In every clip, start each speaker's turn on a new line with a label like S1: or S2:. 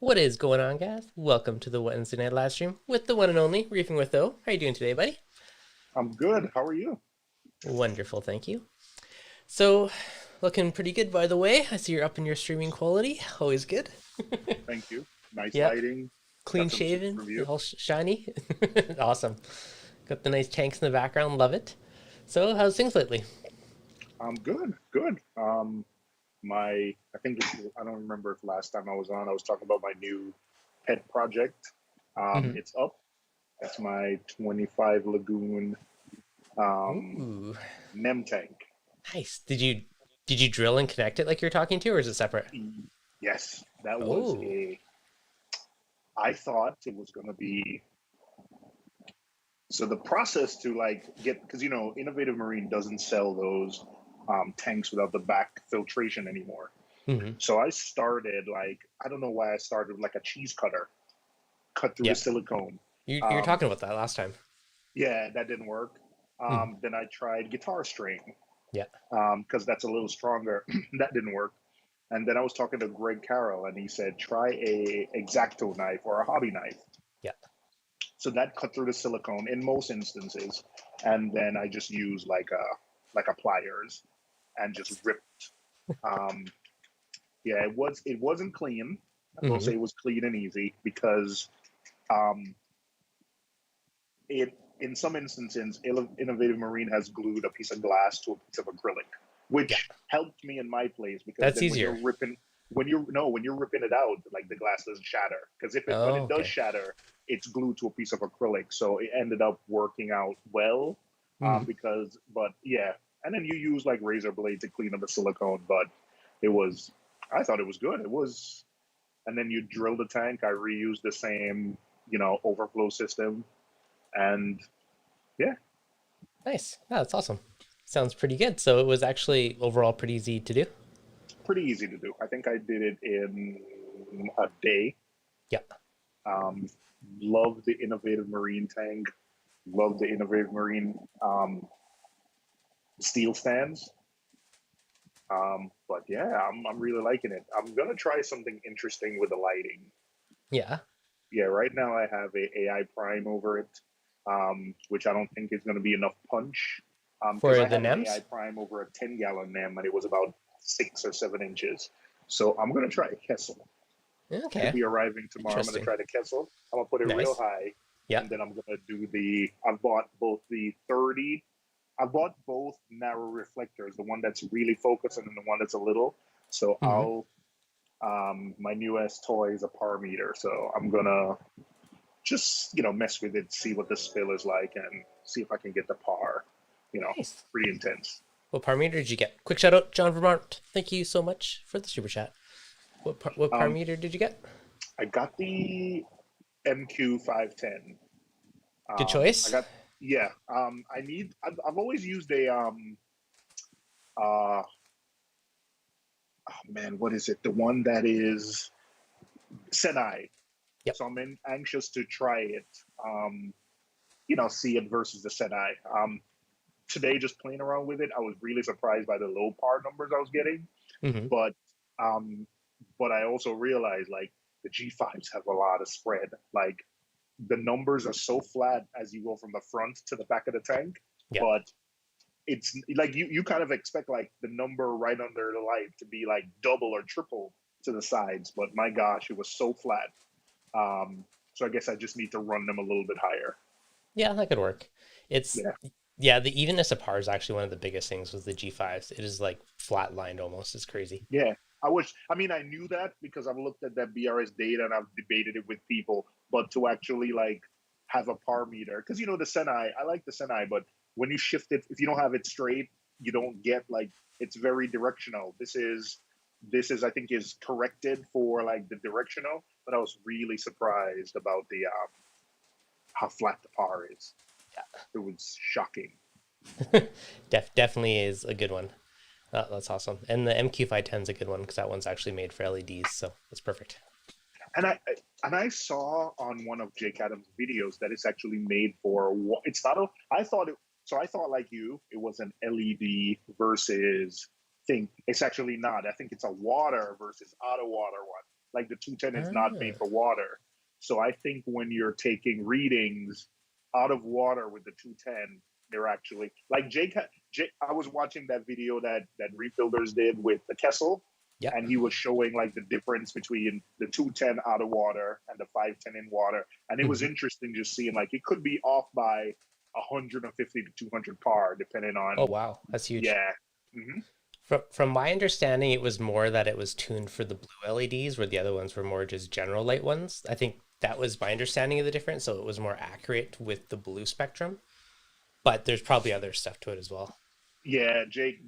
S1: What is going on, guys? Welcome to the Wednesday night live stream with the one and only Reefing with O. How you doing today, buddy?
S2: I'm good. How are you?
S1: Wonderful, thank you. So, looking pretty good, by the way. I see you're up in your streaming quality. Always good.
S2: Thank you. Nice
S1: Yep,
S2: lighting.
S1: clean
S2: Got some super
S1: shaven,
S2: review.
S1: all shiny. Awesome. Got the nice tanks in the background. Love it. So, how's things lately?
S2: I'm good. Good. I think I don't remember if last time I was on, I was talking about my new pet project.
S1: Hmm.
S2: It's up. That's my 25 lagoon um,
S1: Ooh,
S2: NEM tank.
S1: nice. Did you drill and connect it like you're talking to, or is it separate?
S2: Yes, that was
S1: Oh.
S2: a. I thought it was going to be. So the process to like get, because Innovative Marine doesn't sell those tanks without the back filtration anymore.
S1: Hmm.
S2: So I started like, I don't know why I started with like a cheese cutter, cut through the
S1: Yeah,
S2: silicone.
S1: you were
S2: Um,
S1: talking about that last time.
S2: yeah, that didn't work.
S1: Hmm.
S2: Then I tried guitar string
S1: Yeah.
S2: because that's a little stronger. That didn't work. And then I was talking to Greg Carroll, and he said try a X-Acto knife or a hobby knife.
S1: Yeah.
S2: So that cut through the silicone in most instances, and then I just used like a pliers and just
S1: Nice.
S2: ripped. Um, yeah, it wasn't clean. I will
S1: Hmm.
S2: say it was clean and easy because um, it in some instances Innovative Marine has glued a piece of glass to a piece of acrylic,
S1: Yeah,
S2: which helped me in my place because
S1: that's
S2: then when you're
S1: easier.
S2: ripping when you're no when you're ripping it out, like the glass doesn't shatter, because if it when
S1: Oh,
S2: it does
S1: okay.
S2: shatter, it's glued to a piece of acrylic, so it ended up working out well.
S1: Hmm.
S2: Because but yeah, and then you use like razor blade to clean up the silicone, but it was I thought it was good. It was, and then you drill the tank. I reused the same overflow system, and yeah,
S1: Nice. Yeah, that's awesome. Sounds pretty good. So it was actually overall pretty easy to do.
S2: pretty easy to do. I think I did it in a day.
S1: Yeah.
S2: Um, love the Innovative Marine tank. Love the Innovative Marine steel stands. But yeah, I'm really liking it. I'm gonna try something interesting with the lighting.
S1: Yeah.
S2: Yeah, right now I have a AI Prime over it, which I don't think is going to be enough punch. Because
S1: For
S2: I
S1: the
S2: had an AI
S1: NEMs?
S2: Prime over a 10-gallon NEM and it was about 6 or 7 inches. So I'm going to try a Kessel. Should
S1: Okay.
S2: be arriving tomorrow. I'm going to
S1: Interesting.
S2: try the Kessel. I'm going to put it real
S1: Nice.
S2: high,
S1: Yeah.
S2: and then I'm going to do the. I've bought both the 30. I bought both narrow reflectors, the one that's really focused and then the one that's a little. So
S1: Hmm.
S2: my newest toy is a par meter. So I'm gonna just mess with it, see what the spill is like, and see if I can get the par. You know,
S1: Nice.
S2: pretty intense.
S1: What parameter did you get? Quick shout out, John Vermont. Thank you so much for the super chat. What
S2: Um,
S1: parameter did you get?
S2: I got the MQ510.
S1: Good
S2: I
S1: choice.
S2: got yeah. I've always used a uh oh man, what is it? The one that is Senai.
S1: Yep.
S2: So anxious to try it. See it versus the Senai. Today, just playing around with it, I was really surprised by the low par numbers I was getting.
S1: Hmm.
S2: But um, but I also realized like the G5s have a lot of spread. Like the numbers are so flat as you go from the front to the back of the tank,
S1: Yeah.
S2: but it's like you kind of expect like the number right under the light to be like double or triple to the sides. But my gosh, it was so flat. So I guess I just need to run them a little bit higher.
S1: Yeah, that could work. It's
S2: Yeah.
S1: yeah, the evenness of par is actually one of the biggest things with the G5s. It is like flatlined almost. It's crazy.
S2: Yeah, I wish. I mean, I knew that because I've looked at that BRS data and I've debated it with people. But to actually like have a par meter, because the Senai, I like the Senai, but when you shift it, if you don't have it straight, you don't get like it's very directional. This is I think is corrected for like the directional, but I was really surprised about the how flat the par is. It was shocking.
S1: Yeah. Definitely is a good one. That's awesome. And the MQ510 is a good one because that one's actually made for LEDs, so that's perfect.
S2: And I saw on one of Jake Adams' videos that it's actually made for. It's not a. I thought it. So I thought like you, it was an LED versus thing. It's actually not. I think it's a water versus auto water one. Like the 210 is not made
S1: Ah,
S2: for water. So I think when you're taking readings out of water with the 210, they're actually like Jake. I was watching that video that Reef Builders did with the Kessel,
S1: yeah.
S2: and he was showing like the difference between the 210 out of water and the 510 in water, and it was
S1: Mhm.
S2: interesting just seeing like it could be off by 150 to 200 par depending
S1: Oh
S2: on
S1: wow, that's huge.
S2: yeah. Hmm.
S1: From my understanding, it was more that it was tuned for the blue LEDs, where the other ones were more just general light ones. I think that was my understanding of the difference, so it was more accurate with the blue spectrum. But there's probably other stuff to it as well.
S2: Yeah, Jake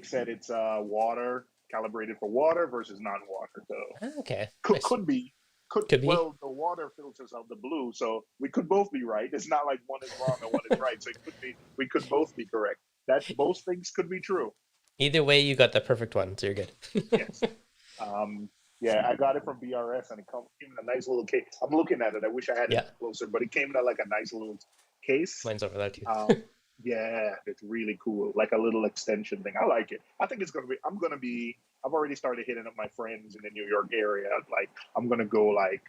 S2: said it's water calibrated for water versus non-water. So
S1: Ah, okay, nice.
S2: could be could
S1: Could be.
S2: well the water filters out the blue, so we could both be right. It's not like one is wrong and one is right. So it could be we could both be correct. That both things could be true.
S1: Either way, you got the perfect one, so you're good.
S2: Yes. Um, yeah, I got it from BRS and it came in a nice little case. I'm looking at it. I wish I had it
S1: Yeah,
S2: closer, but it came in like a nice little case.
S1: mine's over there too.
S2: Um, yeah, it's really cool. Like a little extension thing. I like it. I think it's gonna be. I've already started hitting up my friends in the New York area. Like I'm gonna go like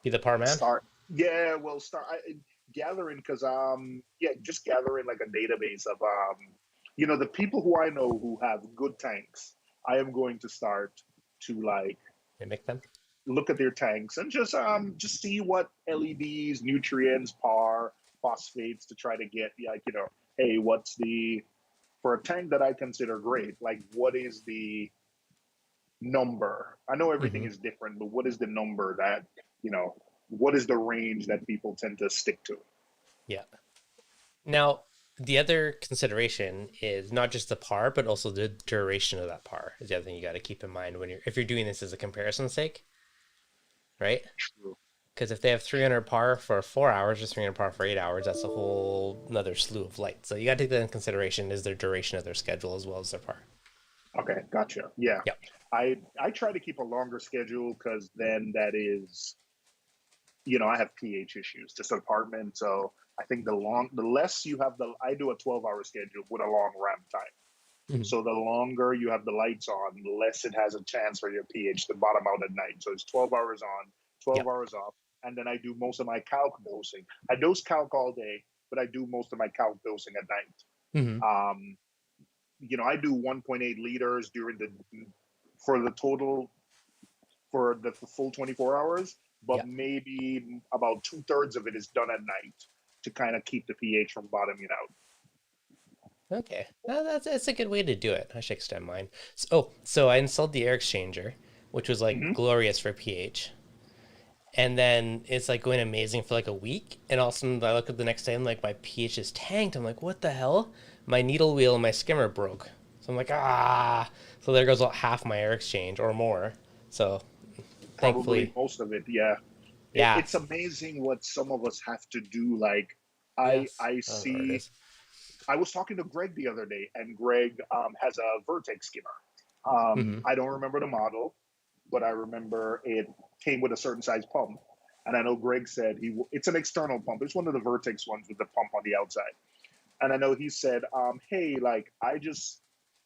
S1: Be the par man.
S2: start. Yeah, well, gathering because yeah, just gathering like a database of the people who I know who have good tanks. I am going to start to like
S1: Mimic them.
S2: look at their tanks and just see what LEDs, nutrients, par, phosphates to try to get like hey, what's the for a tank that I consider great, like what is the number? I know everything
S1: Hmm.
S2: is different, but what is the number that what is the range that people tend to stick to?
S1: Yeah. Now, the other consideration is not just the par, but also the duration of that par is the other thing you got to keep in mind when you're if you're doing this as a comparison sake, right?
S2: True.
S1: Because if they have 300 par for 4 hours or 300 par for 8 hours, that's a whole another slew of light. So you got to take that in consideration is their duration of their schedule as well as their par.
S2: Okay, gotcha. Yeah,
S1: Yep.
S2: I try to keep a longer schedule because then that is I have pH issues, just apartment. So I think the less you have I do a 12-hour schedule with a long ramp time.
S1: Mhm.
S2: So the longer you have the lights on, the less it has a chance for your pH to bottom out at night. So it's 12 hours on, 12
S1: Yep.
S2: hours off. And then I do most of my calc dosing. I dose calc all day, but I do most of my calc dosing at night.
S1: Hmm.
S2: Um, I do 1.8 liters for the total for the full 24 hours, but
S1: Yep.
S2: maybe about two-thirds of it is done at night to kind of keep the pH from bottoming out.
S1: Okay. That's a good way to do it. I should extend mine. So I installed the air exchanger, which was like
S2: Mm-hmm.
S1: glorious for pH. And then it's like going amazing for like a week. And all of a sudden I look at the next day and like my pH is tanked. I'm like, what the hell? My needle wheel and my skimmer broke. So I'm like, ah. So there goes about half my air exchange or more. So
S2: Probably
S1: thankfully,
S2: most of it, yeah.
S1: yeah.
S2: It's amazing what some of us have to do. Like
S1: Yes.
S2: I
S1: I don't know where it
S2: see.
S1: is.
S2: I was talking to Greg the other day, and Greg has a Vertex skimmer.
S1: Mm-hmm.
S2: I don't remember the model, but I remember it came with a certain size pump. And I know Greg said it's an external pump. It's one of the Vertex ones with the pump on the outside. And I know he said, hey, like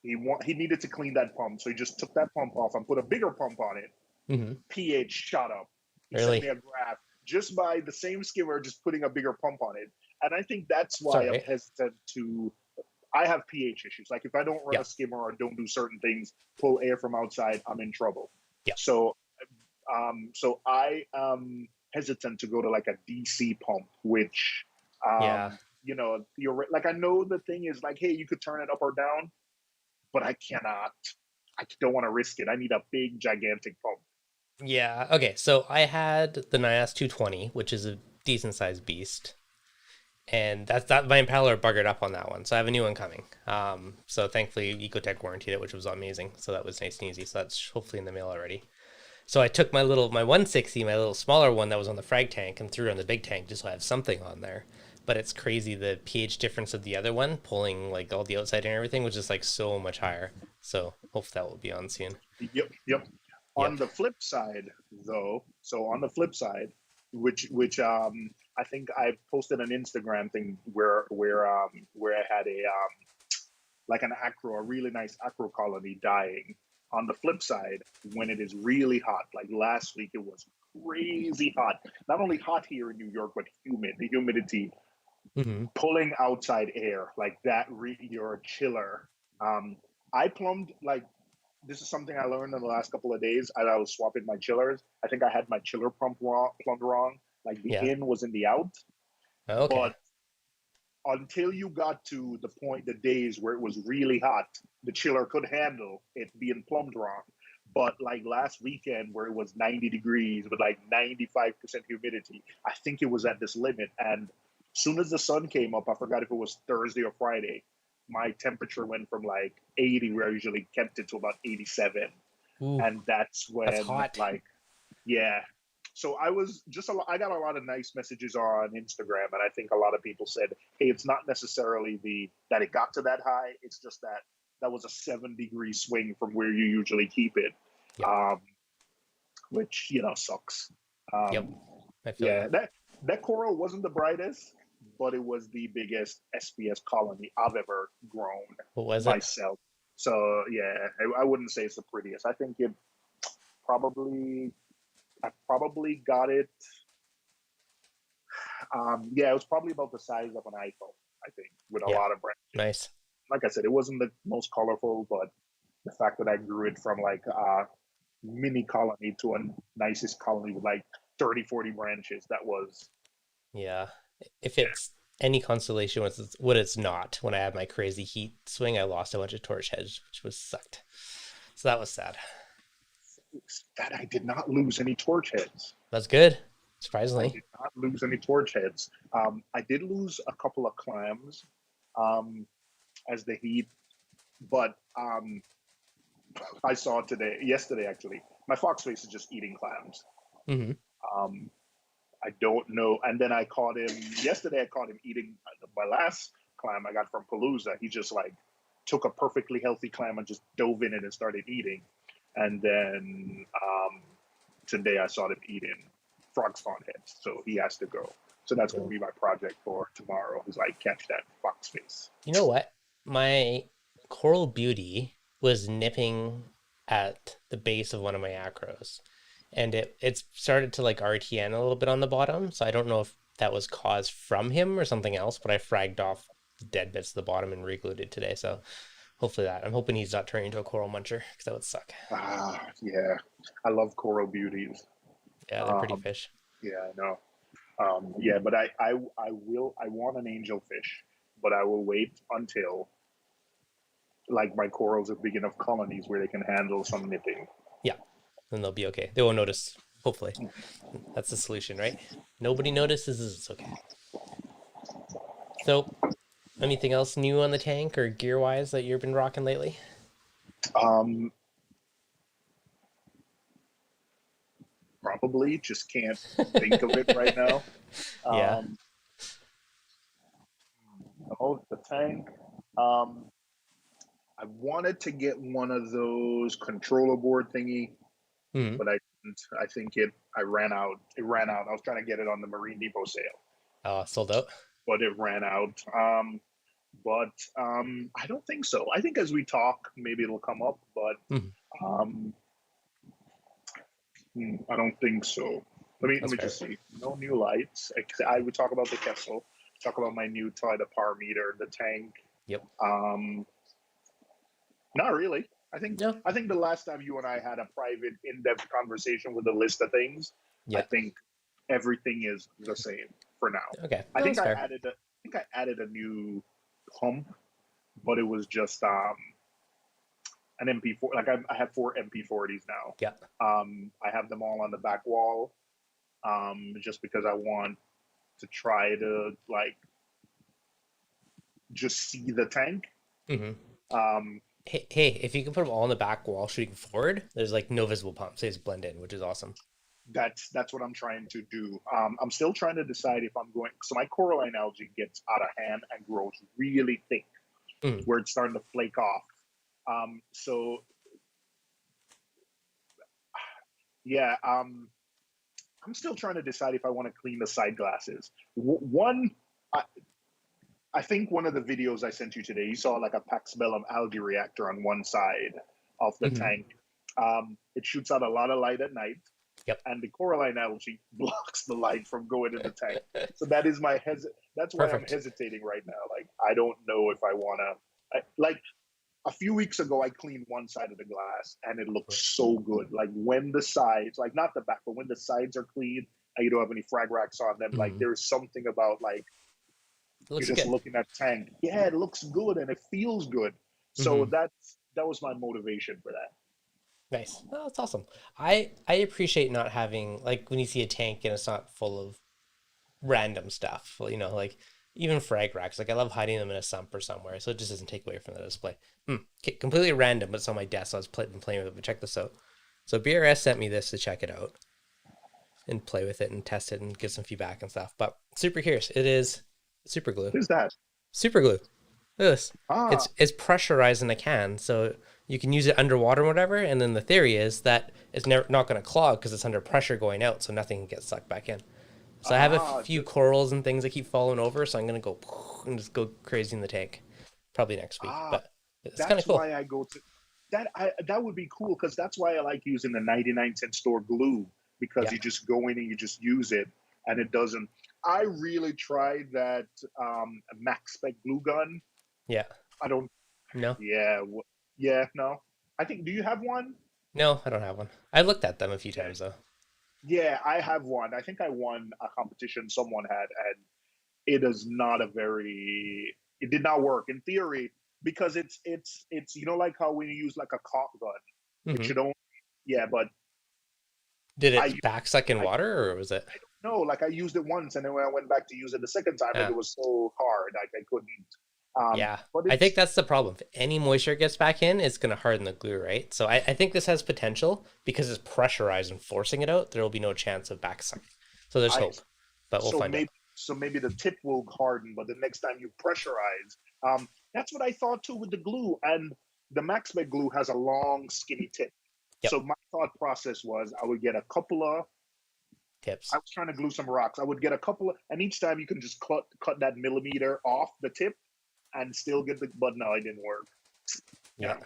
S2: he needed to clean that pump, so he just took that pump off and put a bigger pump on it.
S1: Mm-hmm.
S2: pH shot up. He sent me
S1: Really?
S2: a graph just by the same skimmer, just putting a bigger pump on it. And I think that's
S1: It's all
S2: why I'm
S1: right.
S2: hesitant to. I have pH issues. Like if I don't run
S1: Yeah.
S2: a skimmer or don't do certain things, pull air from outside, I'm in trouble.
S1: Yeah.
S2: So, so I am hesitant to go to like a DC pump, which,
S1: Yeah.
S2: you're like I know the thing is like, hey, you could turn it up or down, but I cannot. I don't want to risk it. I need a big, gigantic pump.
S1: Yeah. Okay. So I had the NIAS 220, which is a decent sized beast. And that's that my impaler buggered up on that one. So I have a new one coming. So thankfully Ecotech warranted it, which was amazing. So that was nice and easy. So that's hopefully in the mail already. So I took my 160, my little smaller one that was on the frag tank, and threw it on the big tank just so I have something on there. But it's crazy the pH difference of the other one, pulling like all the outside and everything, was just like so much higher. So hopefully that will be on soon.
S2: Yep, yep. On
S1: Yep.
S2: the flip side, though, so on the flip side, which I think I posted an Instagram thing where I had a like an acro, a really nice acro colony dying, on the flip side, when it is really hot, like last week, it was crazy hot. Not only hot here in New York, but humid. The humidity
S1: Hmm.
S2: pulling outside air like that. Your chiller. I plumbed like this is something I learned in the last couple of days. I was swapping my chillers. I think I had my chiller plumbed wrong. Like the
S1: Yeah.
S2: in was in the out,
S1: Okay.
S2: but until you got to the point, the days where it was really hot, the chiller could handle it being plumbed wrong. But like last weekend, where it was 90 degrees with like 95% humidity, I think it was at this limit. And as soon as the sun came up, I forgot if it was Thursday or Friday, my temperature went from like 80, where I usually kept it, to about 87.
S1: Ooh,
S2: And that's
S1: that's
S2: when,
S1: hot.
S2: like, yeah. So I was just I got a lot of nice messages on Instagram, and I think a lot of people said, "Hey, it's not necessarily the that it got to that high. It's just that that was a 7-degree swing from where you usually keep it,
S1: Yep.
S2: um, which sucks."
S1: Yep.
S2: Um,
S1: I feel you.
S2: yeah, that coral wasn't the brightest, but it was the biggest SPS colony I've ever grown
S1: What was it?
S2: myself. So yeah, I wouldn't say it's the prettiest. I think it probably I probably got it. Yeah, it was probably about the size of an iPhone, I think, with a
S1: Yeah.
S2: lot of branches.
S1: Nice.
S2: Like I said, it wasn't the most colorful, but the fact that I grew it from like a mini colony to a nicest colony with like 30, 40 branches, that was,
S1: Yeah. If
S2: yeah.
S1: it's any consolation, what it's not. When I had my crazy heat swing, I lost a bunch of torch heads, which was sucked. So that was sad.
S2: That I did not lose any torch heads.
S1: That's good.
S2: I
S1: Surprisingly.
S2: did not lose any torch heads. I did lose a couple of clams um, as the heat, but I saw yesterday actually. My fox face is just eating clams.
S1: Hmm.
S2: Um, I don't know. And then I caught him yesterday. I caught him eating my last clam I got from Palooza. He just like took a perfectly healthy clam and just dove in it and started eating. And then today I saw him eating frog spawn heads. So he has to go. So that's going to
S1: Oh.
S2: be my project for tomorrow. Is like catch that fox face.
S1: You know what? My coral beauty was nipping at the base of one of my acros, and it started to like RTN a little bit on the bottom. So I don't know if that was caused from him or something else, but I fragged off the dead bits of the bottom and reglued it today. So hopefully that. I'm hoping he's not turning into a coral muncher because that would suck.
S2: Yeah. I love coral beauties.
S1: Yeah, they're pretty
S2: Um,
S1: fish.
S2: yeah, I know. Yeah, but I want an angelfish, but I will wait until like my corals are big enough colonies where they can handle some nipping.
S1: Yeah, then they'll be okay. They won't notice. Hopefully, that's the solution, right? Nobody notices. It's okay. So, anything else new on the tank or gear wise that you've been rocking lately?
S2: Um, Probably just can't think of it right now.
S1: Yeah.
S2: Um, oh, the tank. Um, I wanted to get one of those controller board thingy,
S1: Hmm.
S2: but I didn't. I think I ran out. It ran out. I was trying to get it on the Marine Depot sale,
S1: Sold out.
S2: but it ran out. But I don't think so. I think as we talk, maybe it'll come up, but
S1: Hmm.
S2: um, I don't think so. Let
S1: That's
S2: me
S1: fair.
S2: just see. No new lights. I would talk about the Kessel. Talk about my new toy, the par meter, the tank.
S1: Yep.
S2: Um, Not really.
S1: No.
S2: I think the last time you and I had a private, in-depth conversation with a list of things, I
S1: Yeah.
S2: think everything is the same for now.
S1: Okay.
S2: I
S1: No,
S2: think
S1: that's
S2: I
S1: fair.
S2: added a I think I added a new pump, but it was just an MP4. Like I have 4 MP40s now.
S1: Yeah.
S2: I have them all on the back wall, just because I want to try to like just see the tank.
S1: Hmm.
S2: Um,
S1: Hey, if you can put them all on the back wall shooting forward, there's like no visible pumps. They just blend in, which is awesome.
S2: that's what I'm trying to do. I'm still trying to decide if I'm going. So my coralline algae gets out of hand and grows really thick,
S1: Hmm.
S2: where it's starting to flake off. So yeah, I'm still trying to decide if I want to clean the side glasses. One, I, I think one of the videos I sent you today, you saw like a Paxbellum algae reactor on one side of the
S1: Hmm.
S2: tank. It shoots out a lot of light at night,
S1: Yep.
S2: and the coralline algae blocks the light from going in the tank. So that is that's why I'm
S1: Perfect.
S2: hesitating right now. Like I don't know if I wanna like a few weeks ago I cleaned one side of the glass and it looks so good. Like when the sides, like not the back, but when the sides are clean and you don't have any frag racks on them, like
S1: Mm-hmm.
S2: there's something about like
S1: It
S2: you're
S1: looks
S2: just
S1: good.
S2: looking at tank. Yeah, it looks good and it feels good. So
S1: Mm-hmm.
S2: that was my motivation for that.
S1: Nice. Oh, that's awesome. I appreciate not having like when you see a tank and it's not full of random stuff. Well, like even frag racks. Like I love hiding them in a sump or somewhere, so it just doesn't take away from the display. Completely random, but it's on my desk, so I was been playing with it. But check this out. So BRS sent me this to check it out and play with it and test it and give some feedback and stuff. But super curious. It is super glue.
S2: Who's that?
S1: Super glue. Look at this.
S2: Ah,
S1: It's pressurized in a can, so you can use it underwater or whatever. And then the theory is that it's never not going to clog because it's under pressure going out, so nothing can get sucked back in. So I have a
S2: ah,
S1: few corals and things that keep falling over, so I'm gonna go and just go crazy in the tank, probably next week.
S2: ah.
S1: But it's kind of
S2: That's
S1: cool.
S2: why I go to that. That would be cool because that's why I like using the 99-cent store glue because
S1: Yeah,
S2: you just go in and you just use it and it doesn't. I really tried that Max Spec glue gun.
S1: yeah.
S2: I don't.
S1: No,
S2: Yeah, yeah. No, I think. Do you have one?
S1: no, I don't have one. I looked at them a few
S2: Yeah,
S1: times though.
S2: yeah. I have one. I think I won a competition someone had, and it is not a very. It did not work in theory because it's like how when you use like a caulk gun, it
S1: Hmm.
S2: should only yeah, but
S1: Did
S2: I
S1: it back suck in
S2: I
S1: water or was it?
S2: I don't know. Like I used it once, and then when I went back to use it the second time, like
S1: Yeah,
S2: it was so hard, like I couldn't.
S1: yeah.
S2: But
S1: I think
S2: it's
S1: that's the problem. If any moisture gets back in, it's gonna harden the glue, right? So I think this has potential because it's pressurized and forcing it out. There will be no chance of back sucking. So there's
S2: I
S1: hope, but we'll
S2: so
S1: find out.
S2: maybe the tip will harden, but the next time you pressurize, that's what I thought too with the glue. And the MaxMed glue has a long, skinny tip.
S1: Yep.
S2: So my thought process was I would get a couple of. I
S1: Tips.
S2: was trying to glue some rocks. I would get a couple of, and each time you can just cut that millimeter off the tip and still get the. But no, it didn't work.
S1: Yeah.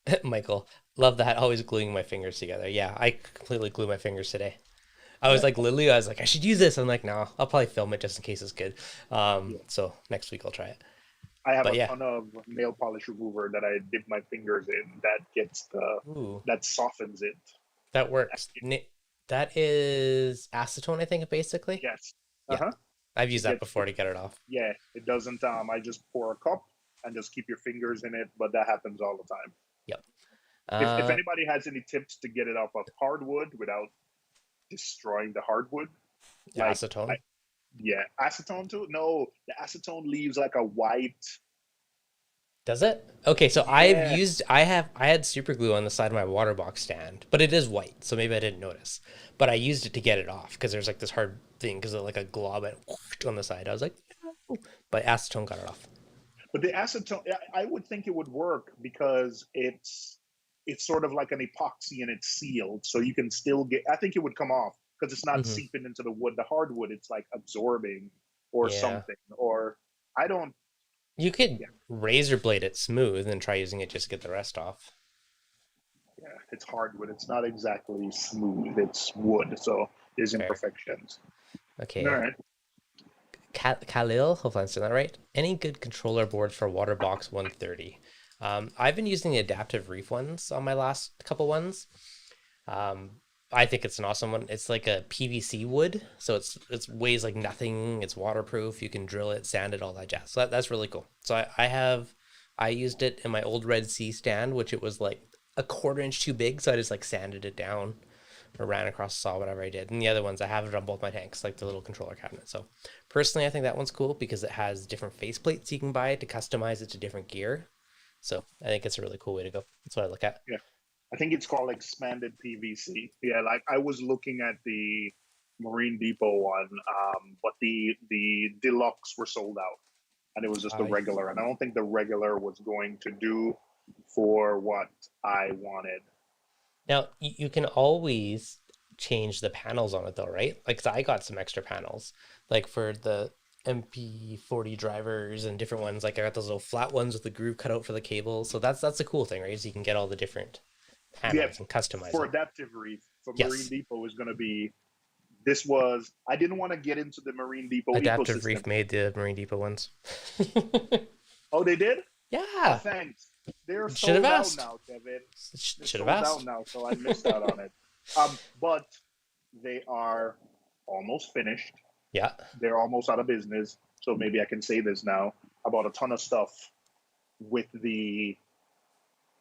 S2: Yeah,
S1: Michael, love that. Always gluing my fingers together. Yeah, I completely glue my fingers today. I was
S2: yeah,
S1: like, Lily, I was like, I should use this. I'm like, no, I'll probably film it just in case it's good.
S2: yeah.
S1: So next week I'll try it.
S2: I have
S1: But
S2: a
S1: yeah,
S2: ton of nail polish remover that I dip my fingers in. That gets the
S1: ooh,
S2: that softens it.
S1: that works. That is acetone, I think, basically.
S2: Yes. Uh
S1: Yeah,
S2: huh.
S1: I've used
S2: It
S1: that
S2: gets
S1: before to get it off.
S2: yeah. It doesn't. I just pour a cup and just keep your fingers in it, but that happens all the time.
S1: Yep.
S2: If
S1: Uh,
S2: anybody has any tips to get it off of hardwood without destroying the hardwood, like I,
S1: Acetone.
S2: yeah, acetone too. No, the acetone leaves like a white.
S1: Does it? Okay, so
S2: Yeah,
S1: I had super glue on the side of my water box stand, but it is white, so maybe I didn't notice. But I used it to get it off because there's like this hard thing because of like a glob on the side. I was like, "No." But acetone got it off.
S2: but the acetone, I would think it would work because it's sort of like an epoxy and it's sealed, so you can still get. I think it would come off because it's not
S1: Hmm.
S2: seeping into the wood. The hardwood, it's like absorbing or
S1: Yeah,
S2: something. Or I don't.
S1: you could
S2: Yeah,
S1: razor blade it smooth and try using it just to get the rest off.
S2: yeah, it's hardwood. It's not exactly smooth. It's wood, so there's
S1: Fair.
S2: imperfections. All
S1: Okay.
S2: right.
S1: Khalil, hopefully I'm saying that right. Any good controller boards for Waterbox 130? I've been using the adaptive reef ones on my last couple ones. Um, I think it's an awesome one. It's like a PVC wood, so it's weighs like nothing. It's waterproof. You can drill it, sand it, all that jazz. So that's really cool. So I used it in my old Red Sea stand, which it was like a quarter inch too big. So I just like sanded it down or ran across the saw, whatever I did. And the other ones I have it on both my tanks, like the little controller cabinet. So personally, I think that one's cool because it has different faceplates you can buy to customize it to different gear. So I think it's a really cool way to go. That's what I look at.
S2: Yeah, I think it's called expanded PVC. Yeah, like I was looking at the Marine Depot one, but the deluxe were sold out, and it was just the
S1: Uh,
S2: regular. And I don't think the regular was going to do for what I wanted.
S1: Now you can always change the panels on it though, right? Like 'cause I got some extra panels, like for the MP40 drivers and different ones. Like I got those little flat ones with the groove cut out for the cable. So that's the cool thing, right? Is you can get all the different
S2: Yeah,
S1: panels and customize
S2: for
S1: them.
S2: Adaptive Reef, for Marine
S1: Yes.
S2: Depot is going to be. This was. I didn't want to get into the Marine Depot
S1: Adaptive
S2: ecosystem.
S1: Reef made the Marine Depot ones.
S2: Oh, they did? Oh,
S1: Yeah.
S2: thanks. They're
S1: Should have
S2: sold out
S1: asked.
S2: now, Devin. They're
S1: Should have
S2: sold out
S1: asked.
S2: now, so I missed out on it. But they are almost finished.
S1: Yeah.
S2: They're almost out of business. So maybe I can say this now. I bought a ton of stuff with the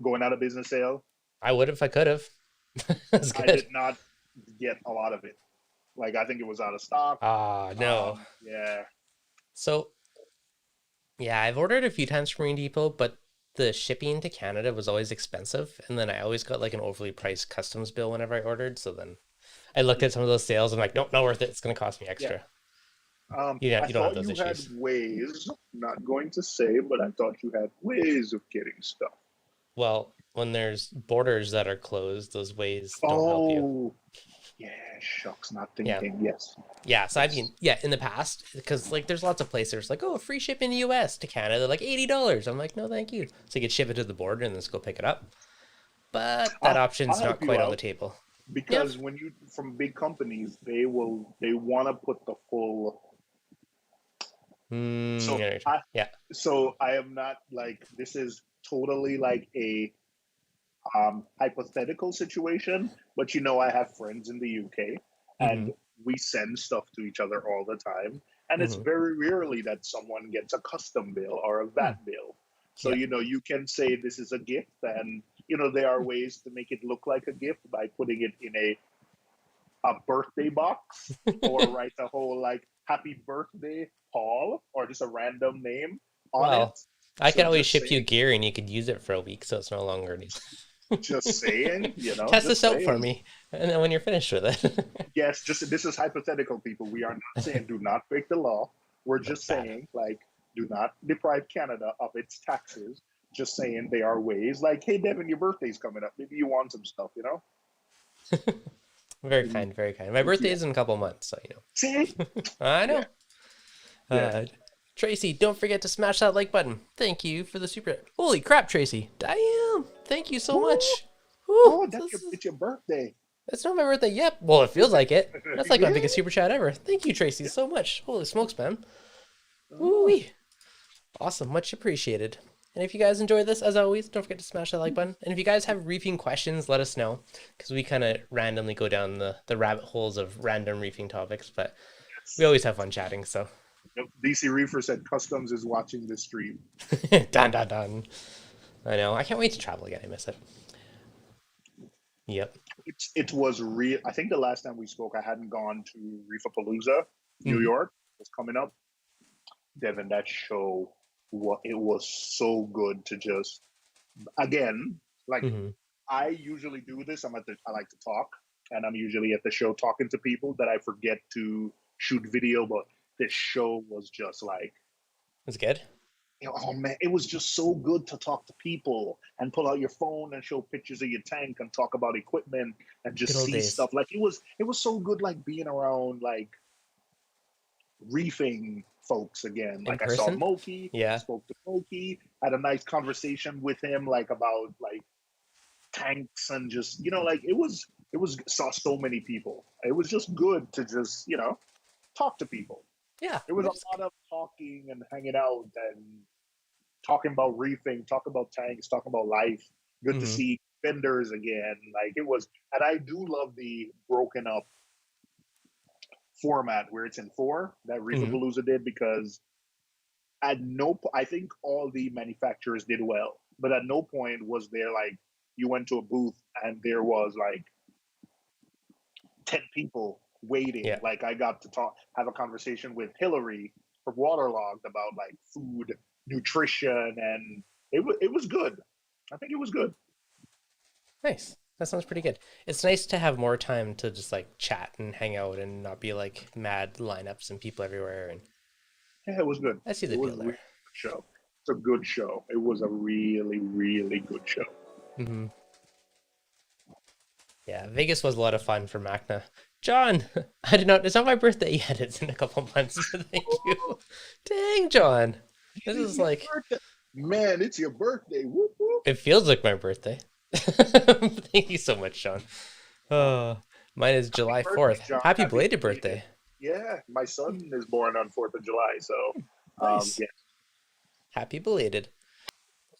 S2: going out of business sale.
S1: I would if I could have. That's good.
S2: I did not get a lot of it. Like I think it was out of stock.
S1: Ah, no.
S2: Yeah.
S1: So, yeah, I've ordered a few times from Marine Depot, but the shipping to Canada was always expensive, and then I always got like an overly priced customs bill whenever I ordered. So then I looked at some of those sales. I'm like, nope, not worth it. It's going to cost me extra.
S2: Yeah.
S1: You don't have those
S2: you
S1: issues.
S2: had ways, not going to say, but I thought you had ways of getting stuff.
S1: Well, when there's borders that are closed, those ways don't help you.
S2: Oh, yeah, shucks, not thinking. Yes.
S1: Yeah, so I mean, yeah, in the past, because like there's lots of places like, oh, free ship in the US to Canada, like $80. I'm like, no, thank you. So you could ship it to the border and then just go pick it up. But that option's
S2: I'll
S1: not
S2: help you
S1: quite on
S2: out.
S1: the table.
S2: Because when you from big companies, they want to put the full. So I am not like this is totally like a hypothetical situation, but I have friends in the UK and we send stuff to each other all the time, and it's very rarely that someone gets a custom bill or a VAT bill. So you can say this is a gift, and there are ways to make it look like a gift by putting it in a birthday box or write a whole like happy birthday Paul or just a random name on it.
S1: I could always ship you gear and you could use it for a week, so it's no longer needs.
S2: Just saying,
S1: Test this out for me, and then when you're finished with it.
S2: Yes, this is hypothetical, people. We are not saying do not break the law. We're just saying like do not deprive Canada of its taxes. Just saying there are ways like, hey Devin, your birthday's coming up. Maybe you want some stuff,
S1: Very kind, very kind. My birthday is in a couple months, so
S2: See?
S1: I know. Yeah. Tracy, don't forget to smash that like button. Thank you for the super. Holy crap, Tracy! Damn! Thank you so much.
S2: Oh, it's your birthday.
S1: It's not my birthday yet. Well, it feels like it. That's like my biggest super chat ever. Thank you, Tracy, so much. Holy smokes, man. Woo-wee. Awesome, much appreciated. And if you guys enjoy this, as always, don't forget to smash that like button. And if you guys have reefing questions, let us know, because we kind of randomly go down the rabbit holes of random reefing topics, but we always have fun chatting, so.
S2: Yep. DC Reefer said Customs is watching this stream.
S1: Dun, dun, dun. I know. I can't wait to travel again. I miss it. Yep.
S2: It was real. I think the last time we spoke, I hadn't gone to Reefapalooza, New York. It was coming up. Devin, that show, it was so good to just, again, like I usually do this. I like to talk, and I'm usually at the show talking to people that I forget to shoot video, but this show was just like,
S1: it's good.
S2: Oh man, it was just so good to talk to people and pull out your phone and show pictures of your tank and talk about equipment and just see stuff. Like it was so good, like being around like reefing folks again. Like I saw Moki, spoke to Moki, had a nice conversation with him, like about like tanks and just like it was saw so many people. It was just good to just talk to people.
S1: Yeah,
S2: it was a lot of talking and hanging out and talking about reefing, talking about tanks, talking about life. Good to see vendors again. Like it was, and I do love the broken up format where it's in 4 that Reefapalooza did, because I think all the manufacturers did well, but at no point was there like you went to a booth and there was like 10 people waiting. Like I got to have a conversation with Hillary from Waterlogged about like food, nutrition, and it was good. I think it was good.
S1: Nice. That sounds pretty good. It's nice to have more time to just like chat and hang out and not be like mad lineups and people everywhere. And
S2: yeah, it was good.
S1: I see the deal there.
S2: Show. It's a good show. It was a really, really good show.
S1: Yeah, Vegas was a lot of fun for Macna. John, I did not. It's not my birthday yet. It's in a couple months. Thank you. Dang, John. This
S2: It is
S1: is
S2: your
S1: like,
S2: birthday. Man, it's your birthday. Whoop, whoop.
S1: it feels like my birthday. Thank you so much, John. Oh, mine is
S2: Happy
S1: July
S2: birthday,
S1: 4th.
S2: John.
S1: Happy
S2: Happy
S1: belated
S2: belated.
S1: birthday.
S2: Yeah, my son is born on 4th of July. So,
S1: Nice.
S2: yeah.
S1: Happy belated.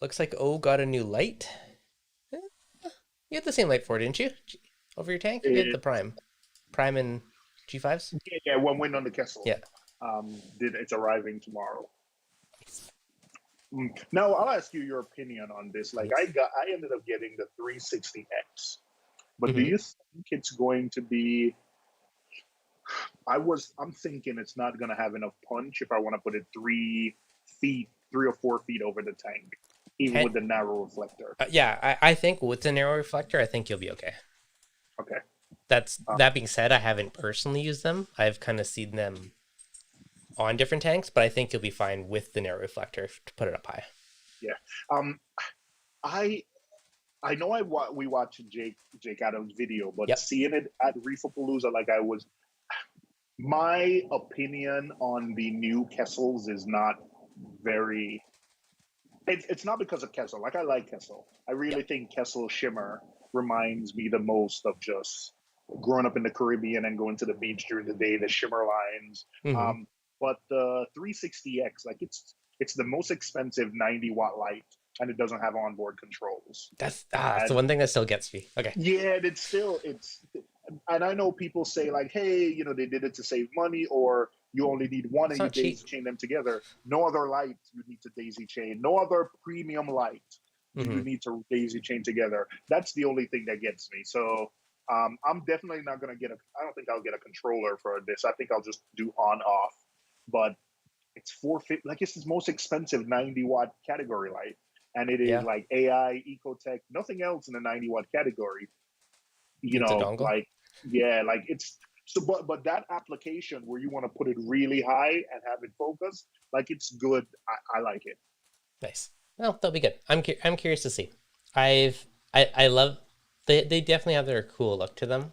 S1: Looks like O got a new light. Eh, You had the same light for, didn't you? Over your tank? You had the
S2: It,
S1: Prime. Prime and G5s?
S2: yeah, one win on the Kessel.
S1: Yeah.
S2: It's arriving tomorrow. Now I'll ask you your opinion on this. Like
S1: Yes.
S2: I ended up getting the 360X, but do
S1: Mm-hmm.
S2: you think it's going to be? I'm thinking it's not going to have enough punch if I want to put it 3 feet, 3 or 4 feet over the tank, even
S1: Can,
S2: with the narrow reflector.
S1: yeah, I think with the narrow reflector, I think you'll be okay.
S2: Okay. Uh,
S1: That being said, I haven't personally used them. I've kind of seen them on different tanks, but I think you'll be fine with the narrow reflector to put it up high.
S2: yeah. Um, I I know we watched Jake Adams' video, but
S1: Yep.
S2: seeing it at Reefapalooza, like I was, my opinion on the new Kessels is not very. It's not because of Kessel. Like I like Kessel. I really
S1: Yep.
S2: think Kessel Shimmer reminds me the most of just growing up in the Caribbean and going to the beach during the day. The shimmer lines,
S1: Mm-hmm.
S2: but the 360X, like it's the most expensive 90-watt light, and it doesn't have onboard controls.
S1: That's the
S2: And
S1: one thing that still gets me. Okay.
S2: yeah, and I know people say like, hey, they did it to save money, or you only need one
S1: It's
S2: and you
S1: not cheap.
S2: daisy chain them together. No other light you need to daisy chain. No other premium light do you
S1: Mm-hmm.
S2: need to daisy chain together. That's the only thing that gets me. So I'm definitely not gonna get a. I don't think I'll get a controller for this. I think I'll just do on off. But it's 450. Like it's the most expensive 90-watt category light, and it is
S1: Yeah.
S2: like AI, ecotech, nothing else in the 90-watt category.
S1: Needs a dongle.
S2: Like yeah, like it's so. But that application where you want to put it really high and have it focus, like it's good. I like it.
S1: Nice. Well, they'll be good. I'm curious to see. I love they definitely have their cool look to them.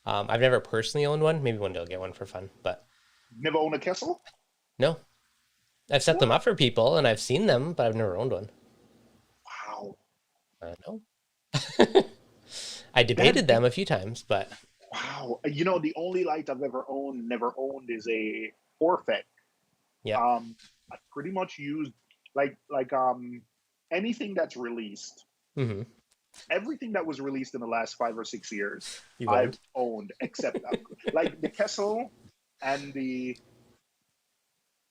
S1: I've never personally owned one. Maybe one day I'll get one for fun, but
S2: Never own a Kessel?
S1: no. I've set them
S2: What?
S1: up for people and I've seen them, but I've never owned one.
S2: Wow.
S1: I know. I
S2: That
S1: debated them a few times, but
S2: wow. The only light I've never owned is a Orphec.
S1: yeah.
S2: I pretty much used anything that's released.
S1: Mm-hmm.
S2: Everything that was released in the last 5 or 6 years,
S1: You've
S2: I've
S1: owned.
S2: owned except like the Kessel and the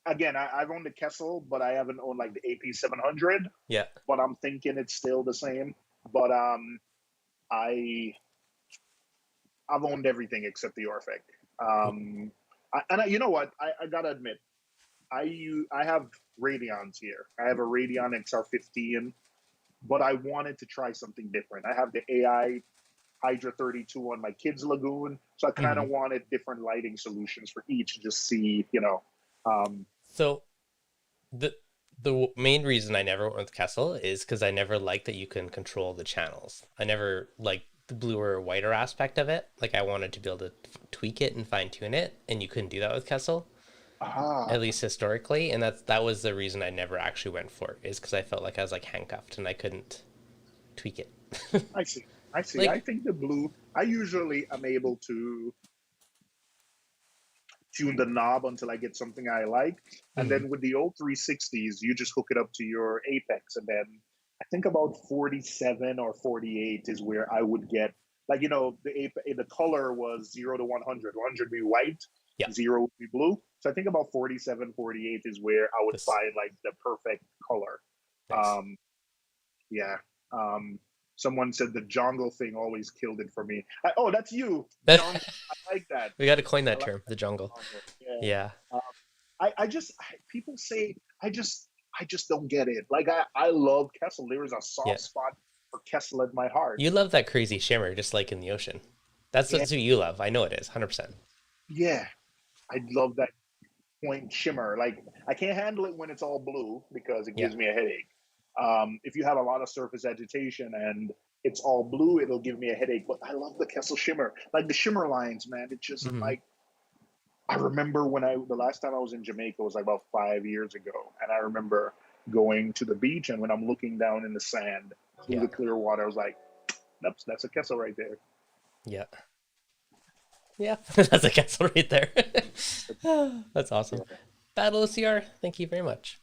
S2: again, I've owned the Kessel, but I haven't owned like the AP 700.
S1: Yeah.
S2: But I'm thinking it's still the same. But I I've owned everything except the Orphec. You know what? I gotta admit, I have Radions here. I have a Radion XR15, but I wanted to try something different. I have the AI Hydra 32 on my kids' lagoon, so I kind
S1: Mm-hmm.
S2: of wanted different lighting solutions for each. Just see, um,
S1: So the main reason I never went with Kessel is because I never liked that you can control the channels. I never liked the bluer or whiter aspect of it. Like I wanted to be able to tweak it and fine tune it, and you couldn't do that with Kessel,
S2: ah,
S1: at least historically. And that was the reason I never actually went for it, is because I felt like I was like handcuffed and I couldn't tweak it.
S2: I see. I see. I
S1: Like,
S2: think the blue. I usually am able to tune the knob until I get something I like. And
S1: mhm.
S2: then with the old 360s, you just hook it up to your Apex. And then I think about 47 or 48 is where I would get, like, the color was 0 to 100. 100 would be white,
S1: Yeah,
S2: 0 would be blue. So I think about 47, 48 is where I would
S1: this
S2: find like the perfect color.
S1: nice.
S2: Um, yeah. Um, Someone said the jungle thing always killed it for me. Oh, that's you, jungle. I like that.
S1: We got to coin
S2: I
S1: that
S2: like
S1: term, the jungle.
S2: jungle. Yeah.
S1: Yeah,
S2: Um, people say I just don't get it. Like I love Kessel. There is a
S1: yeah.
S2: soft spot for Kessel in my heart.
S1: You love that crazy shimmer, just like in the ocean.
S2: Yeah,
S1: That's what you love. I know it is, 100%.
S2: yeah. I love that point shimmer. Like I can't handle it when it's all blue because it
S1: Yeah.
S2: gives me a headache. If you have a lot of surface agitation and it's all blue, it'll give me a headache. But I love the Kessel shimmer, like the shimmer lines, man. It's just
S1: Hmm.
S2: like, I remember when the last time I was in Jamaica was like about 5 years ago, and I remember going to the beach, and when I'm looking down in the sand through
S1: Yeah.
S2: the clear water, I was like, that's a Kessel right there.
S1: Yeah. Yeah. That's a castle right there. That's awesome.
S2: Yeah.
S1: Battle OCR, thank you very much.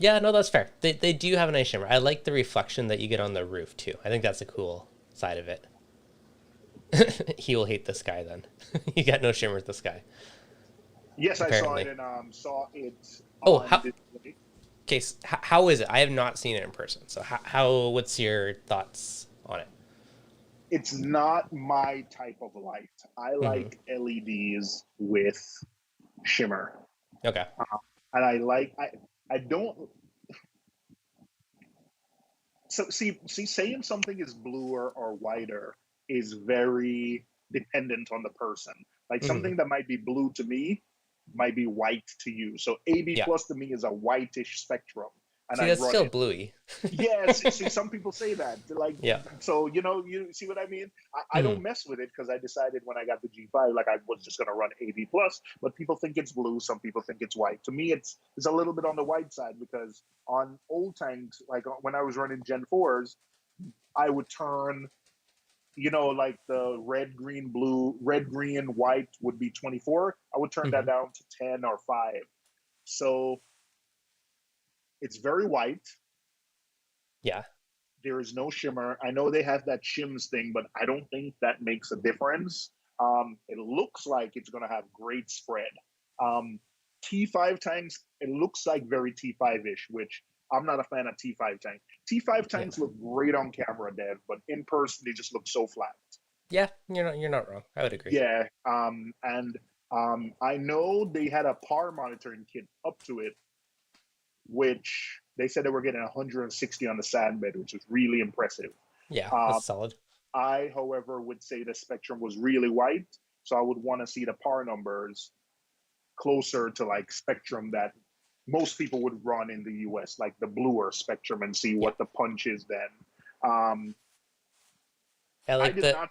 S1: Yeah, no, that's fair. They do have a nice shimmer. I like the reflection that you get on the roof too. I think that's a cool side of it. He will hate the sky then. You got no shimmer at the sky,
S2: Yes, I saw it
S1: apparently.
S2: and saw it
S1: Oh,
S2: on display.
S1: case, how is it? I have not seen it in person. So what's your thoughts on it?
S2: It's not my type of light. I
S1: Hmm.
S2: like LEDs with shimmer,
S1: Okay.
S2: and I don't. So see, saying something is bluer or whiter is very dependent on the person. Like
S1: Hmm.
S2: something that might be blue to me might be white to you. So AB
S1: Yeah.
S2: plus to me is a whitish spectrum, and
S1: See,
S2: I
S1: that's
S2: run
S1: still
S2: it.
S1: bluey.
S2: Yes, see, some people say that. They're like,
S1: Yeah.
S2: so you see what I mean? I
S1: Hmm.
S2: don't mess with it because I decided when I got the G5, like I was just gonna run AB plus. But people think it's blue. Some people think it's white. To me, it's a little bit on the white side because on old tanks, like when I was running Gen 4s, I would turn, like the red, green, blue, red, green, white would be 24. I would turn that
S1: Hmm.
S2: down to 10 or 5. So it's very white.
S1: Yeah.
S2: There is no shimmer. I know they have that shims thing, but I don't think that makes a difference. It looks like it's going to have great spread. Um, T5 tanks, it looks like very T5 ish, which I'm not a fan of T5 tanks. T5
S1: Yeah.
S2: tanks look great on camera, Dev, but in person, they just look so flat.
S1: Yeah. You're not wrong. I would agree.
S2: Yeah. And I know they had a par monitoring kit up to it, which they said they were getting 160 on the sand bed, which is really impressive.
S1: Yeah,
S2: Um,
S1: that's solid.
S2: I, however, would say the spectrum was really white, so I would want to see the par numbers closer to like spectrum that most people would run in the US, like the bluer spectrum, and see
S1: Yeah.
S2: what the punch is then. Um,
S1: I
S2: I
S1: like
S2: did
S1: the.
S2: not.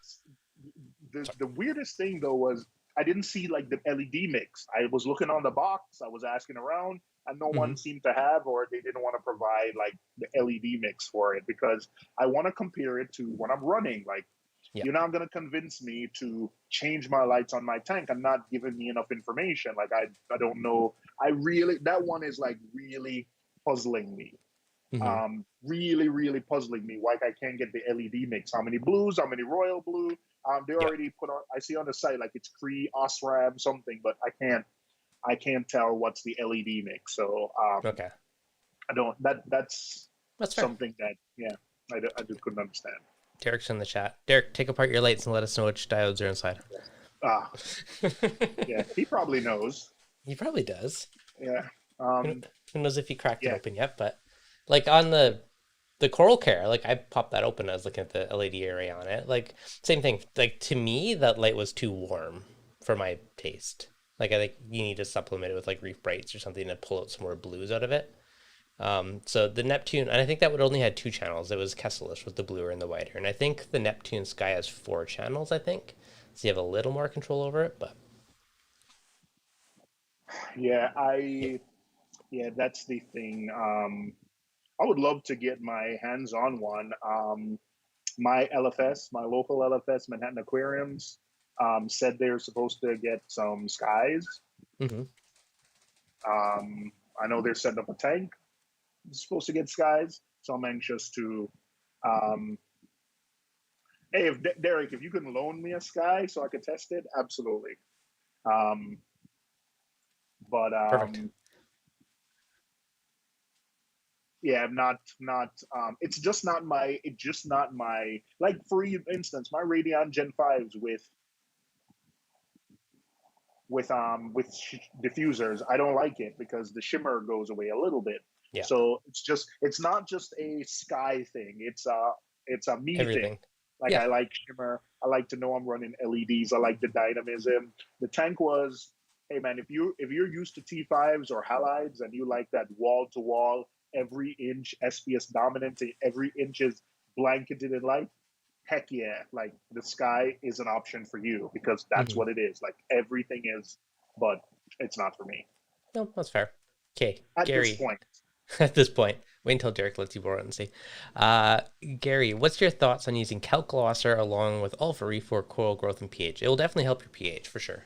S2: The
S1: Sorry.
S2: the weirdest thing though was I didn't see like the LED mix. I was looking on the box, I was asking around, and no
S1: Hmm.
S2: one seemed to have, or they didn't want to provide like the LED mix for it because I want to compare it to when I'm running. Like,
S1: Yeah.
S2: you're not going to convince me to change my lights on my tank and not giving me enough information. Like, I don't know. I really, that one is like really puzzling me.
S1: Hmm.
S2: Really, really puzzling me. Like, I can't get the LED mix. How many blues? How many royal blue? They
S1: Yeah.
S2: already put on. I see on the site like it's Cree, Osram, something, but I can't tell what's the LED mix. So
S1: Okay.
S2: I don't. That's
S1: That's fair.
S2: something that, yeah, I just couldn't understand.
S1: Derek's in the chat. Derek, take apart your lights and let us know which diodes are inside.
S2: Ah, yeah, he probably knows.
S1: He probably does.
S2: Yeah.
S1: Who
S2: Um,
S1: who knows if he cracked it
S2: yeah.
S1: open yet? But like on the Coral Care, like I popped that open. I was looking at the LED array on it. Like same thing. Like to me, that light was too warm for my taste. Like I think you need to supplement it with like Reef Brights or something to pull out some more blues out of it. So the Neptune, and I think that would only had two channels. It was Kesselish with the bluer and the whiter, and I think the Neptune Sky has four channels. I think so. You have a little more control over it, but
S2: Yeah.
S1: yeah.
S2: Yeah, that's the thing. I would love to get my hands on one. My LFS, my local LFS, Manhattan Aquariums, said they're supposed to get some skies.
S1: Hmm.
S2: I know they're setting up a tank. It's supposed to get skies, so I'm anxious to. Um, hey, if Derek, if you can loan me a sky so I could test it, absolutely. Um, but
S1: Perfect.
S2: yeah, not it's just not my, like, for instance, my Radeon Gen 5s with diffusers, I don't like it because the shimmer goes away a little bit.
S1: Yeah.
S2: So it's not just a sky thing, it's a me thing.
S1: Everything.
S2: Like,
S1: Yeah.
S2: I like shimmer, I like to know I'm running LEDs, I like the dynamism. The tank was, hey man, if you're used to T5s or halides and you like that wall to wall every inch SPS dominant, every inch is blanketed in light, heck yeah, like the sky is an option for you because that's
S1: Hmm.
S2: what it is. Like everything is, but it's not for me
S1: No, that's fair. Okay,
S2: at this
S1: Gary.
S2: point.
S1: At this point, wait until Derek lets you borrow it and see. Uh, Gary, what's your thoughts on using Calclosser along with Alpha Reef for coral growth and pH? It will definitely help your pH for sure.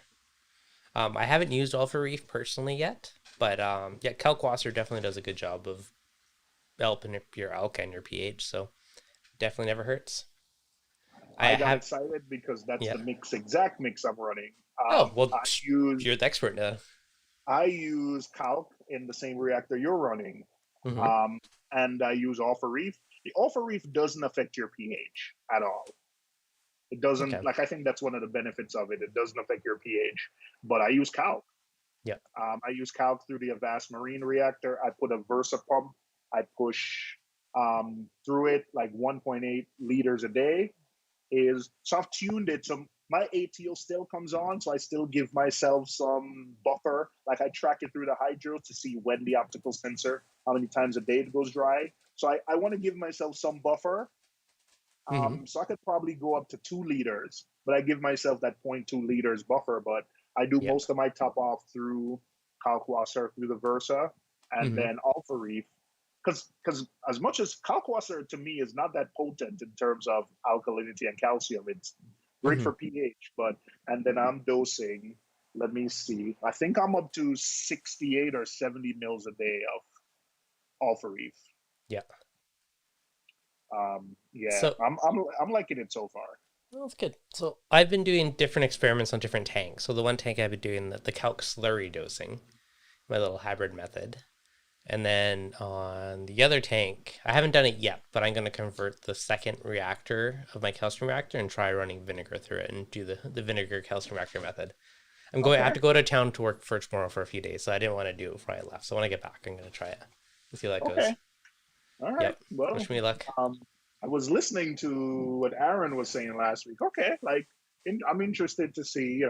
S1: I haven't used Alpha Reef personally yet, but yeah, Calclosser definitely does a good job of helping your alk and your pH. So definitely never hurts. I
S2: I got
S1: have,
S2: excited because that's
S1: yeah.
S2: the exact mix I'm running.
S1: Oh well,
S2: I use
S1: you're the expert now.
S2: I use calc in the same reactor you're running,
S1: Mm-hmm.
S2: um, and I use Alpha Reef. The Alpha Reef doesn't affect your pH at all. It doesn't,
S1: Okay.
S2: like, I think that's one of the benefits of it. It doesn't affect your pH. But I use calc.
S1: Yeah.
S2: I use calc through the Avast Marine reactor. I put a Versa pump. I push through it like 1.8 liters a day. Is so I've tuned it. So my ATO still comes on, so I still give myself some buffer. Like I track it through the hydro to see when the optical sensor, how many times a day it goes dry. So I want to give myself some buffer.
S1: Mm-hmm.
S2: So I could probably go up to 2 liters, but I give myself that zero point 0.2 liters buffer. But I do
S1: Yeah.
S2: most of my top off through Kalkwasser, through the Versa, and
S1: Mm-hmm.
S2: then Alpha Reef. Because as much as Kalkwasser to me is not that potent in terms of alkalinity and calcium, it's great
S1: Mm-hmm.
S2: for pH. But and then I'm dosing. Let me see. I think I'm up to 68 or 70 mils a day of Alpha Reef.
S1: Yeah.
S2: Yeah,
S1: So
S2: I'm liking it so far.
S1: well, that's good. So I've been doing different experiments on different tanks. So the one tank I've been doing the calc slurry dosing, my little hybrid method. And then on the other tank, I haven't done it yet, but I'm going to convert the second reactor of my calcium reactor and try running vinegar through it and do the vinegar calcium reactor method. I have
S2: Okay.
S1: to go to town to work for tomorrow for a few days, so I didn't want to do it before I left. So when I get back, I'm going to try it and see how that goes.
S2: Okay. All right.
S1: Yep.
S2: Well,
S1: Wish me luck.
S2: um, I was listening to what Aaron was saying last week. Okay, like I'm interested to see,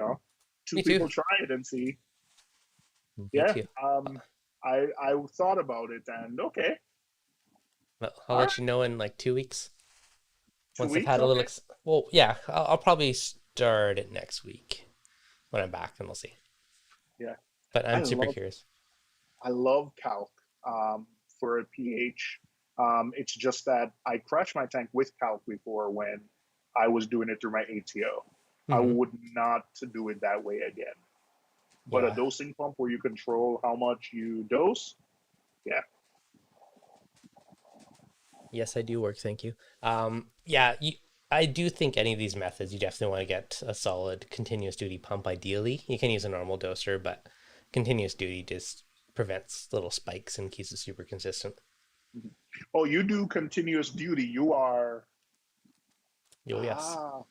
S2: two
S1: Me too.
S2: people try it and see.
S1: Me
S2: Yeah.
S1: too.
S2: I thought about it and okay,
S1: Well, I'll
S2: all
S1: let
S2: right,
S1: you know in like 2 weeks.
S2: two
S1: Once I've
S2: weeks.
S1: had a little,
S2: Okay.
S1: well, yeah, I'll probably start it next week when I'm back, and we'll see.
S2: Yeah.
S1: But
S2: I
S1: I'm super
S2: love
S1: curious.
S2: I love calc for a pH. It's just that I crashed my tank with calc before when I was doing it through my ATO. I
S1: Hmm.
S2: would not do it that way again. But a
S1: Yeah.
S2: dosing pump where you control how much you dose, yeah.
S1: Yes, I do work. Thank you. Yeah, I do think any of these methods, you definitely want to get a solid continuous duty pump. Ideally, you can use a normal doser, but continuous duty just prevents little spikes and keeps it super consistent.
S2: Oh, you do continuous duty. You are
S1: Oh, yes.
S2: ah.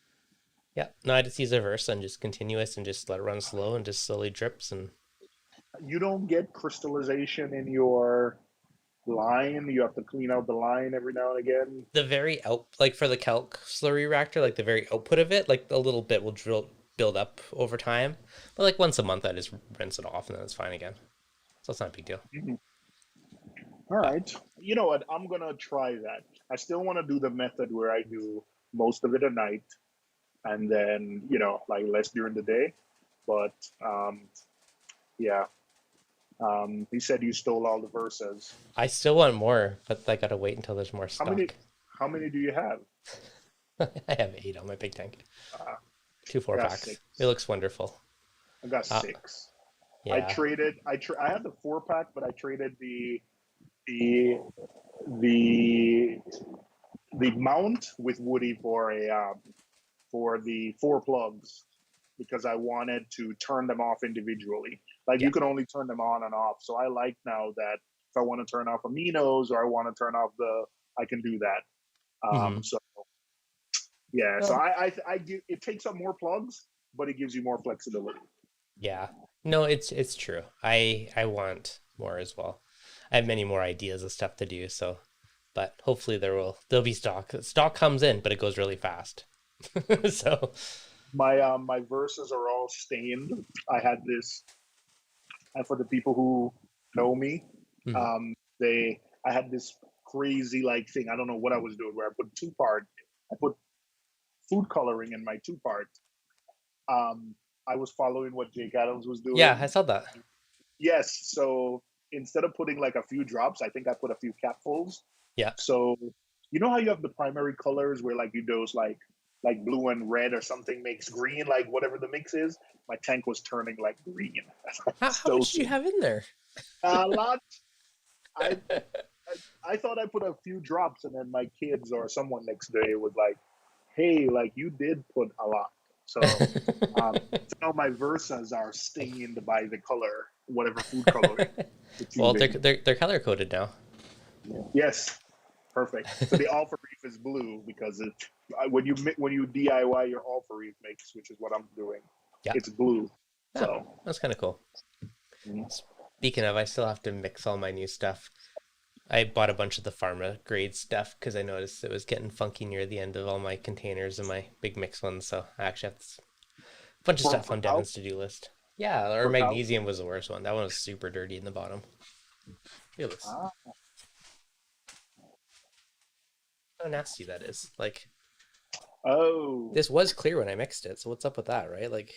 S1: Yeah. No, I just use a verse and just continuous and just let it run slow and just slowly drips. And
S2: You don't get crystallization in your line. You have to clean out the line every now and again.
S1: the very out, like for the calc slurry reactor, like the very output of it, like a little bit will build up over time. But like once a month, I just rinse it off and then it's fine again. So it's not a big deal.
S2: Mhm. All
S1: But
S2: right. You know what? I'm gonna try that. I still want to do the method where I do most of it at night and then like less during the day. But yeah, he said you stole all the verses.
S1: I still want more, but I gotta wait until there's more
S2: How many?
S1: stock.
S2: How many do you have?
S1: I have 8 on my big tank.
S2: Uh,
S1: Two
S2: I
S1: four
S2: got
S1: packs. It
S2: six.
S1: looks wonderful.
S2: I got
S1: Uh,
S2: six. I
S1: yeah.
S2: traded. I had the 4 pack, but I traded the the the mount with Woody for the 4 plugs because I wanted to turn them off individually. Like
S1: Yeah.
S2: you can only turn them on and off. So I like now that if I want to turn off aminos or I want to turn off I can do that.
S1: Hmm.
S2: So yeah, so
S1: No.
S2: I give it takes up more plugs, but it gives you more flexibility.
S1: Yeah. No, it's true. I want more as well. I have many more ideas of stuff to do, so but hopefully there'll be stock. Stock comes in, but it goes really fast. So,
S2: My verses are all stained. I had this, and for the people who know me,
S1: mhm.
S2: um, they I had this crazy like thing. I don't know what I was doing where I put two part. I put food coloring in my two part. I was following what Jake Adams was
S1: Yeah, I
S2: doing.
S1: saw that.
S2: Yes, so instead of putting like a few drops, I think I put a few capfuls.
S1: Yeah.
S2: So you know how you have the primary colors where like you dose like blue and red or something makes green, like whatever the mix is. My tank was turning like green. I was
S1: How much did you
S2: dosing
S1: have in there?
S2: a lot. I, I thought I put a few drops, and then my kids or someone next day was like, "Hey, like you did put a lot." So now my Versas are stained by the color, whatever food coloring it's
S1: Well,
S2: using.
S1: they're color coded now.
S2: Yes, perfect. So the Alpha Reef is blue because it when you DIY your Alpha Reef mix, which is what I'm doing,
S1: Yeah.
S2: it's blue.
S1: Yeah,
S2: So
S1: that's kind of cool.
S2: mm,
S1: Speaking of, I still have to mix all my new stuff. I bought a bunch of the pharma grade stuff because I noticed it was getting funky near the end of all my containers and my big mix ones. So I actually have a bunch of stuff
S2: for
S1: on
S2: cal
S1: Devin's to-do list. Yeah, or
S2: for
S1: magnesium
S2: calcium.
S1: was the worst one. That one was super dirty in the bottom. Feel this.
S2: Ah,
S1: How nasty that is. Like,
S2: oh,
S1: this was clear when I mixed it, so what's up with that, right? Like,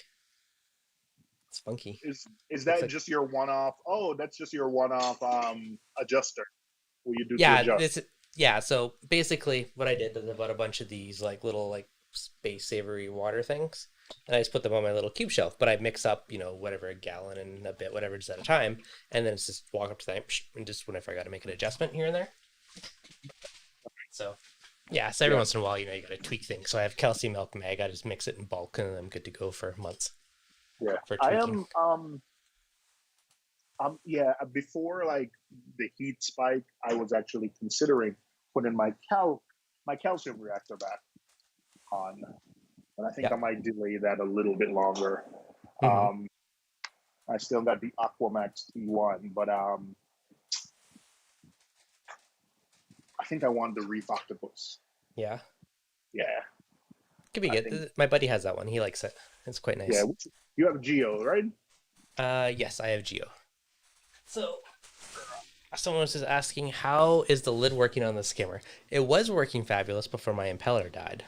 S1: it's funky.
S2: is
S1: Looks
S2: that
S1: like,
S2: just your one off? Oh, that's just your one off adjuster. What you do to
S1: yeah,
S2: adjust?
S1: yeah, so basically what I did is I bought a bunch of these, like, little, like, space savory water things, and I just put them on my little cube shelf, but I mix up, whatever, a gallon and a bit, whatever, just at a time, and then it's just walk up to that, and just whenever I got to make an adjustment here and there. So, yeah, so every
S2: Yeah,
S1: once in a while, you got to tweak things. So I have calcium milk mag, I just mix it in bulk, and I'm good to go for months
S2: yeah.
S1: for
S2: I
S1: tweaking.
S2: am yeah, before like the heat spike, I was actually considering putting my calcium reactor back on, and I think
S1: Yeah.
S2: I might delay that a little bit longer.
S1: Mm-hmm.
S2: Um, I still got the Aquamax T1, but I think I want the Reef Octopus.
S1: Yeah.
S2: Yeah,
S1: Could be
S2: I think
S1: good. My buddy has that one. He likes it. It's quite
S2: yeah.
S1: nice.
S2: You have Geo, right?
S1: Yes, I have Geo. So someone was just asking, how is the lid working on the skimmer? It was working fabulous before my impeller died.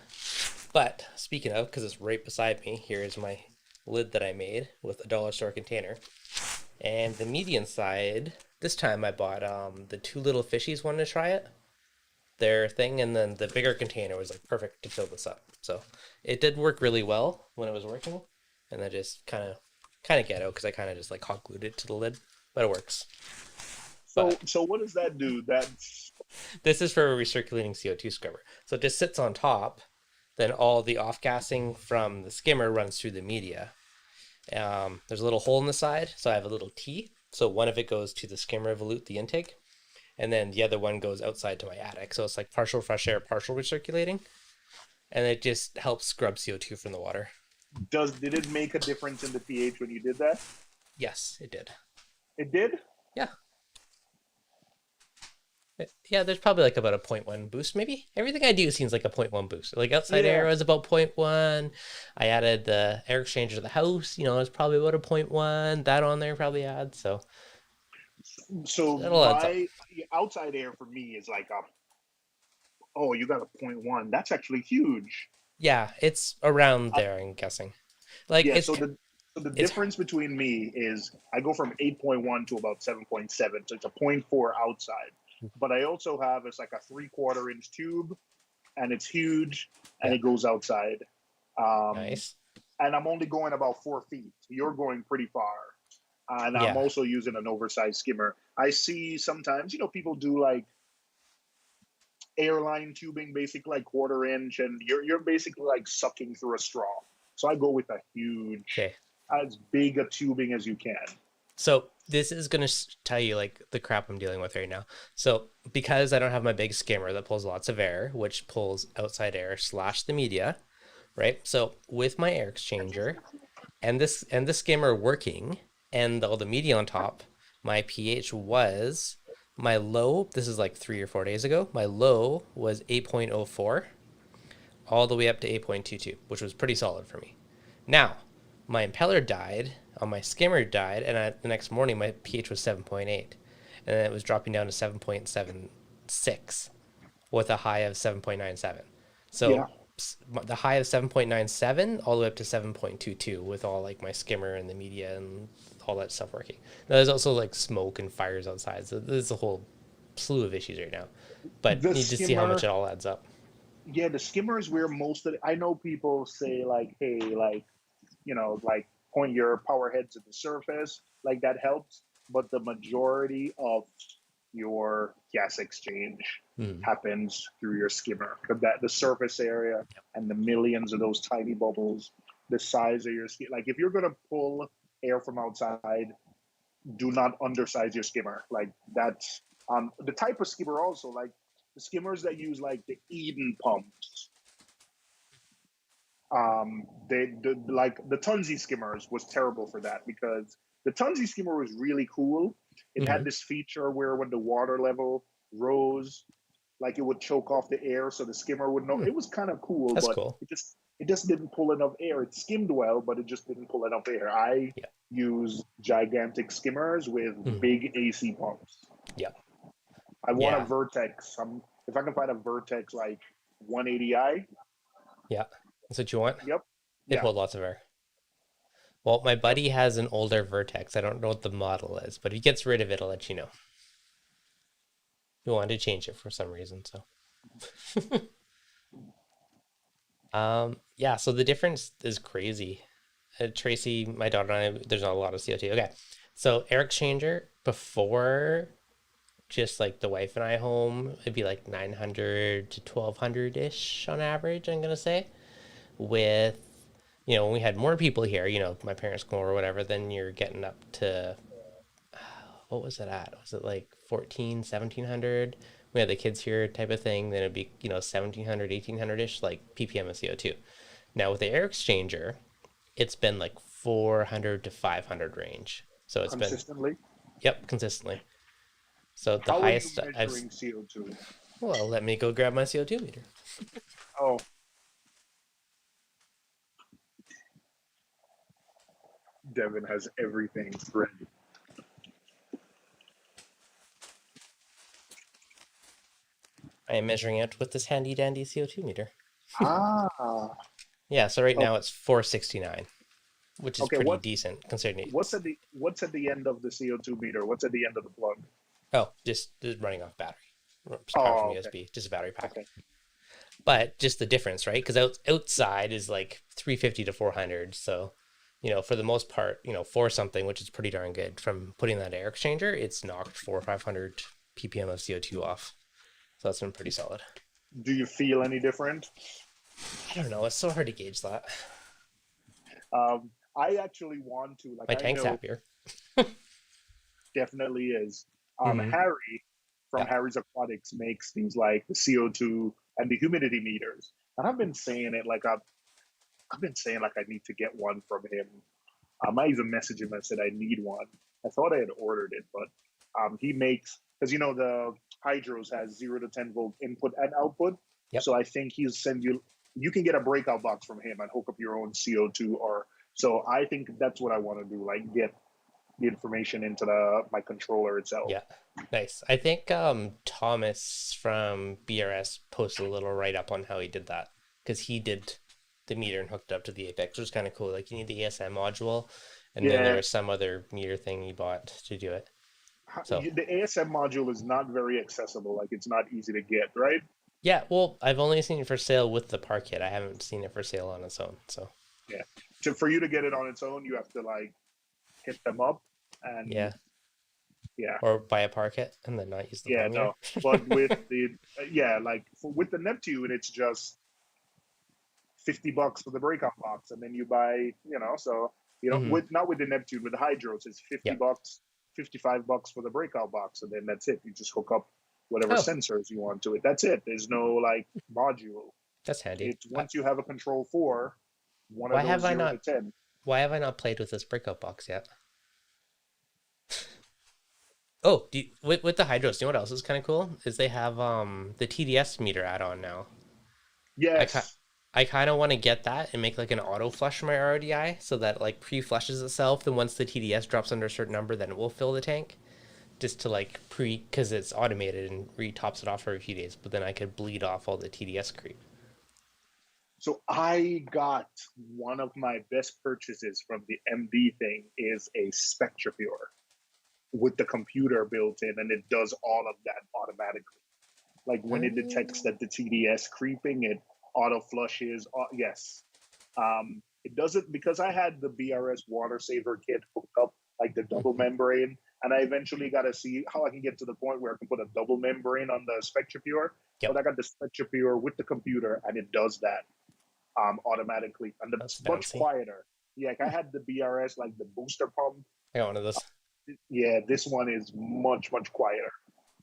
S1: But speaking of, because it's right beside me, here is my lid that I made with a dollar store container. And the median side, this time I bought the two little fishies wanted to try it, their thing, and then the bigger container was like perfect to fill this up. So it did work really well when it was working, and I just kind of ghetto because I kind of just like hot glued it to the lid, but it works.
S2: So
S1: But
S2: so what does that do? That's
S1: this is for a recirculating CO2 scrubber. So it just sits on top. Then all the off gassing from the skimmer runs through the media. There's a little hole in the side, so I have a little T. So one of it goes to the skimmer volute, the intake, and then the other one goes outside to my attic. So it's like partial fresh air, partial recirculating, and it just helps scrub CO2 from the water.
S2: did it make a difference in the pH when you did that?
S1: Yes, it did.
S2: It did.
S1: Yeah. Yeah, there's probably like about a zero point 0.1 boost, maybe. Everything I do seems like a zero point 0.1 boost. Like outside air
S2: Yeah.
S1: was about 0.1. I added the air exchanger to the house, it's probably about a zero point 0.1. That on there probably adds, so
S2: So
S1: it'll adds up.
S2: my outside air for me is like oh, you got a point one. That's actually huge.
S1: Yeah, it's around
S2: Uh,
S1: there, I'm guessing. Like
S2: yeah.
S1: it's
S2: So the
S1: it's
S2: difference between me is I go from 8.1 to about 7.7. So it's a point 0.4 outside. But I also have it's like a 3/4 inch tube, and it's huge, and
S1: yeah,
S2: it goes outside. Um,
S1: nice.
S2: and I'm only going about 4 feet. You're going pretty far. And I'm
S1: Yeah.
S2: also using an oversized skimmer. I see sometimes, people do like airline tubing, basically like 1/4 inch, and you're basically like sucking through a straw. So I go with a huge,
S1: Okay.
S2: as big a tubing as you can.
S1: So this is gonna tell you like the crap I'm dealing with right now. So because I don't have my big skimmer that pulls lots of air, which pulls outside air slash the media, right? So with my air exchanger and the skimmer working and all the media on top, my pH was my low. This is like 3 or 4 days ago. My low was 8.04, all the way up to 8.22, which was pretty solid for me. Now, my impeller died, my skimmer died, and the next morning my pH was 7.8, and then it was dropping down to 7.7 7.6 with a high of 7.97.
S2: Yeah.
S1: So the high of 7.97 all the way up to 7.22 with all like my skimmer and the media and all that stuff working. Now, there's also like smoke and fires outside, so there's a whole slew of issues right now. But
S2: The
S1: need to see how much
S2: skimmer,
S1: it all adds up.
S2: yeah, the skimmer is where most of I know people say like, hey, like, like point your power heads at the surface, like that helps. But the majority of your gas exchange
S1: Hmm.
S2: happens through your skimmer. That the surface area and the millions of those tiny bubbles, the size of your skin. Like if you're gonna pull air from outside, do not undersize your skimmer. Like that's the type of skimmer also. Like the skimmers that use like the Eden pumps. Like the Tunzi skimmers was terrible for that because the Tunzi skimmer was really cool. It
S1: Hmm.
S2: had this feature where when the water level rose, like it would choke off the air, so the skimmer would know.
S1: Hmm.
S2: It was kind of cool,
S1: That's
S2: but
S1: cool.
S2: it just didn't pull enough air. It skimmed well, but it just didn't pull enough air. I
S1: Yeah.
S2: use gigantic skimmers with
S1: Hmm.
S2: big AC pumps.
S1: Yeah.
S2: I want a
S1: Yeah.
S2: Vertex. If I can find a Vertex like 180i.
S1: Yeah. That's what you want.
S2: Yep.
S1: They
S2: Yeah.
S1: hold lots of air. Well, my
S2: Yep.
S1: buddy has an older Vertex. I don't know what the model is, but if he gets rid of it, I'll let you know. He wanted to change it for some reason, so. Yeah, so the difference is crazy. Tracy, my daughter and I, there's not a lot of CO2. Okay. So air exchanger before just like the wife and I home, it'd be like 900 to 1200 ish on average, I'm gonna say. With, when we had more people here, my parents come over or whatever, then you're getting up to, what was it at? Was it like 14, 1700? We had the kids here type of thing. Then it'd be, 1700, 1800 ish, like ppm of CO2. Now with the air exchanger, it's been like 400 to 500 range. So it's been,
S2: Consistently.
S1: yep, consistently. So the
S2: How are you
S1: highest I've,
S2: measuring CO2?
S1: well, let me go grab my CO2 meter.
S2: Oh, Devin has everything ready.
S1: I am measuring it with this handy dandy CO2 meter.
S2: Ah,
S1: Yeah, so right
S2: oh,
S1: now it's 469, which is
S2: okay.
S1: pretty decent considering it's,
S2: What's at the end of the CO2 meter? What's at the end of the plug?
S1: oh, just running off battery. It's power from
S2: Oh, okay,
S1: USB, just a battery pack.
S2: okay.
S1: But just the difference, right? Because outside is like 350 to 400. So, for the most part, for something, which is pretty darn good, from putting that air exchanger, it's knocked 400 or 500 ppm of CO2 off. So that's been pretty solid.
S2: Do you feel any different?
S1: I don't know. It's so hard to gauge that.
S2: I actually want to. Like,
S1: My
S2: I
S1: tank's
S2: know
S1: happier.
S2: definitely is.
S1: Hmm.
S2: Harry from
S1: Yeah.
S2: Harry's Aquatics makes things like the CO2 and the humidity meters, and I've been saying it like I've been saying like I need to get one from him. I even messaged him and said I need one. I thought I had ordered it, but he makes because the hydros has 0 to 10 volt input and output.
S1: Yep.
S2: So I think he'll send you. You can get a breakout box from him and hook up your own CO2 or. So I think that's what I want to do. Like get the information into my controller itself.
S1: Yeah. Nice. I think Thomas from BRS posted a little write up on how he did that because he did the meter and hooked it up to the Apex, which was kind of cool. Like you need the ASM module, and then there
S2: Yeah,
S1: was some other meter thing he bought to do it. So
S2: the ASM module is not very accessible. Like it's not easy to get, right?
S1: yeah, well, I've only seen it for sale with the par kit. I haven't seen it for sale on its own. So
S2: Yeah. For you to get it on its own, you have to like hit them up and
S1: yeah,
S2: yeah.
S1: or buy a par kit and then not use the
S2: Yeah,
S1: par meter.
S2: no. But with the yeah, like with the Neptune, it's just $50 for the breakout box, and then you buy, so
S1: Hmm.
S2: with not with the Neptune, with the Hydros, it's
S1: Yeah.
S2: $50, $55 for the breakout box, and then that's it. You just hook up whatever
S1: Oh,
S2: sensors you want to it. That's it. There's no like module.
S1: that's handy.
S2: It's once you have a control four, one
S1: Why
S2: of
S1: have
S2: those
S1: I
S2: 0 to 10.
S1: why have I not played with this breakout box yet? Oh, with the hydros, you know what else is kind of cool? Is they have the TDS meter add-on now. I ki-
S2: Yes.
S1: I kind of want to get that and make like an auto flush for my RODI so that it, like pre-flushes itself. Then once the TDS drops under a certain number, then it will fill the tank. just to like because it's automated and re-tops it off for a few days, but then I could bleed off all the TDS creep.
S2: So I got one of my best purchases from the MD thing is a SpectraPure with the computer built in, and it does all of that automatically. Like when it detects that the TDS creeping, it auto flushes. Yes, it does it because I had the BRS water saver kit hooked up, like the double membrane, and I eventually got to see how I can get to the point where I can put a double membrane on the SpectraPure.
S1: Yep.
S2: But I got the SpectraPure with the computer, and it does that automatically, and it's much quieter. Yeah, like I had the BRS, like the booster pump.
S1: I got one of those.
S2: Yeah, this one is much quieter.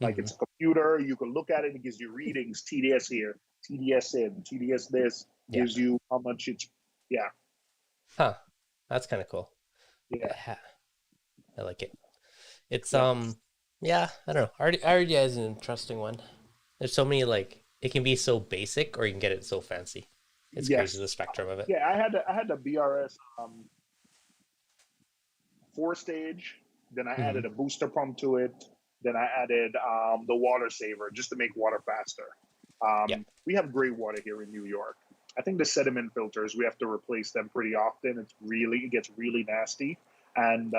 S2: Like it's a computer, you can look at it, it gives you readings, TDS here, TDS in, TDS this, gives you how much it's, yeah.
S1: Huh, that's kind of cool.
S2: Yeah.
S1: I like it. It's, yeah, I don't know. RDI is an interesting one. There's so many, like, it can be so basic or you can get it so fancy. It's crazy, the spectrum of it.
S2: Yeah, I had the BRS 4-stage, then I added a booster pump to it. Then I added the water saver just to make water faster. We have great water here in New York. I think the sediment filters, we have to replace them pretty often. It gets really nasty. And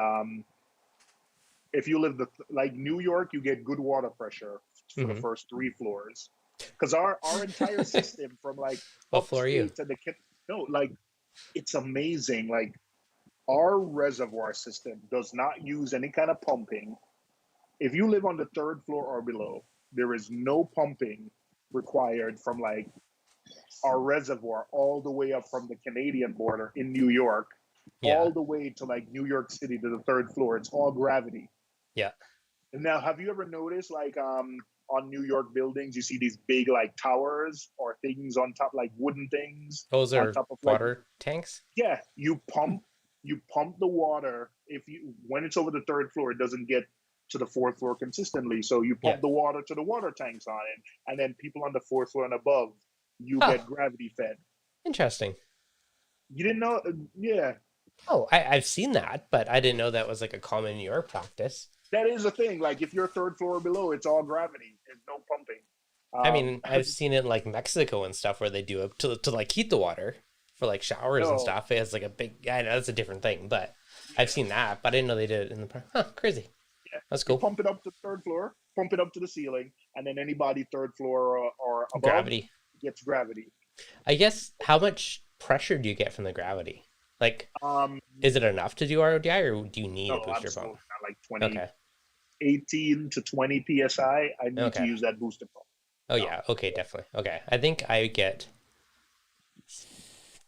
S2: if you live like New York, you get good water pressure for the first 3 floors. Because our entire system from like
S1: what floor are you?
S2: To the like it's amazing. Like our reservoir system does not use any kind of pumping. If you live on the 3rd floor or below, there is no pumping required from like our reservoir all the way up from the Canadian border in New York, all the way to like New York City to the 3rd floor. It's all gravity.
S1: Yeah.
S2: And now, have you ever noticed like on New York buildings, you see these big like towers or things on top, like wooden things?
S1: Those are
S2: on top of,
S1: water tanks?
S2: Yeah, you pump the water. When it's over the 3rd floor, it doesn't get to the 4th floor consistently. So you pump the water to the water tanks on it, and then people on the 4th floor and above, you get gravity fed.
S1: Interesting.
S2: You didn't know? Yeah.
S1: Oh, I've seen that, but I didn't know that was like a common New York practice.
S2: That is a thing. Like if you're 3rd floor or below, it's all gravity. There's no pumping.
S1: I mean, I've seen it in like Mexico and stuff where they do it to like heat the water for like showers and stuff. It has like a big, I know that's a different thing, but I've seen that, but I didn't know they did it in the, crazy. Yeah. That's cool.
S2: You pump it up to the 3rd floor, pump it up to the ceiling, and then anybody 3rd floor or above
S1: gravity
S2: gets gravity.
S1: I guess, how much pressure do you get from the gravity? Like, is it enough to do RODI, or do you need a booster pump?
S2: Not like 20, 18 to 20 PSI. I need to use that booster pump.
S1: Oh, yeah. Okay, definitely. Okay. I think I get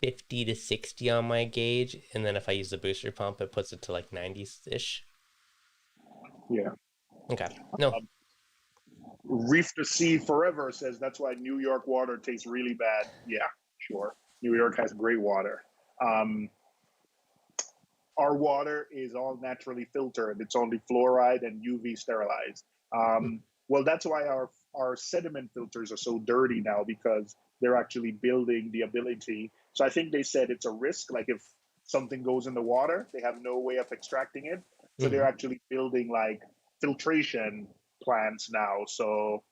S1: 50 to 60 on my gauge, and then if I use the booster pump, it puts it to like 90-ish.
S2: Yeah.
S1: Okay. No.
S2: Reef the Sea Forever says that's why New York water tastes really bad. Yeah, sure. New York has great water. Our water is all naturally filtered. It's only fluoride and UV sterilized. Well, that's why our sediment filters are so dirty now, because they're actually building the ability. So I think they said it's a risk. Like if something goes in the water, they have no way of extracting it. So they're actually building like filtration plants now. So,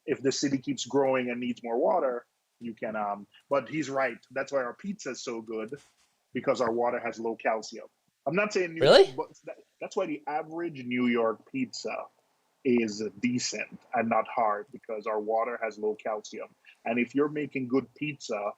S2: if the city keeps growing and needs more water, you can, but he's right. That's why our pizza is so good, because our water has low calcium. I'm not saying New York, but that's why the average New York pizza is decent and not hard, because our water has low calcium. And if you're making good pizza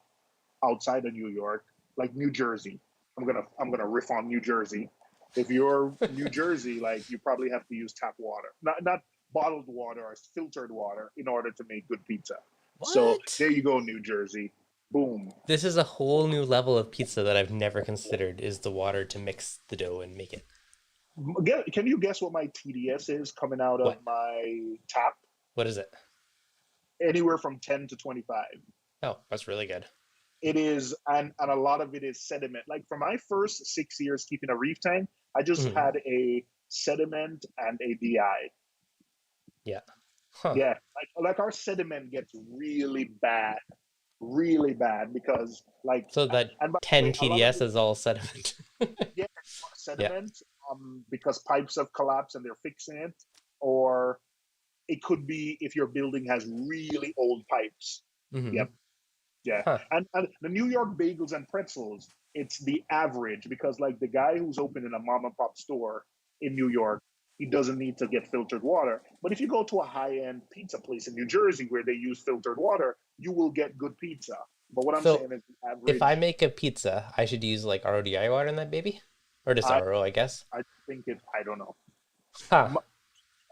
S2: outside of New York, like New Jersey, I'm gonna riff on New Jersey. If you're New Jersey, like you probably have to use tap water, not bottled water or filtered water, in order to make good pizza.
S1: What?
S2: So there you go, New Jersey. Boom.
S1: This is a whole new level of pizza that I've never considered, is the water to mix the dough and make it.
S2: Can you guess what my TDS is coming out of my tap?
S1: What is it?
S2: Anywhere from 10 to 25.
S1: Oh, that's really good.
S2: It is, and a lot of it is sediment. Like for my first 6 years keeping a reef tank, I just had a sediment and a DI.
S1: Yeah.
S2: Huh. Yeah. Like our sediment gets really bad because like.
S1: So that 10 TDS is all sediment.
S2: Yeah, sediment. because pipes have collapsed and they're fixing it, or it could be if your building has really old pipes.
S1: Mm-hmm.
S2: Yep. Yeah.
S1: Huh.
S2: And the New York bagels and pretzels, it's the average because like the guy who's opening a mom and pop store in New York, he doesn't need to get filtered water. But if you go to a high-end pizza place in New Jersey where they use filtered water, you will get good pizza. But what I'm
S1: So
S2: saying is the
S1: if I
S2: average.
S1: make a pizza, I should use like RODI water in that baby? Or just
S2: I
S1: RO, I guess.
S2: I think it. I don't know.
S1: Huh.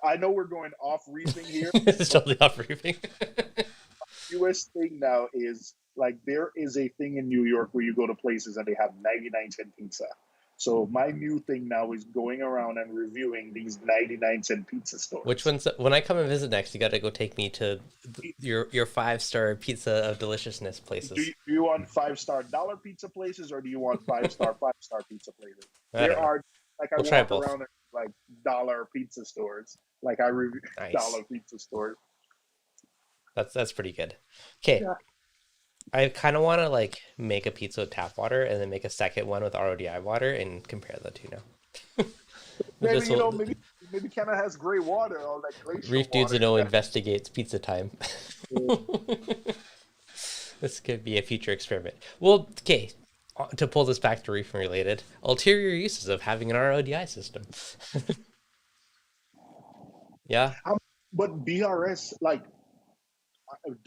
S2: I know we're going off reefing here,
S1: It's
S2: but
S1: totally off reefing.
S2: US thing now is like there is a thing in New York where you go to places and they have 99-cent pizza. So my new thing now is going around and reviewing these 99-cent pizza
S1: Which
S2: stores.
S1: one's when I come and visit next, you got to go take me to your 5-star pizza of deliciousness places.
S2: Do you want 5-star dollar pizza places or do you want 5-star pizza places?
S1: I
S2: There
S1: don't know.
S2: are like I
S1: We'll try
S2: walk
S1: both.
S2: around at like dollar pizza stores. Like I review
S1: Nice.
S2: dollar pizza stores.
S1: That's pretty good. Okay,
S2: Yeah.
S1: I kind of want to like make a pizza with tap water and then make a second one with RODI water and compare the two now.
S2: Maybe
S1: This will
S2: maybe Canada has gray water or like glacial
S1: Reef Dudes
S2: water.
S1: and know investigates pizza time.
S2: Yeah.
S1: This could be a future experiment. Well, okay, to pull this back to reefing related, ulterior uses of having an RODI system. Yeah.
S2: But BRS, like,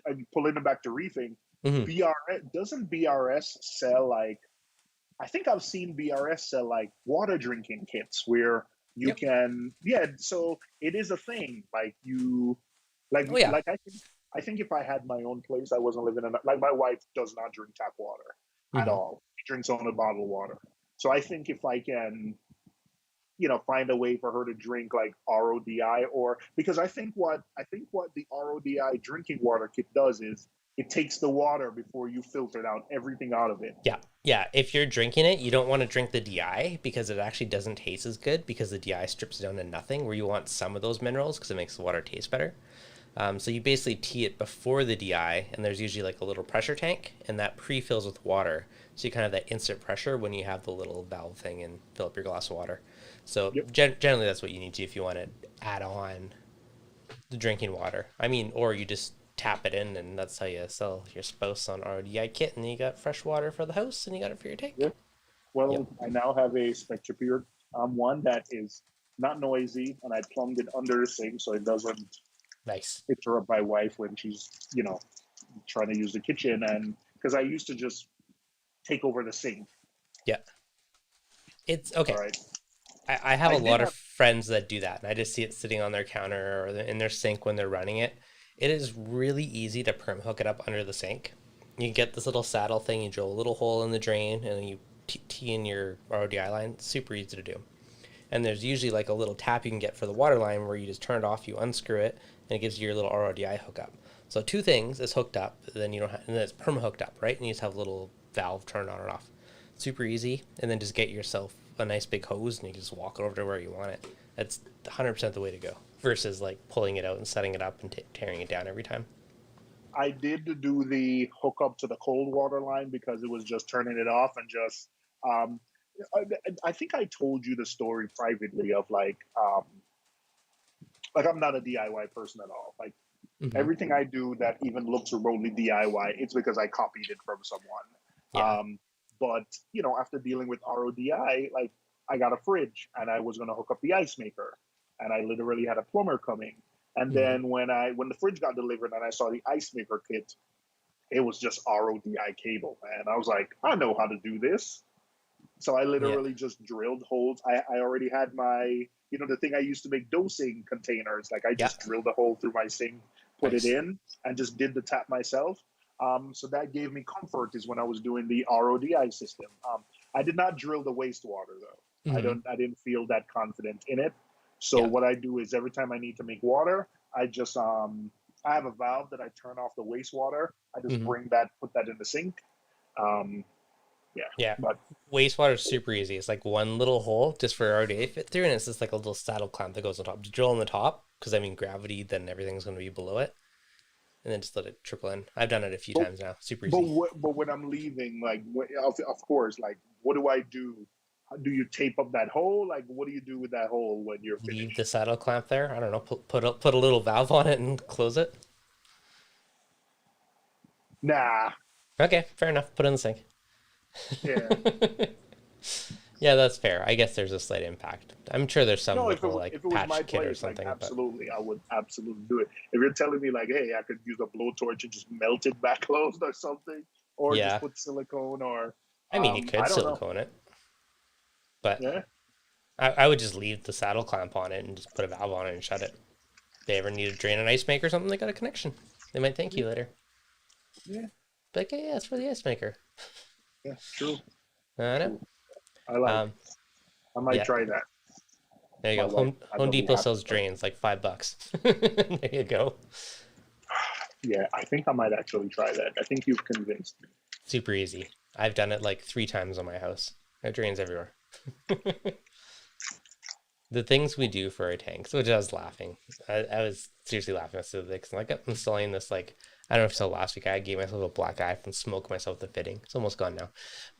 S2: I'm pulling it back to reefing.
S1: Hmm.
S2: BRS doesn't BRS sell like? I think I've seen BRS sell like water drinking kits where you
S1: Yep.
S2: can, yeah. So it is a thing. Like you,
S1: Oh yeah.
S2: like I think if I had my own place, I wasn't living in like my wife does not drink tap water at
S1: Hmm.
S2: all. She drinks only bottled water. So I think if I can find a way for her to drink like RODI or because I think what the RODI drinking water kit does is it takes the water before you filter out everything out of it.
S1: Yeah. Yeah. If you're drinking it, you don't want to drink the DI because it actually doesn't taste as good because the DI strips it down to nothing. Where you want some of those minerals because it makes the water taste better. So you basically tea it before the DI, and there's usually like a little pressure tank, and that pre-fills with water. So you kind of have that instant pressure when you have the little valve thing and fill up your glass of water. So
S2: Yep.
S1: generally, that's what you need to if you want to add on the drinking water. I mean, or you just tap it in, and that's how you sell your spouse on RODI kit, and you got fresh water for the house, and you got it for your
S2: Yeah.
S1: tank. Yep,
S2: Well, I now have a Spectrapure one that is not noisy, and I plumbed it under the sink so it doesn't
S1: nice.
S2: interrupt my wife when she's trying to use the kitchen. And because I used to just take over the sink.
S1: Yeah, it's
S2: All
S1: okay.
S2: right.
S1: I have
S2: I
S1: a
S2: did
S1: lot of
S2: have.
S1: friends that do that, and I just see it sitting on their counter or in their sink when they're running it. It is really easy to perm hook it up under the sink. You get this little saddle thing, you drill a little hole in the drain, and then you tee in your RODI line. It's super easy to do. And there's usually like a little tap you can get for the water line where you just turn it off, you unscrew it, and it gives you your little RODI hookup. So two things is hooked up, then you don't have, and then it's perma hooked up, right? And you just have a little valve turned on and off. Super easy, and then just get yourself a nice big hose and you can just walk it over to where you want it. That's 100% the way to go versus like pulling it out and setting it up and tearing it down every time.
S2: I did do the hookup to the cold water line because it was just turning it off and just. Um, I think I told you the story privately of like I'm not a DIY person at all. Like
S1: Hmm.
S2: everything I do that even looks remotely DIY, it's because I copied it from someone.
S1: Yeah.
S2: But after dealing with RODI, like I got a fridge and I was gonna hook up the ice maker, and I literally had a plumber coming. And
S1: Hmm.
S2: then when the fridge got delivered and I saw the ice maker kit, it was just RODI cable, man. I was like, I know how to do this. So I
S1: Yeah.
S2: literally just drilled holes. I already had the thing I used to make dosing containers. Like I
S1: Yeah.
S2: just drilled a hole through my sink, put it
S1: Nice.
S2: in, and just did the tap myself. So that gave me comfort is when I was doing the RODI system. I did not drill the wastewater though.
S1: Hmm.
S2: I didn't feel that confident in it. So
S1: Yeah.
S2: what I do is every time I need to make water, I just I have a valve that I turn off the wastewater. I just
S1: Hmm.
S2: put that in the sink. Um, yeah,
S1: Yeah.
S2: but
S1: Wastewater is super easy. It's like one little hole just for RDA fit through, and it's just like a little saddle clamp that goes on top. Just drill on the top, because I mean gravity, then everything's going to be below it, and then just let it trickle in. I've done it a few times now. Super easy.
S2: but when I'm leaving, like of course, like what do I do? Do you tape up that hole? Like, what do you do with that hole when you're
S1: Leave the
S2: finished?
S1: saddle clamp there. I don't know. Put a little valve on it and close it.
S2: Nah.
S1: Okay, fair enough. Put it in the sink.
S2: Yeah.
S1: Yeah, that's fair. I guess there's a slight impact. I'm sure there's some
S2: No,
S1: little
S2: if
S1: like
S2: it was my
S1: patch kit or
S2: place, like
S1: something, but
S2: absolutely, I would absolutely do it. If you're telling me like, hey, I could use a blowtorch and just melt it back closed or something, or just
S1: yeah.
S2: put silicone, or
S1: I mean, you
S2: I
S1: could
S2: don't know.
S1: silicone it, but
S2: Yeah,
S1: I would just leave the saddle clamp on it and just put a valve on it and shut it. If they ever need to drain an ice maker or something, they got a connection. They might thank you later.
S2: yeah,
S1: Like, hey, yeah, it's for the ice maker.
S2: yeah. True,
S1: I know.
S2: true. I like.
S1: Um,
S2: I might
S1: yeah,
S2: try that.
S1: there you
S2: My
S1: go.
S2: wife, I
S1: Home
S2: will be
S1: Depot
S2: happy.
S1: sells drains like $5. There you go.
S2: Yeah, I think I might actually try that. I think you've convinced me.
S1: Super easy. I've done it like 3 times on my house. It drains everywhere. The things we do for our tanks, which I was laughing. I was seriously laughing at the because like I'm installing this like I don't know if you saw last week I gave myself a little black eye from smoke myself the fitting. It's almost gone now.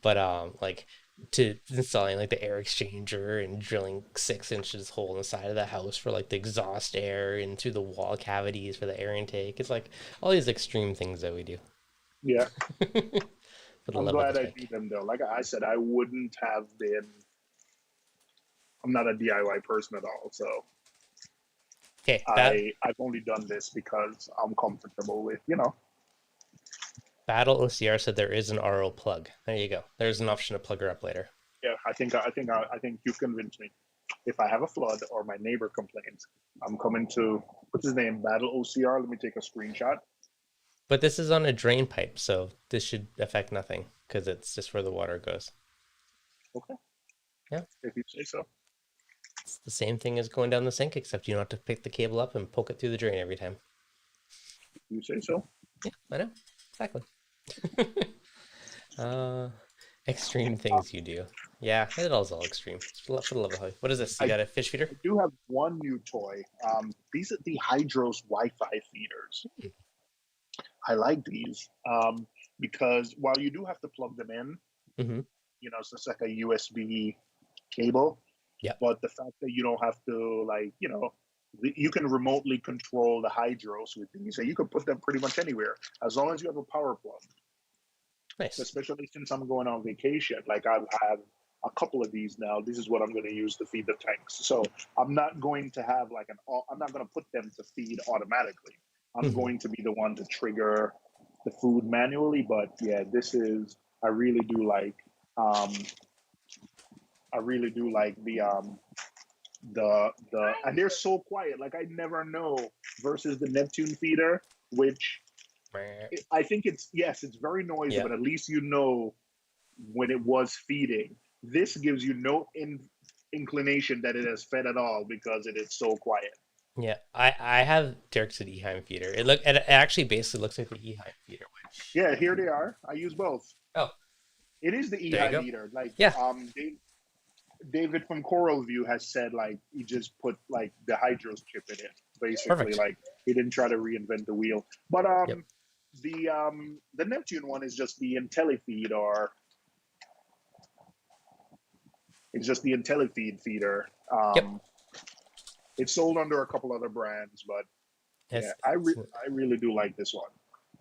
S1: But like to installing like the air exchanger and drilling 6 inches hole in the side of the house for like the exhaust air and through the wall cavities for the air intake. It's like all these extreme things that we do
S2: Yeah,
S1: for the
S2: I'm
S1: love of the
S2: glad I
S1: tank.
S2: do them though. Like I said, I wouldn't have been. I'm not a DIY person at all, so
S1: Okay, that
S2: I've only done this because I'm comfortable with, you know.
S1: Battle OCR said there is an RO plug. There you go. There's an option to plug her up later.
S2: Yeah, I think you've convinced me. If I have a flood or my neighbor complains, I'm coming to what's his name, Battle OCR. Let me take a screenshot.
S1: But this is on a drain pipe, so this should affect nothing because it's just where the water goes.
S2: Okay,
S1: Yeah,
S2: if you say so.
S1: it's the same thing as going down the sink, except you don't have to pick the cable up and poke it through the drain every time.
S2: If you say so.
S1: Yeah, I know. Exactly. uh, extreme things you do. Yeah, it all's all extreme. For the love of it. What is this? You
S2: I,
S1: got a fish feeder?
S2: I do have one new toy. These are the Hydros Wi-Fi feeders. I like these because while you do have to plug them in,
S1: Mm-hmm.
S2: you know, so it's like a USB cable.
S1: Yep.
S2: But the fact that you don't have to, like, you know, you can remotely control the hydros with these, so you can put them pretty much anywhere as long as you have a power plug.
S1: Nice.
S2: Especially since I'm going on vacation, like I've had a couple of these now. This is what I'm going to use to feed the tanks. So I'm not going to have like I'm not going to put them to feed automatically. I'm
S1: Mm-hmm.
S2: going to be the one to trigger the food manually. But yeah, this is I really do like um, I really do like the and they're so quiet. Like I never know versus the Neptune feeder, which I think it's yes, it's very noisy,
S1: Yeah.
S2: but at least you know when it was feeding. This gives you no inclination that it has fed at all because it is so quiet.
S1: Yeah. I have Dirk's Eheim feeder. It actually basically looks like the Eheim feeder, which
S2: Yeah, here they are. I use both.
S1: oh,
S2: It is the
S1: there you
S2: Ehi
S1: go.
S2: meter. Like
S1: Yeah,
S2: David from Coral View has said, like he just put like the hydros chip in it. Basically,
S1: perfect.
S2: like he didn't try to reinvent the wheel. But
S1: Yep.
S2: the Neptune one is just the IntelliFeed, or it's just the IntelliFeed feeder.
S1: Yep.
S2: It's sold under a couple other brands, but yeah,
S1: It's
S2: I really do like this one.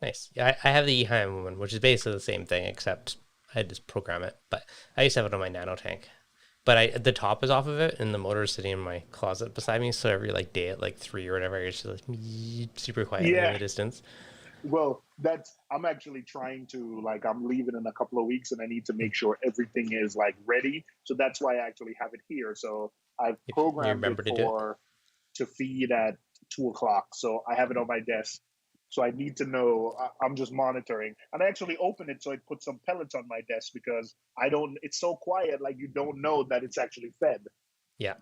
S1: nice. Yeah, I have the Eheim one, which is basically the same thing, except I just program it. But I used to have it on my nano tank. But the top is off of it, and the motor is sitting in my closet beside me. So every like day at like 3 or whatever, I just like super quietly in
S2: Yeah,
S1: the distance.
S2: well, that's I'm actually trying to like I'm leaving in a couple of weeks, and I need to make sure everything is like ready. So that's why I actually have it here. So I've
S1: If you
S2: programmed it
S1: remember to do it.
S2: for to feed at 2 o'clock. So I have it on my desk. So I need to know. I'm just monitoring, and I actually open it so it puts some pellets on my desk because I don't. It's so quiet, like you don't know that it's actually fed.
S1: Yeah.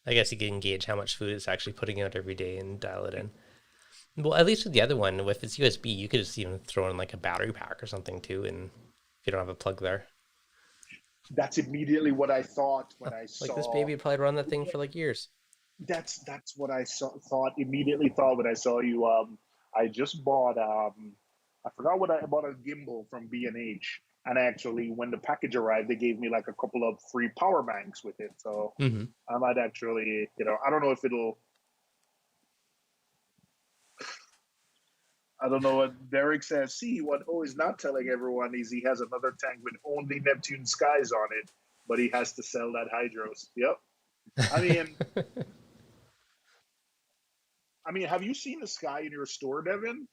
S1: I guess you can gauge how much food it's actually putting out every day and dial it in. Well, at least with the other one, with its USB, you could just even throw in like a battery pack or something too, and if you don't have a plug there.
S2: That's immediately what I thought when
S1: Oh,
S2: I
S1: like this
S2: saw.
S1: baby would probably run that thing for like years.
S2: That's what I thought immediately thought when I saw you. I just bought I forgot what I bought a gimbal from B&H, And actually, when the package arrived, they gave me like a couple of free power banks with it. So
S1: Hmm.
S2: I might actually, I don't know if it'll. I don't know what Derek says. See, what O is not telling everyone is he has another tank with only Neptune skies on it, but he has to sell that hydros. Yep. I mean, have you seen the sky in your store, Devin?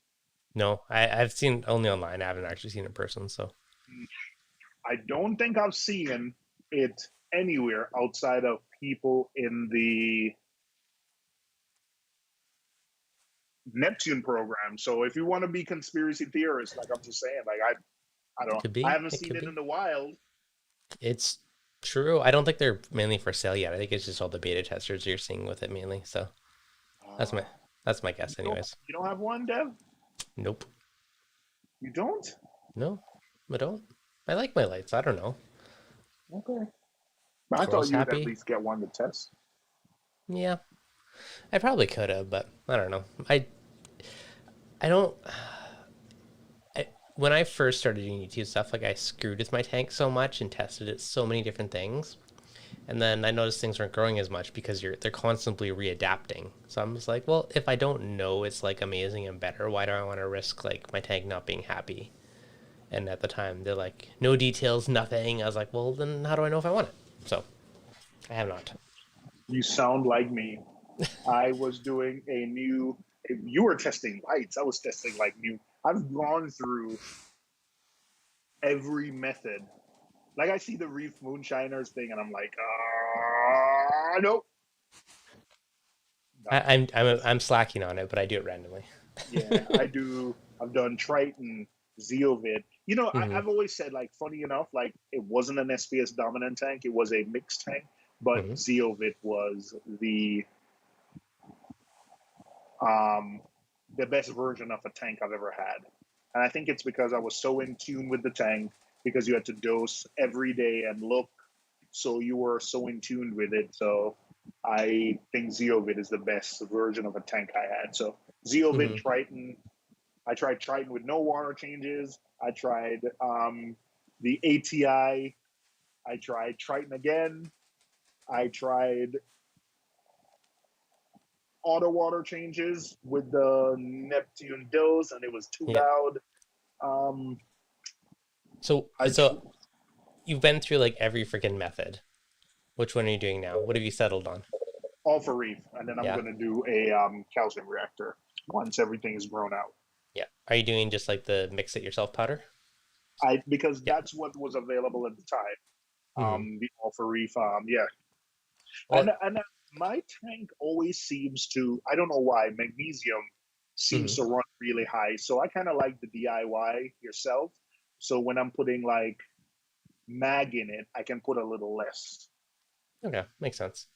S1: No, I've seen only online. I haven't actually seen it in person. So
S2: I don't think I've seen it anywhere outside of people in the Neptune program. So if you want to be conspiracy theorists, like I'm just saying, like I don't,
S1: could
S2: I
S1: be.
S2: haven't
S1: It
S2: seen
S1: could
S2: it in
S1: be.
S2: the wild.
S1: It's true. I don't think they're mainly for sale yet. I think it's just all the beta testers you're seeing with it mainly. So that's
S2: Uh,
S1: my that's my guess,
S2: you don't,
S1: anyways.
S2: you don't have one, Dev?
S1: Nope.
S2: You don't?
S1: No, I don't. I like my lights. I don't know.
S2: Okay. I thought
S1: Girl's
S2: you would at
S1: happy.
S2: least get one to test.
S1: Yeah, I probably could have, but I don't know. I don't. I, when I first started doing YouTube stuff, like I screwed with my tank so much and tested it so many different things, and then I noticed things weren't growing as much because they're constantly readapting. So I'm just like, well, if I don't know it's like amazing and better, why do I want to risk like my tank not being happy? And at the time, they're like, no details, nothing. I was like, well, then how do I know if I want it? So I have not.
S2: You sound like me. I was doing a new. You were testing lights. I was testing like new. I've gone through every method. Like I see the Reef Moonshiners thing, and I'm like, nope, nah.
S1: I'm slacking on it, but I do it randomly.
S2: Yeah, I do. I've done Triton, Zeovid.
S1: Hmm.
S2: I've always said, like, funny enough, like it wasn't an SPS dominant tank; it was a mixed tank. But
S1: Hmm.
S2: Zeovid was um, the best version of a tank I've ever had, and I think it's because I was so in tune with the tank because you had to dose every day and look, so you were so in tune with it. So I think Zeovid is the best version of a tank I had. So Zeovid,
S1: Hmm.
S2: Triton, I tried Triton with no water changes. I tried the ATI. I tried Triton again. I tried auto water changes with the Neptune dose, and it was too
S1: Yeah.
S2: loud. Um,
S1: So
S2: I
S1: so you've been through like every freaking method. Which one are you doing now? What have you settled on?
S2: all for reef, and then I'm
S1: Yeah.
S2: gonna do a calcium reactor once everything is grown out.
S1: Yeah. Are you doing just like the mix it yourself powder?
S2: I because
S1: Yeah.
S2: that's what was available at the time.
S1: Hmm.
S2: The all for reef. Yeah,
S1: Well.
S2: and my tank always seems to. I don't know why magnesium seems
S1: Hmm.
S2: to run really high. So I kind of like the DIY yourself. So when I'm putting like mag in it, I can put a little less.
S1: Okay, makes sense.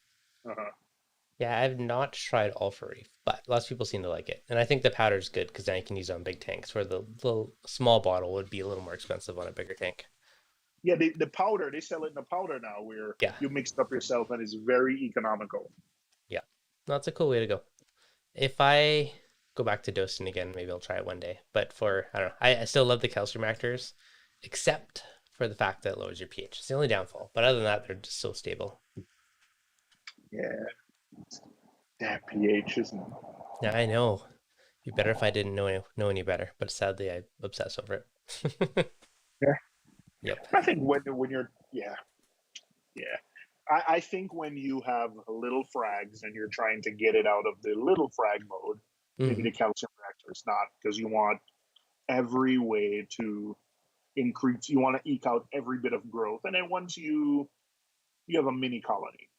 S2: Uh-huh.
S1: Yeah, I've not tried Ultra Reef, but lots of people seem to like it, and I think the powder's good because then you can use it on big tanks, where the little small bottle would be a little more expensive on a bigger tank.
S2: Yeah, the powder they sell it in a powder now, where
S1: Yeah.
S2: you mix it up yourself, and it's very economical.
S1: Yeah. No, that's a cool way to go. If I go back to dosing again, maybe I'll try it one day. But for I don't know, I still love the calcium reactors, except for the fact that it lowers your pH. It's the only downfall. But other than that, they're just so stable.
S2: Yeah, that pH isn't.
S1: Yeah, I know. Be better if I didn't know any better, but sadly I obsess over it.
S2: Yeah,
S1: Yep.
S2: I think when you're yeah. I think when you have little frags and you're trying to get it out of the little frag mode, maybe
S1: Hmm.
S2: the calcium reactor is not because you want every way to increase. You want to eke out every bit of growth, and then once you have a mini colony,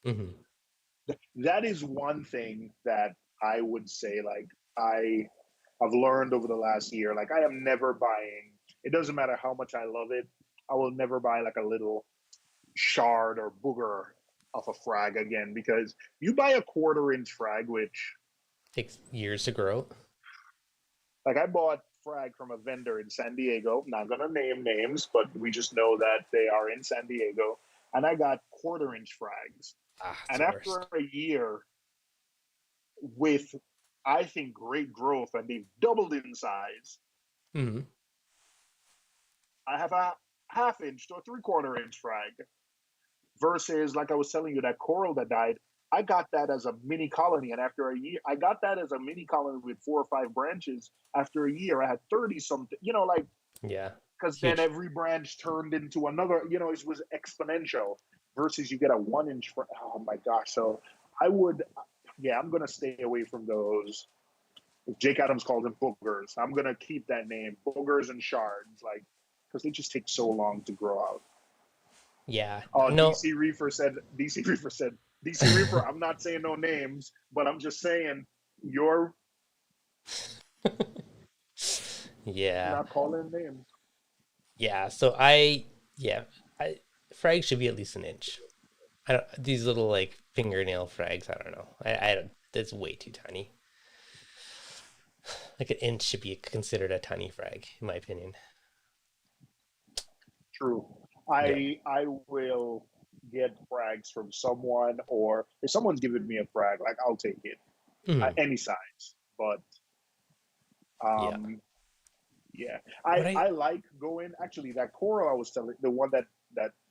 S1: Hmm.
S2: that is one thing that I would say. Like I have learned over the last year, like I am never buying. It doesn't matter how much I love it. I will never buy like a little shard or booger of a frag again because you buy a quarter-inch frag, which
S1: Takes years to grow.
S2: like I bought frag from a vendor in San Diego. Not gonna name names, but we just know that they are in San Diego. And I got quarter-inch frags.
S1: Ah, it's
S2: And
S1: the
S2: after
S1: worst.
S2: a year with, I think, great growth, and they've doubled in size.
S1: Hmm.
S2: I have a half-inch to a three-quarter-inch frag. Versus, like I was telling you, that coral that died, I got that as a mini colony, and after a year, I got that as a mini colony with 4 or 5 branches. After a year, I had 30 something. Like
S1: Yeah.
S2: because then
S1: Huge.
S2: every branch turned into another. It was exponential. Versus, you get a 1 inch. Oh my gosh! So I would, yeah, I'm gonna stay away from those. Jake Adams called them boogers. I'm gonna keep that name, boogers and shards, like because they just take so long to grow out.
S1: Yeah.
S2: Oh,
S1: No.
S2: DC Reefer, I'm not saying no names, but I'm just saying you're
S1: Yeah.
S2: not calling names.
S1: Yeah. Yeah, I, frags should be at least an inch. I don't, these little like fingernail frags, I don't know. I don't, that's way too tiny. Like an inch should be considered a tiny frag, in my opinion.
S2: True.
S1: Yep.
S2: I will get frags from someone, or if someone's giving me a frag, like I'll take it,
S1: Mhm.
S2: any size. But
S1: Yeah.
S2: um, yeah,
S1: What I
S2: I like going. Actually, that coral I was telling, the one that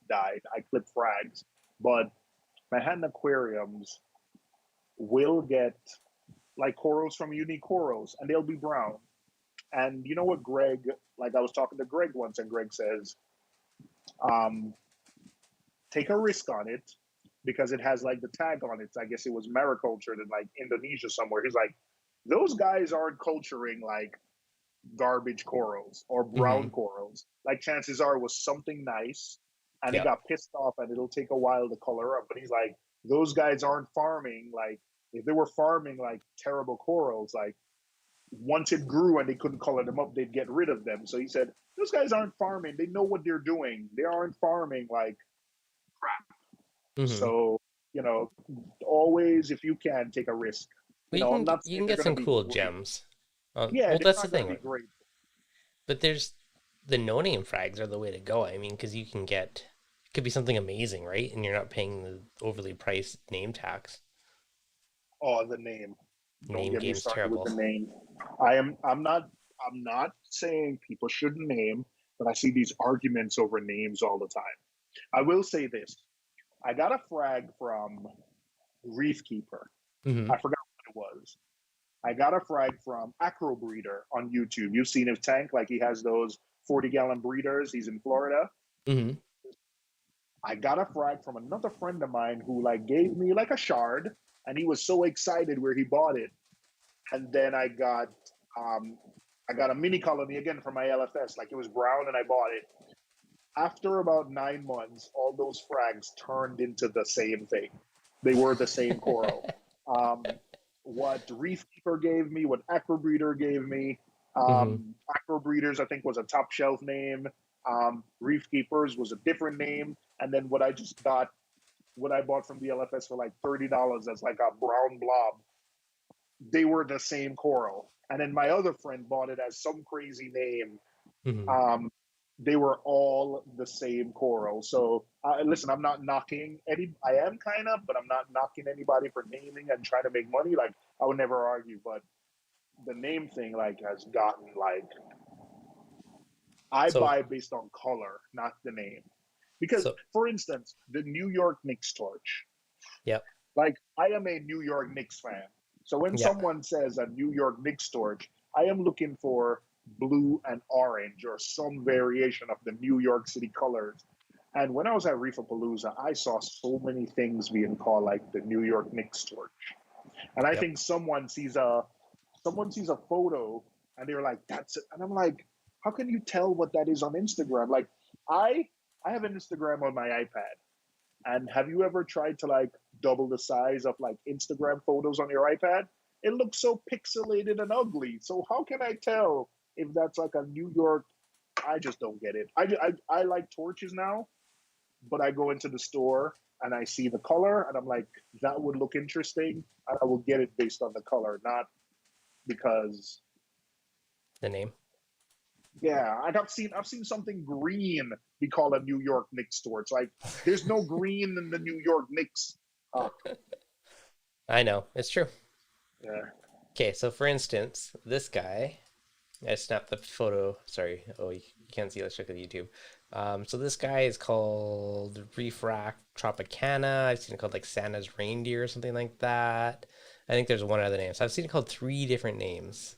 S2: died, I clipped frags, but Manhattan aquariums will get like corals from Unique Corals, and they'll be brown. And you know what, Greg? Like I was talking to Greg once, and Greg says, um, take a risk on it because it has like the tag on it. I guess it was maricultured in like Indonesia somewhere. He's like, those guys aren't culturing like garbage corals or brown
S1: mhm.
S2: corals. Like chances are it was something nice and it
S1: Yep.
S2: got pissed off and it'll take a while to color up. But he's like, those guys aren't farming like if they were farming like terrible corals, like once it grew and they couldn't color them up, they'd get rid of them. So he said, those guys aren't farming. They know what they're doing. They aren't farming like crap.
S1: Mhm.
S2: So, you know, always if you can take a risk.
S1: Well, you
S2: I'm
S1: can
S2: not
S1: you
S2: saying
S1: can
S2: they're
S1: get
S2: gonna
S1: some
S2: be
S1: cool
S2: great.
S1: gems.
S2: Yeah,
S1: Well,
S2: they're
S1: that's the
S2: not gonna
S1: thing.
S2: be
S1: Like,
S2: great.
S1: but there's the no-name frags are the way to go. I mean, because you can get it could be something amazing, right? And you're not paying the overly priced name tax.
S2: Oh, the name. Don't
S1: Name
S2: get me
S1: game's
S2: started with
S1: terrible.
S2: the name. I'm not saying people shouldn't name, but I see these arguments over names all the time. I will say this. I got a frag from Reef Keeper.
S1: Hmm.
S2: I forgot what it was. I got a frag from Acro Breeder on YouTube. You've seen his tank, like he has those 40-gallon breeders. He's in Florida.
S1: Hmm.
S2: I got a frag from another friend of mine who like gave me like a shard, and he was so excited where he bought it. And then um, I got a mini colony again from my LFS. Like it was brown, and I bought it. After about 9 months, all those frags turned into the same thing. They were the same coral. Um, what Reef Keeper gave me, what Acro Breeder gave me.
S1: Hmm.
S2: Acro Breeders, I think, was a top shelf name. Reef Keepers was a different name. And then what I bought from the LFS for like $30 as like a brown blob, they were the same coral. And then my other friend bought it as some crazy name.
S1: Hmm.
S2: Um, they were all the same coral. So listen, I'm not knocking any. I am kind of, but I'm not knocking anybody for naming and trying to make money. Like I would never argue, but the name thing like has gotten like I
S1: So,
S2: buy based on color, not the name. Because,
S1: so,
S2: for instance, the New York Knicks torch.
S1: yep,
S2: Like I am a New York Knicks fan. So when
S1: yeah,
S2: someone says a New York Knicks torch, I am looking for blue and orange or some variation of the New York City colors. And when I was at Reefapalooza, I saw so many things being called like the New York Knicks torch. And I
S1: yep.
S2: think someone sees a photo and they're like, that's it. And I'm like, how can you tell what that is on Instagram? Like I I have an Instagram on my iPad. And have you ever tried to like double the size of like Instagram photos on your iPad? It looks so pixelated and ugly. So how can I tell if that's like a New York? I just don't get it. I like torches now, but I go into the store and I see the color and I'm like, that would look interesting. And I will get it based on the color, not because
S1: The name.
S2: yeah, I've seen something green be called a New York Knicks torch. Like there's no green in the New York Knicks. Uh,
S1: I know it's true.
S2: yeah.
S1: Okay, so for instance, this guy, I snapped the photo. Sorry, oh, you can't see. Let's check the YouTube. So this guy is called Reef Rack Tropicana. I've seen it called like Santa's Reindeer or something like that. I think there's one other name. So I've seen it called three different names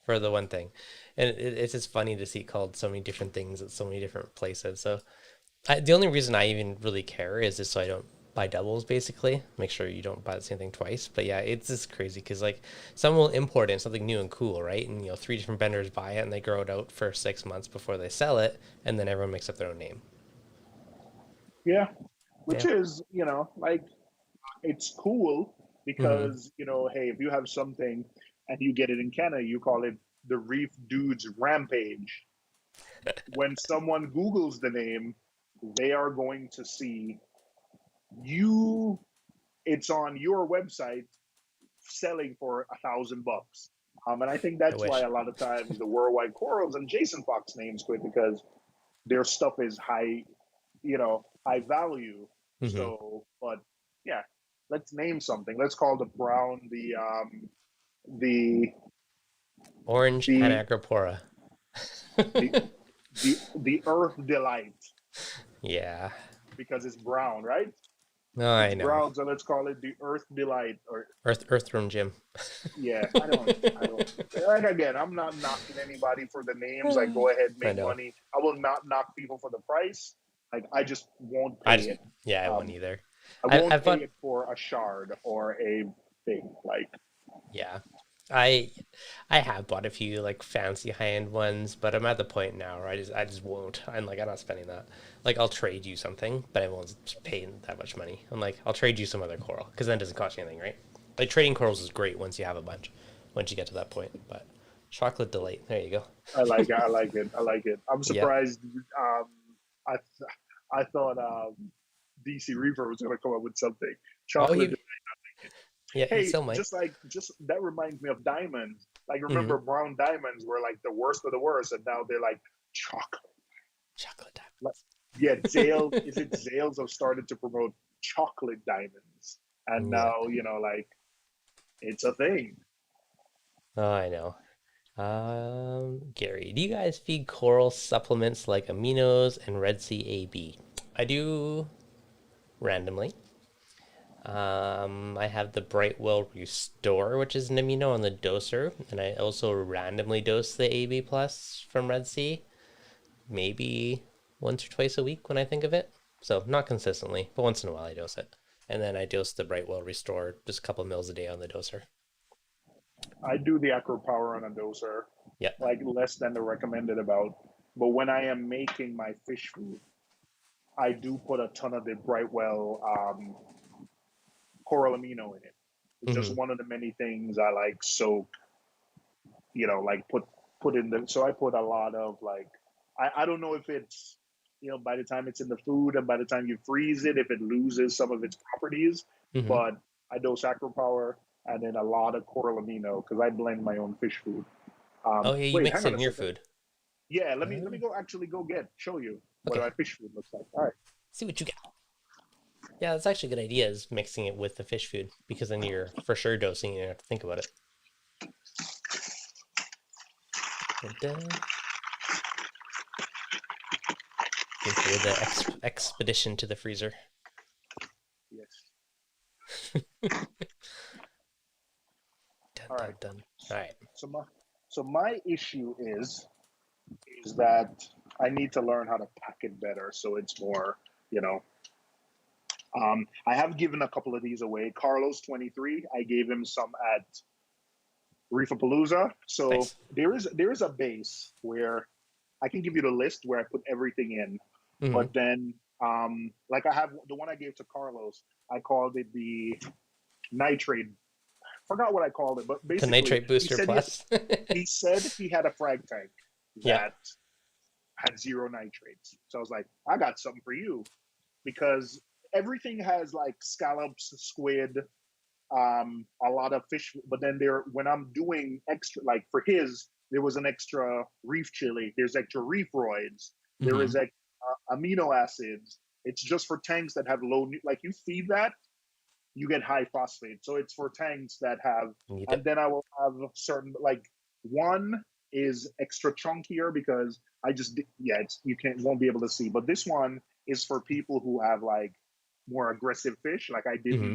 S1: for the one thing. And it's just funny to see it called so many different things at so many different places. So the only reason I even really care is just so I don't buy doubles, basically. Make sure you don't buy the same thing twice. But yeah, it's just crazy because like someone will import in something new and cool, right? And three different vendors buy it and they grow it out for 6 months before they sell it, and then everyone makes up their own name.
S2: Yeah, which
S1: Yeah.
S2: is, like it's cool
S1: Mm-hmm.
S2: because, hey, if you have something and you get it in Canada, you call it the Reef Dudes Rampage. When someone Googles the name, they are going to see you, it's on your website selling for $1,000. And I think
S1: I
S2: that's why
S1: wish.
S2: a lot of times the Worldwide Corals and Jason Fox names quit because their stuff is high, high value.
S1: Mm-hmm.
S2: So, but yeah, let's name something. Let's call the brown the
S1: Orange
S2: the
S1: Anacropora.
S2: the the Earth Delight
S1: Yeah.
S2: because it's brown, right?
S1: No,
S2: It's
S1: I know.
S2: brown, so let's call it the Earth Delight. Or
S1: Earthworm Jim.
S2: yeah, I don't. Like again, I'm not knocking anybody for the names. Like, go ahead,
S1: I
S2: make
S1: know.
S2: money. I will not knock people for the price. Like, I just won't
S1: I
S2: pay
S1: just
S2: it.
S1: yeah, I won't
S2: Um,
S1: either.
S2: I
S1: I
S2: won't pay
S1: thought
S2: it for a shard or a thing. Like,
S1: yeah. I I have bought a few like fancy high end ones, but I'm at the point now where I just won't. I'm like I'm not spending that. Like I'll trade you something, but I won't pay that much money. I'm like I'll trade you some other coral because then it doesn't cost you anything, right? Like trading corals is great once you have a bunch, once you get to that point. But chocolate delight, there you go.
S2: I like it. I like it. I like it. I'm
S1: Yep.
S2: surprised. I I thought DC Reaper was going to come up with something.
S1: Oh,
S2: Chocolate.
S1: he
S2: Hey,
S1: still might.
S2: just that reminds me of diamonds. Like,
S1: Mm-hmm.
S2: remember brown diamonds were like the worst of the worst, and now they're like chocolate.
S1: Chocolate
S2: Like,
S1: diamonds.
S2: yeah, Zales. Is it Zales have started to promote chocolate diamonds, and
S1: Yeah.
S2: now like it's a thing.
S1: Oh, I know. Gary, do you guys feed coral supplements like aminos and Red Sea AB? I do randomly. I have the Brightwell Restore, which is an amino on the doser, and I also randomly dose the AB plus from Red Sea, maybe once or twice a week when I think of it. So not consistently, but once in a while I dose it. And then I dose the Brightwell Restore just a couple mils a day on the doser.
S2: I do the Acro Power on a doser,
S1: Yeah.
S2: like less than the recommended about. But when I am making my fish food, I do put a ton of the Brightwell coral amino in it. It's just
S1: Mm-hmm.
S2: one of the many things I like soak, like put in the. So I put a lot of like, I don't know if it's by the time it's in the food and by the time you freeze it, if it loses some of its properties,
S1: Mm-hmm.
S2: but I dose Acro Power and then a lot of coral amino because I blend my own fish food.
S1: Oh yeah, you
S2: Wait,
S1: mix
S2: hang
S1: it
S2: on a
S1: in your
S2: second.
S1: food.
S2: Yeah, let me
S1: Oh,
S2: go actually go show you what
S1: okay.
S2: my fish food looks like. All right.
S1: See what you get. Yeah, that's actually a good idea is mixing it with the fish food because then you're for sure dosing. You don't have to think about it. Da-da. You can hear the expedition to the freezer.
S2: Yes.
S1: Dun
S2: All
S1: dun
S2: right.
S1: dun. All right.
S2: So my issue is that I need to learn how to pack it better so it's more, you know. I have given a couple of these away. Carlos 23, I gave him some at Reefapalooza. So
S1: Nice.
S2: there is a base where I can give you the list where I put everything in,
S1: Mm-hmm.
S2: but then like I have the one I gave to Carlos, I called it the nitrate. Forgot what I called it, but
S1: The
S2: basically
S1: nitrate booster plus.
S2: he said he had a frag tank
S1: Yeah.
S2: that had zero nitrates. So I was like, I got something for you because everything has like scallops, squid, a lot of fish. But then there, when I'm doing extra, like for his, there was an extra reef chili. There's extra reef roids. There
S1: Mm-hmm.
S2: is amino acids. It's just for tanks that have low, like you feed that, you get high phosphate. So it's for tanks that have,
S1: Need
S2: and
S1: it.
S2: then I will have certain, like one is extra chunkier because Yeah, you can't won't be able to see. But this one is for people who have like more aggressive fish. Like
S1: Hmm.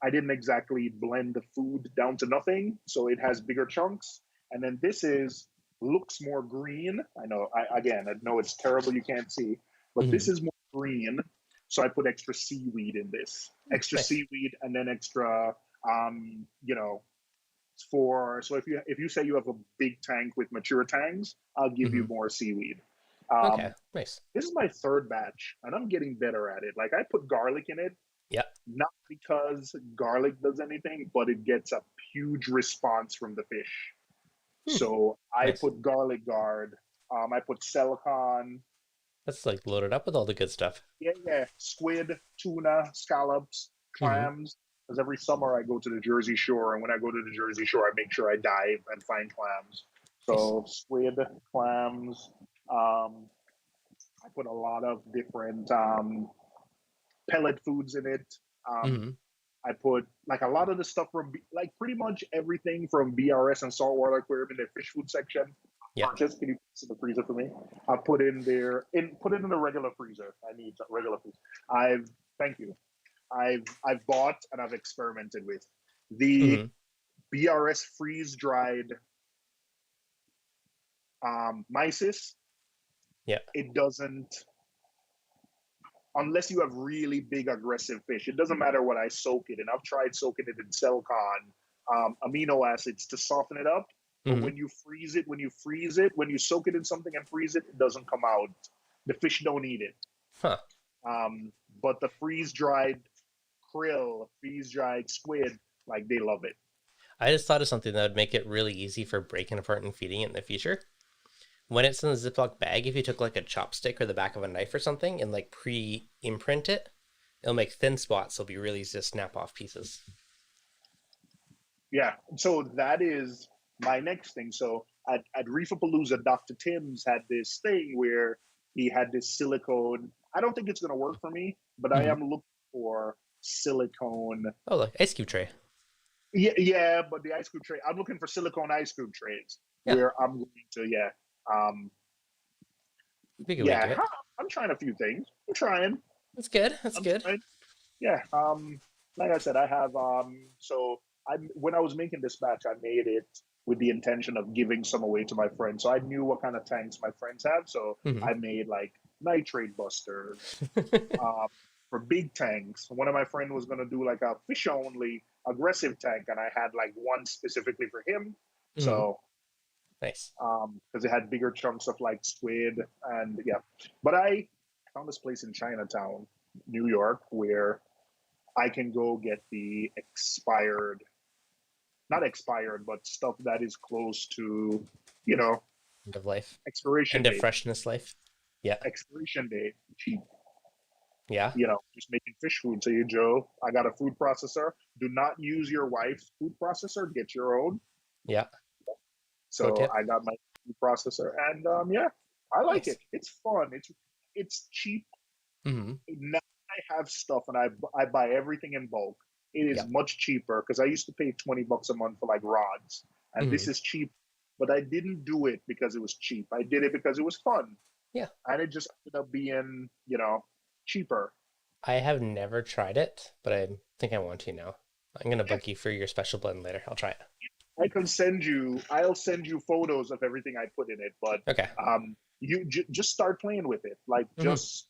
S2: I didn't exactly blend the food down to nothing, so it has bigger chunks. And then this is looks more green. I know it's terrible you can't see, but this
S1: Hmm.
S2: is more green. So I put extra seaweed in this, extra
S1: Nice.
S2: seaweed, and then extra, you know, for so if you say you have a big tank with mature tangs, I'll give you
S1: Hmm.
S2: more seaweed.
S1: Okay,
S2: Um,
S1: nice.
S2: this is my third batch, and I'm getting better at it. Like I put garlic in it,
S1: Yeah.
S2: not because garlic does anything, but it gets a huge response from the fish.
S1: Hmm.
S2: So I
S1: Nice.
S2: put garlic guard. I put silicon.
S1: That's like loaded up with all the good stuff.
S2: Yeah, yeah. Squid, tuna, scallops,
S1: Hmm.
S2: clams. Because every summer I go to the Jersey Shore, and when I go to the Jersey Shore, I make sure I dive and find clams.
S1: Nice.
S2: So squid, clams. Um, I put a lot of different pellet foods in it. Um,
S1: Hmm.
S2: I put like a lot of the stuff from like pretty much everything from BRS and Saltwater Aquarium in their fish food section.
S1: Yeah.
S2: Purchase. Can you put in the freezer for me? I put in there in put it in the regular freezer. I need regular freezer. I've Thank you. I've bought and I've experimented with the
S1: Hmm.
S2: BRS freeze dried mysis.
S1: Yeah.
S2: It doesn't unless you have really big aggressive fish. It doesn't matter what I soak it in. I've tried soaking it in silicon amino acids to soften it up. But
S1: Hmm.
S2: when you soak it in something and freeze it, it doesn't come out. The fish don't eat it.
S1: Huh.
S2: But the freeze dried squid, like they love it.
S1: I just thought of something that would make it really easy for breaking apart and feeding it in the future. When it's in a Ziploc bag, if you took like a chopstick or the back of a knife or something and like pre-imprint it, it'll make thin spots. So it'll be really easy to snap off pieces.
S2: Yeah. So that is my next thing. So at Reefapalooza, Dr. Timms had this thing where he had this silicone. I don't think it's going to work for me, but I
S1: Hmm.
S2: am looking for silicone.
S1: Oh, look, ice cube tray.
S2: Yeah, yeah, but the ice cube tray. I'm looking for silicone ice cube trays
S1: Yeah,
S2: where I'm going to, um,
S1: be a good way to do
S2: yeah.
S1: it.
S2: I'm trying a few things. I'm trying.
S1: That's good. That's
S2: I'm
S1: good.
S2: trying. Yeah. Like I said, I have so I when I was making this batch, I made it with the intention of giving some away to my friends. So I knew what kind of tanks my friends have. So
S1: Hmm.
S2: I made like nitrate busters um, for big tanks. One of my friend was gonna do like a fish only aggressive tank, and I had like one specifically for him.
S1: Hmm.
S2: So
S1: Nice.
S2: because it had bigger chunks of like squid and yeah. But I found this place in Chinatown, New York, where I can go get the expired, not expired, but stuff that is close to, you know,
S1: End of life.
S2: expiration
S1: End of
S2: date.
S1: freshness life. Yeah.
S2: Expiration date, cheap.
S1: Yeah.
S2: Just making fish food. So you, Joe, I got a food processor. Do not use your wife's food processor. Get your own.
S1: Yeah. Pro
S2: So
S1: tip.
S2: I got my food processor, and yeah, I like
S1: Nice.
S2: it. It's fun. It's cheap.
S1: Hmm.
S2: Now I have stuff, and I buy everything in bulk. It is
S1: Yeah.
S2: much cheaper because I used to pay $20 a month for like rods, and this
S1: Hmm.
S2: is cheap. But I didn't do it because it was cheap. I did it because it was fun,
S1: Yeah.
S2: and it just ended up being, cheaper.
S1: I have never tried it, but I think I want to now. I'm gonna
S2: Yeah,
S1: bug you for your special blend later. I'll try it.
S2: I'll send you photos of everything I put in it. But
S1: Okay.
S2: just start playing with it. Like
S1: Hmm.
S2: just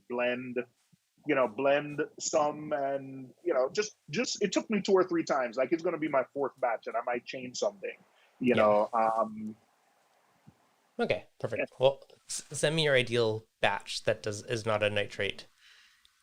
S2: blend blend some and just it took me 2 or 3 times. Like it's gonna be my fourth batch and I might change something. You
S1: Yeah.
S2: know,
S1: Okay.
S2: yeah,
S1: Perfect. Well, send me your ideal batch that does is not a nitrate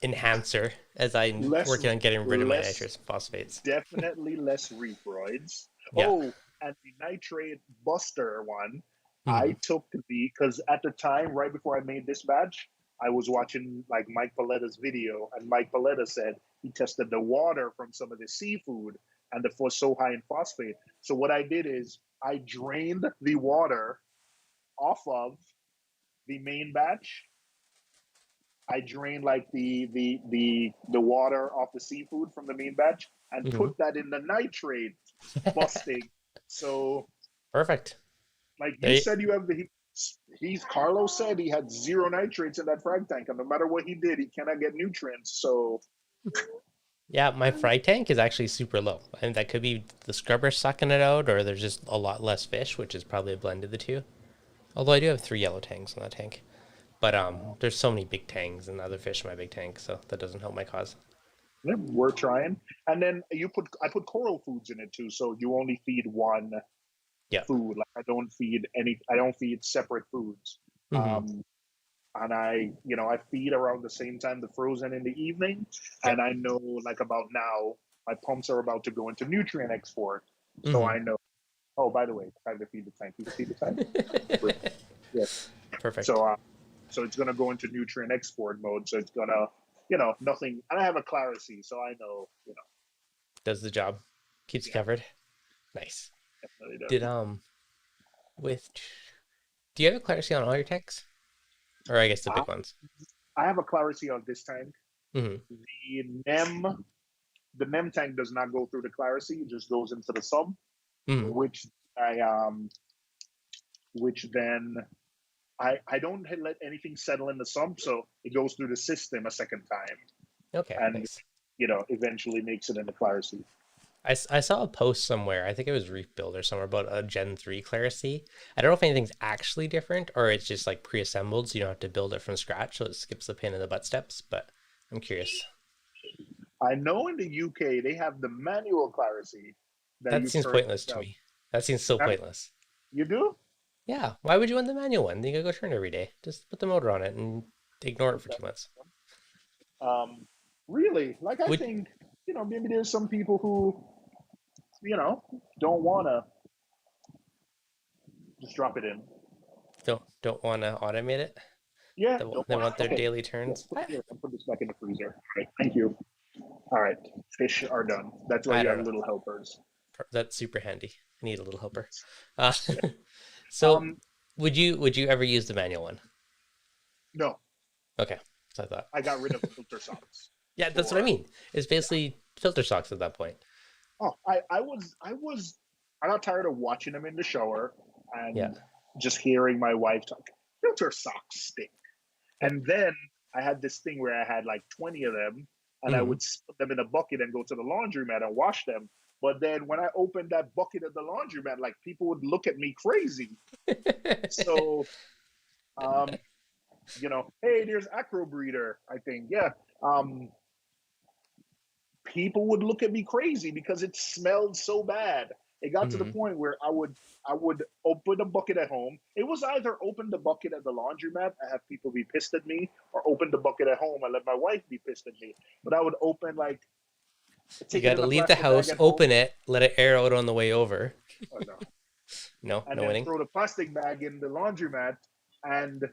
S1: enhancer, as I'm
S2: less
S1: working on getting rid of my
S2: less
S1: nitrous phosphates.
S2: definitely less reefroids.
S1: Yeah.
S2: Oh, and the nitrate buster one,
S1: Hmm.
S2: I took because at the time, right before I made this batch, I was watching like Mike Paletta's video, and Mike Paletta said he tested the water from some of the seafood and it was so high in phosphate. So what I did is I drained the water off of the main batch. I drained like the water off the seafood from the main batch and
S1: Hmm.
S2: put that in the nitrate busting. So
S1: Perfect.
S2: like you
S1: They,
S2: said, you have the Carlos said he had zero nitrates in that frag tank, and no matter what he did, he cannot get nutrients. So
S1: Yeah, my fry tank is actually super low. And that could be the scrubber sucking it out, or there's just a lot less fish, which is probably a blend of the two. Although I do have 3 yellow tangs on that tank. But there's so many big tangs and other fish in my big tank, so that doesn't help my cause.
S2: yeah, we're trying. And then I put coral foods in it too, so you only feed one
S1: Yeah.
S2: food. Like I don't feed separate foods.
S1: Mm-hmm.
S2: And I feed around the same time the frozen in the evening,
S1: Yep.
S2: and I know like about now my pumps are about to go into nutrient export, so
S1: Mm-hmm.
S2: I know. Oh, by the way, time to feed the tank. You can feed the tank. Yes.
S1: Perfect.
S2: So it's gonna go into nutrient export mode. So it's gonna, nothing. And I have a Clarisy, so I know,
S1: Does the job. Keeps you
S2: yeah,
S1: covered. Nice.
S2: definitely does.
S1: Did with do you have a clarity on all your tanks? Or I guess the
S2: I,
S1: big ones.
S2: I have a Clarisy on this tank.
S1: Mm-hmm.
S2: The NEM tank does not go through the Clarisy; it just goes into the sub,
S1: Mm-hmm.
S2: which I which then I don't let anything settle in the sump, so it goes through the system a second time,
S1: Okay,
S2: and
S1: nice.
S2: eventually makes it in the Clarisy.
S1: I saw a post somewhere, I think it was Reef Build or somewhere, about a Gen 3 Clarity. I don't know if anything's actually different or it's just like pre-assembled, so you don't have to build it from scratch, so it skips the pain in the butt steps, but I'm curious.
S2: I know in the UK they have the manual Clarisy that
S1: That
S2: you
S1: seems
S2: turn
S1: pointless to
S2: yourself.
S1: me. That seems so
S2: Now,
S1: pointless.
S2: you do?
S1: Yeah, why would you want the manual one? You gotta go turn every day. Just put the motor on it and ignore it for
S2: Okay.
S1: 2 months.
S2: Really? Like I
S1: Would
S2: think maybe there's some people who don't want to just drop it in.
S1: don't want to automate it?
S2: Yeah, don't
S1: They
S2: want.
S1: want their
S2: Okay,
S1: daily
S2: yeah,
S1: turns.
S2: put this back in the freezer. All right, thank you. All right, fish are done. That's why
S1: I
S2: you
S1: don't
S2: have
S1: know.
S2: little helpers.
S1: That's super handy. I need a little helper. Uh,
S2: Yeah.
S1: so would you ever use the manual one?
S2: No,
S1: Okay, so I thought.
S2: I got rid of filter socks
S1: Yeah, that's what I
S2: for.
S1: mean. It's basically filter socks at that point.
S2: Oh, I got tired of watching them in the shower
S1: Yeah.
S2: and just hearing my wife talk. Filter socks stink.
S1: Yep.
S2: And then I had this thing where I had like 20 of them, and I
S1: Hmm.
S2: would put them in a bucket and go to the laundromat and wash them. But then when I opened that bucket at the laundromat, like people would look at me crazy. So, um, hey, there's acro breeder. I think, yeah. Um, People would look at me crazy because it smelled so bad. It got to the
S1: Hmm.
S2: point where I would open a bucket at home. It was either open the bucket at the laundromat and have people be pissed at me, or open the bucket at home and let my wife be pissed at me. But I would open
S1: You
S2: take it
S1: got
S2: in
S1: to
S2: a
S1: leave the
S2: plastic bag
S1: house,
S2: at home.
S1: open it, let it air out on the way over.
S2: Oh no.
S1: No,
S2: And
S1: no
S2: then
S1: winning.
S2: throw the plastic bag in the laundromat and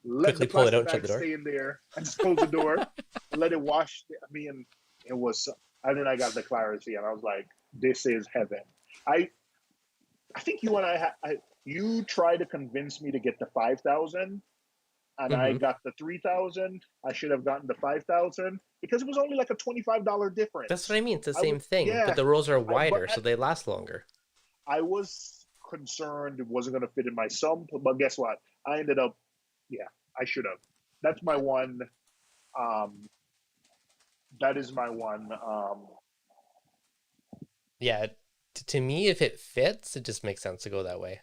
S2: let the
S1: Quickly pull it out
S2: plastic
S1: and shut
S2: bag
S1: the door.
S2: stay in there and just close the door and let it wash. I mean, it was. And then I got the Clarity, and I was like, "This is heaven." I I think you and you tried to convince me to get the 5,000, and I
S1: Hmm.
S2: got the 3,000. I should have gotten the 5,000 because it was only like a $25
S1: That's what
S2: difference.
S1: I mean. It's the
S2: I would,
S1: same thing, but
S2: yeah.
S1: the rolls are
S2: But
S1: wider, so they last longer.
S2: I was concerned it wasn't going to fit in my sump, but guess what? I ended up, yeah, I should have. That's my one. Um, that is my one.
S1: Yeah, to me, if it fits, it just makes sense to go that way.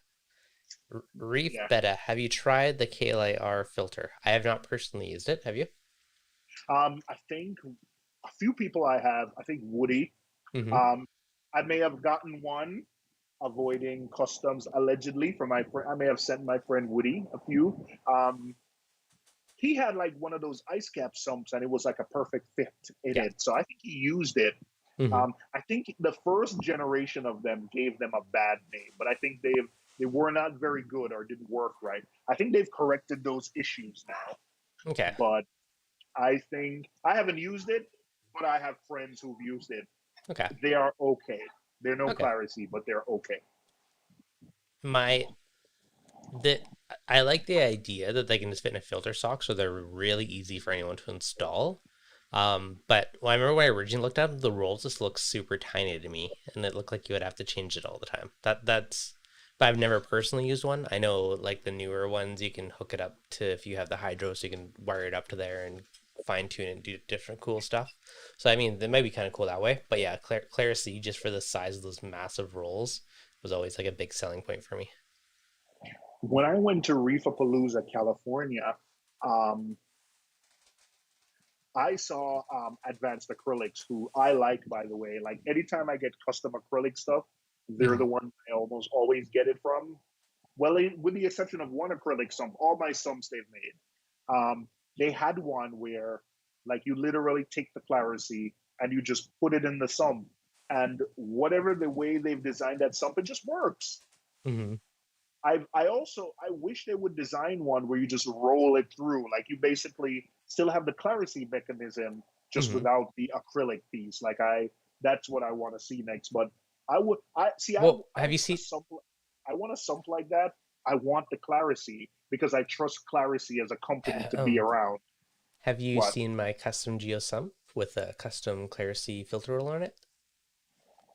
S1: Reef
S2: Yeah.
S1: Beta, have you tried the KLIR filter? I have not personally used it. Have you?
S2: I think a few people I have. I think Woody.
S1: Hmm.
S2: Um, I may have gotten one avoiding customs allegedly from my friend. I may have sent my friend Woody a few. He had like one of those ice cap sumps, and it was like a perfect fit in
S1: Yeah.
S2: it. So I think he used it.
S1: Hmm.
S2: I think the first generation of them gave them a bad name, but I think they were not very good or didn't work right. I think they've corrected those issues now.
S1: Okay.
S2: But I think I haven't used it, but I have friends who've used it.
S1: Okay.
S2: They are okay. They're no
S1: Okay.
S2: Clarity, but they're okay.
S1: My the I like the idea that they can just fit in a filter sock, so they're really easy for anyone to install. But I remember when I originally looked at them, the rolls just looked super tiny to me, and it looked like you would have to change it all the time. That's but I've never personally used one. I know like the newer ones, you can hook it up to, if you have the hydro, so you can wire it up to there and fine tune and do different cool stuff. So I mean, that might be kind of cool that way. But yeah, Clarity, just for the size of those massive rolls, was always like a big selling point for me.
S2: When I went to Reefapalooza, California, um, I saw Advanced Acrylics, who I like, by the way. Like anytime I get custom acrylic stuff, they're
S1: Mhm.
S2: the one I almost always get it from. Well, with the exception of one acrylic sump, all my sumps they've made. They had one where, like, you literally take the Clarisy and you just put it in the sump, and whatever the way they've designed that sump, it just works.
S1: Mhm.
S2: I wish they would design one where you just roll it through, like you basically still have the Clarisy mechanism just
S1: Mhm.
S2: without the acrylic piece. Like that's what I want to see next. But
S1: Well,
S2: I
S1: have you
S2: want a
S1: seen?
S2: sump, I want a sump like that. I want the Clarisy because I trust Clarisy as a company to be
S1: Um,
S2: around.
S1: have you
S2: What?
S1: seen my custom Geo sump with a custom Clarity filter roller on it?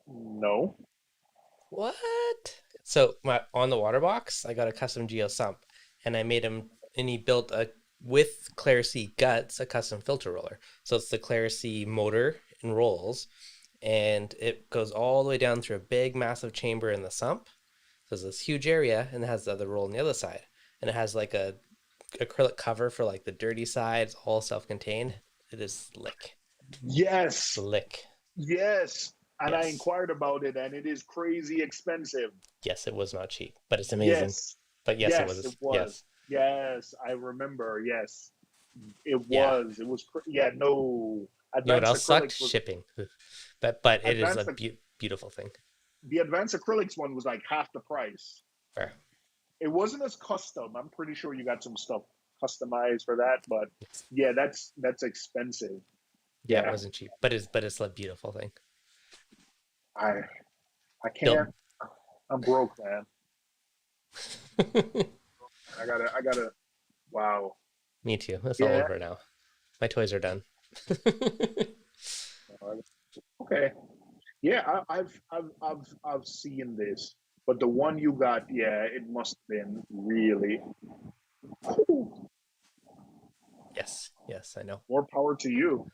S2: No.
S1: What? So my on the water box, I got a custom Geo sump, and I made him, and he built a with Clarity guts a custom filter roller. So it's the Clarity motor and rolls, and it goes all the way down through a big, massive chamber in the sump. So there's this huge area, and it has the other roll on the other side, and it has like a acrylic cover for like the dirty sides, all self-contained. It is slick,
S2: Yes.
S1: slick.
S2: Yes. And I
S1: Yes,
S2: inquired about it, and it is crazy expensive.
S1: yes, it was not cheap, but it's amazing.
S2: Yes.
S1: But yes, it
S2: Yes, it
S1: was.
S2: was.
S1: Yes,
S2: Yes, I remember. Yes, it
S1: yeah.
S2: was. It was. Yeah, no.
S1: You know what
S2: Advanced
S1: else sucked?
S2: acrylics was
S1: Shipping. But it is a
S2: advanced.
S1: beautiful thing.
S2: The advanced acrylics one was like half the price.
S1: Fair.
S2: It wasn't as custom. I'm pretty sure you got some stuff customized for that, but yeah, that's expensive.
S1: Yeah, it
S2: Yeah,
S1: wasn't cheap, but it's a beautiful thing.
S2: I I
S1: Built.
S2: can't. I'm broke, man. I gotta. Wow.
S1: Me too. It's all
S2: Yeah.
S1: over now. My toys are done.
S2: Okay. Yeah, I've seen this, but the one you got, yeah, it must have been really. Whew,
S1: Yes, yes, I know.
S2: more power to you.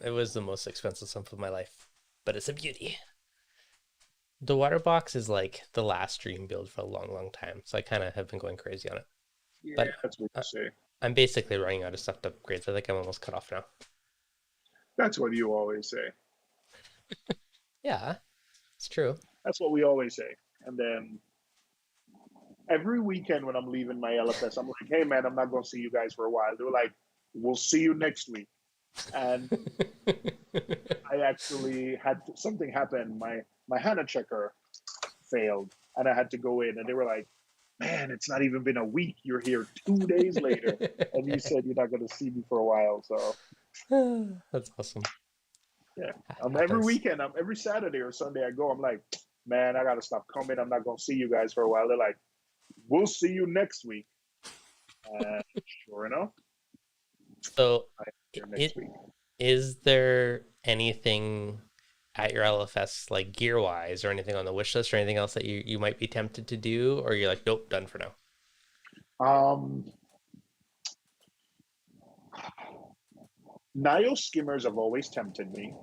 S1: It was the most expensive sump of my life, but it's a beauty. The water box is like the last dream build for a long, long time, so I kind of have been going crazy on it.
S2: Yeah,
S1: But
S2: that's what you
S1: uh,
S2: say.
S1: I'm basically running out of stuff to upgrade, so I think I'm almost cut off now.
S2: That's what you always say.
S1: Yeah, it's true.
S2: That's what we always say. And then every weekend when I'm leaving my LFS, I'm like, hey man, I'm not gonna see you guys for a while. They're like, we'll see you next week. And I actually had something happen. My HANA checker failed, and I had to go in, and they were like, man, it's not even been a week. You're here 2 days later, and you said you're not going to see me for a while. So
S1: That's awesome.
S2: yeah, every
S1: Happens.
S2: weekend, every Saturday or Sunday, I go. I'm like, man, I got to stop coming. I'm not going to see you guys for a while. They're like, we'll see you next week. And sure enough,
S1: So,
S2: I'm here next
S1: it
S2: week.
S1: is there anything at your LFS like gear wise or anything on the wish list or anything else that you might be tempted to do, or you're like, nope, done for now?
S2: Um, Nile skimmers have always tempted me,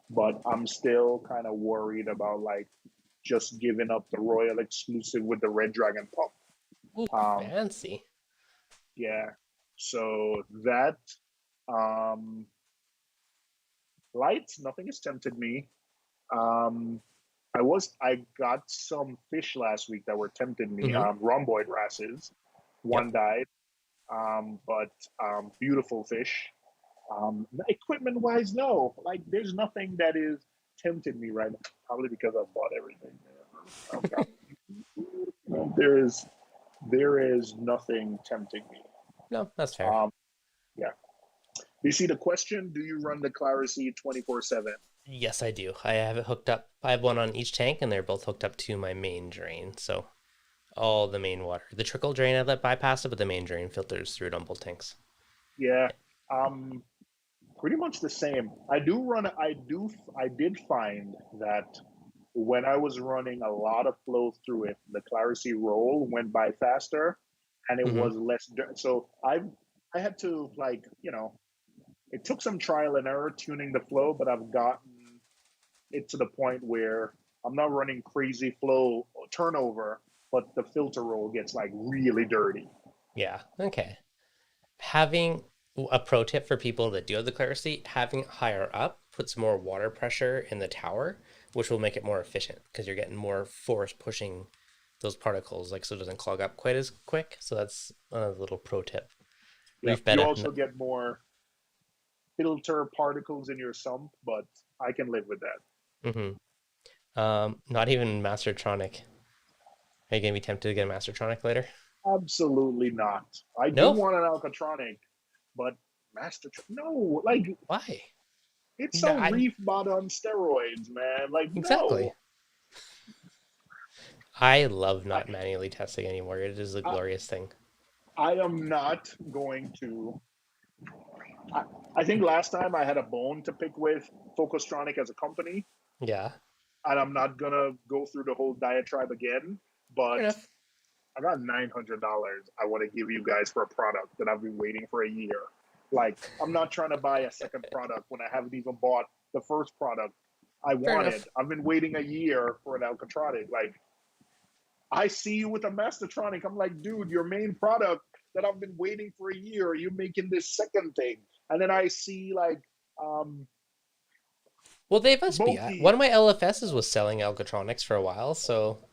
S2: but I'm still kind of worried about like just giving up the Royal exclusive with the Red Dragon pump.
S1: Ooh,
S2: Um,
S1: fancy.
S2: yeah. So that um, lights, nothing has tempted me. Um, I got some fish last week that were tempting me.
S1: Mm-hmm.
S2: Rhomboid wrasses. One
S1: Yep.
S2: died, but beautiful fish. Equipment wise, no. Like there's nothing that is tempting me right now. Probably because I've bought everything. I've got, there is nothing tempting me.
S1: No, that's fair.
S2: Um, yeah. You see the question? Do you run the Clarisy 24/7?
S1: Yes, I do. I have it hooked up. I have one on each tank, and they're both hooked up to my main drain. So all the main water, the trickle drain, I let bypass it, but the main drain filters through it on both tanks.
S2: Yeah. Um, Pretty much the same. I do run. I did find that when I was running a lot of flow through it, the Clarity roll went by faster, and it
S1: Hmm.
S2: was less. So I had to like it took some trial and error tuning the flow, but I've gotten it to the point where I'm not running crazy flow turnover, but the filter roll gets like really dirty.
S1: Yeah. Okay. Having a pro tip for people that do have the clarity, having it higher up puts more water pressure in the tower, which will make it more efficient because you're getting more force pushing those particles, like so it doesn't clog up quite as quick. So that's a little pro tip.
S2: Yeah,
S1: Reef
S2: you
S1: beta.
S2: also get more filter particles in your sump, but I can live with that.
S1: Mm-hmm. Not even Mastertronic. Are you gonna be tempted to get a Mastertronic later?
S2: Absolutely not. I do
S1: No.
S2: want an Alcatronic, but no, like
S1: Why?
S2: it's
S1: No,
S2: a
S1: I
S2: reef bot on steroids, man. Like
S1: exactly.
S2: no,
S1: I love
S2: I,
S1: not manually testing anymore. It is a
S2: I,
S1: glorious thing.
S2: I am not going to. I, I think last time I had a bone to pick with Focustronic as a company,
S1: Yeah.
S2: and I'm not gonna go through the whole diatribe again.
S1: Fair
S2: But
S1: enough.
S2: I got $900 I want to give you guys for a product that I've been waiting for a year. Like, I'm not trying to buy a second product when I haven't even bought the first product I
S1: Fair
S2: wanted.
S1: enough.
S2: I've been waiting a year for an Alcatronic. Like, I see you with a Mastertronic. I'm like, dude, your main product that I've been waiting for a year, you're making this second thing. And then I see like um
S1: Well, they must be. One
S2: Moki,
S1: of my LFSs was selling Alcatronics for a while, so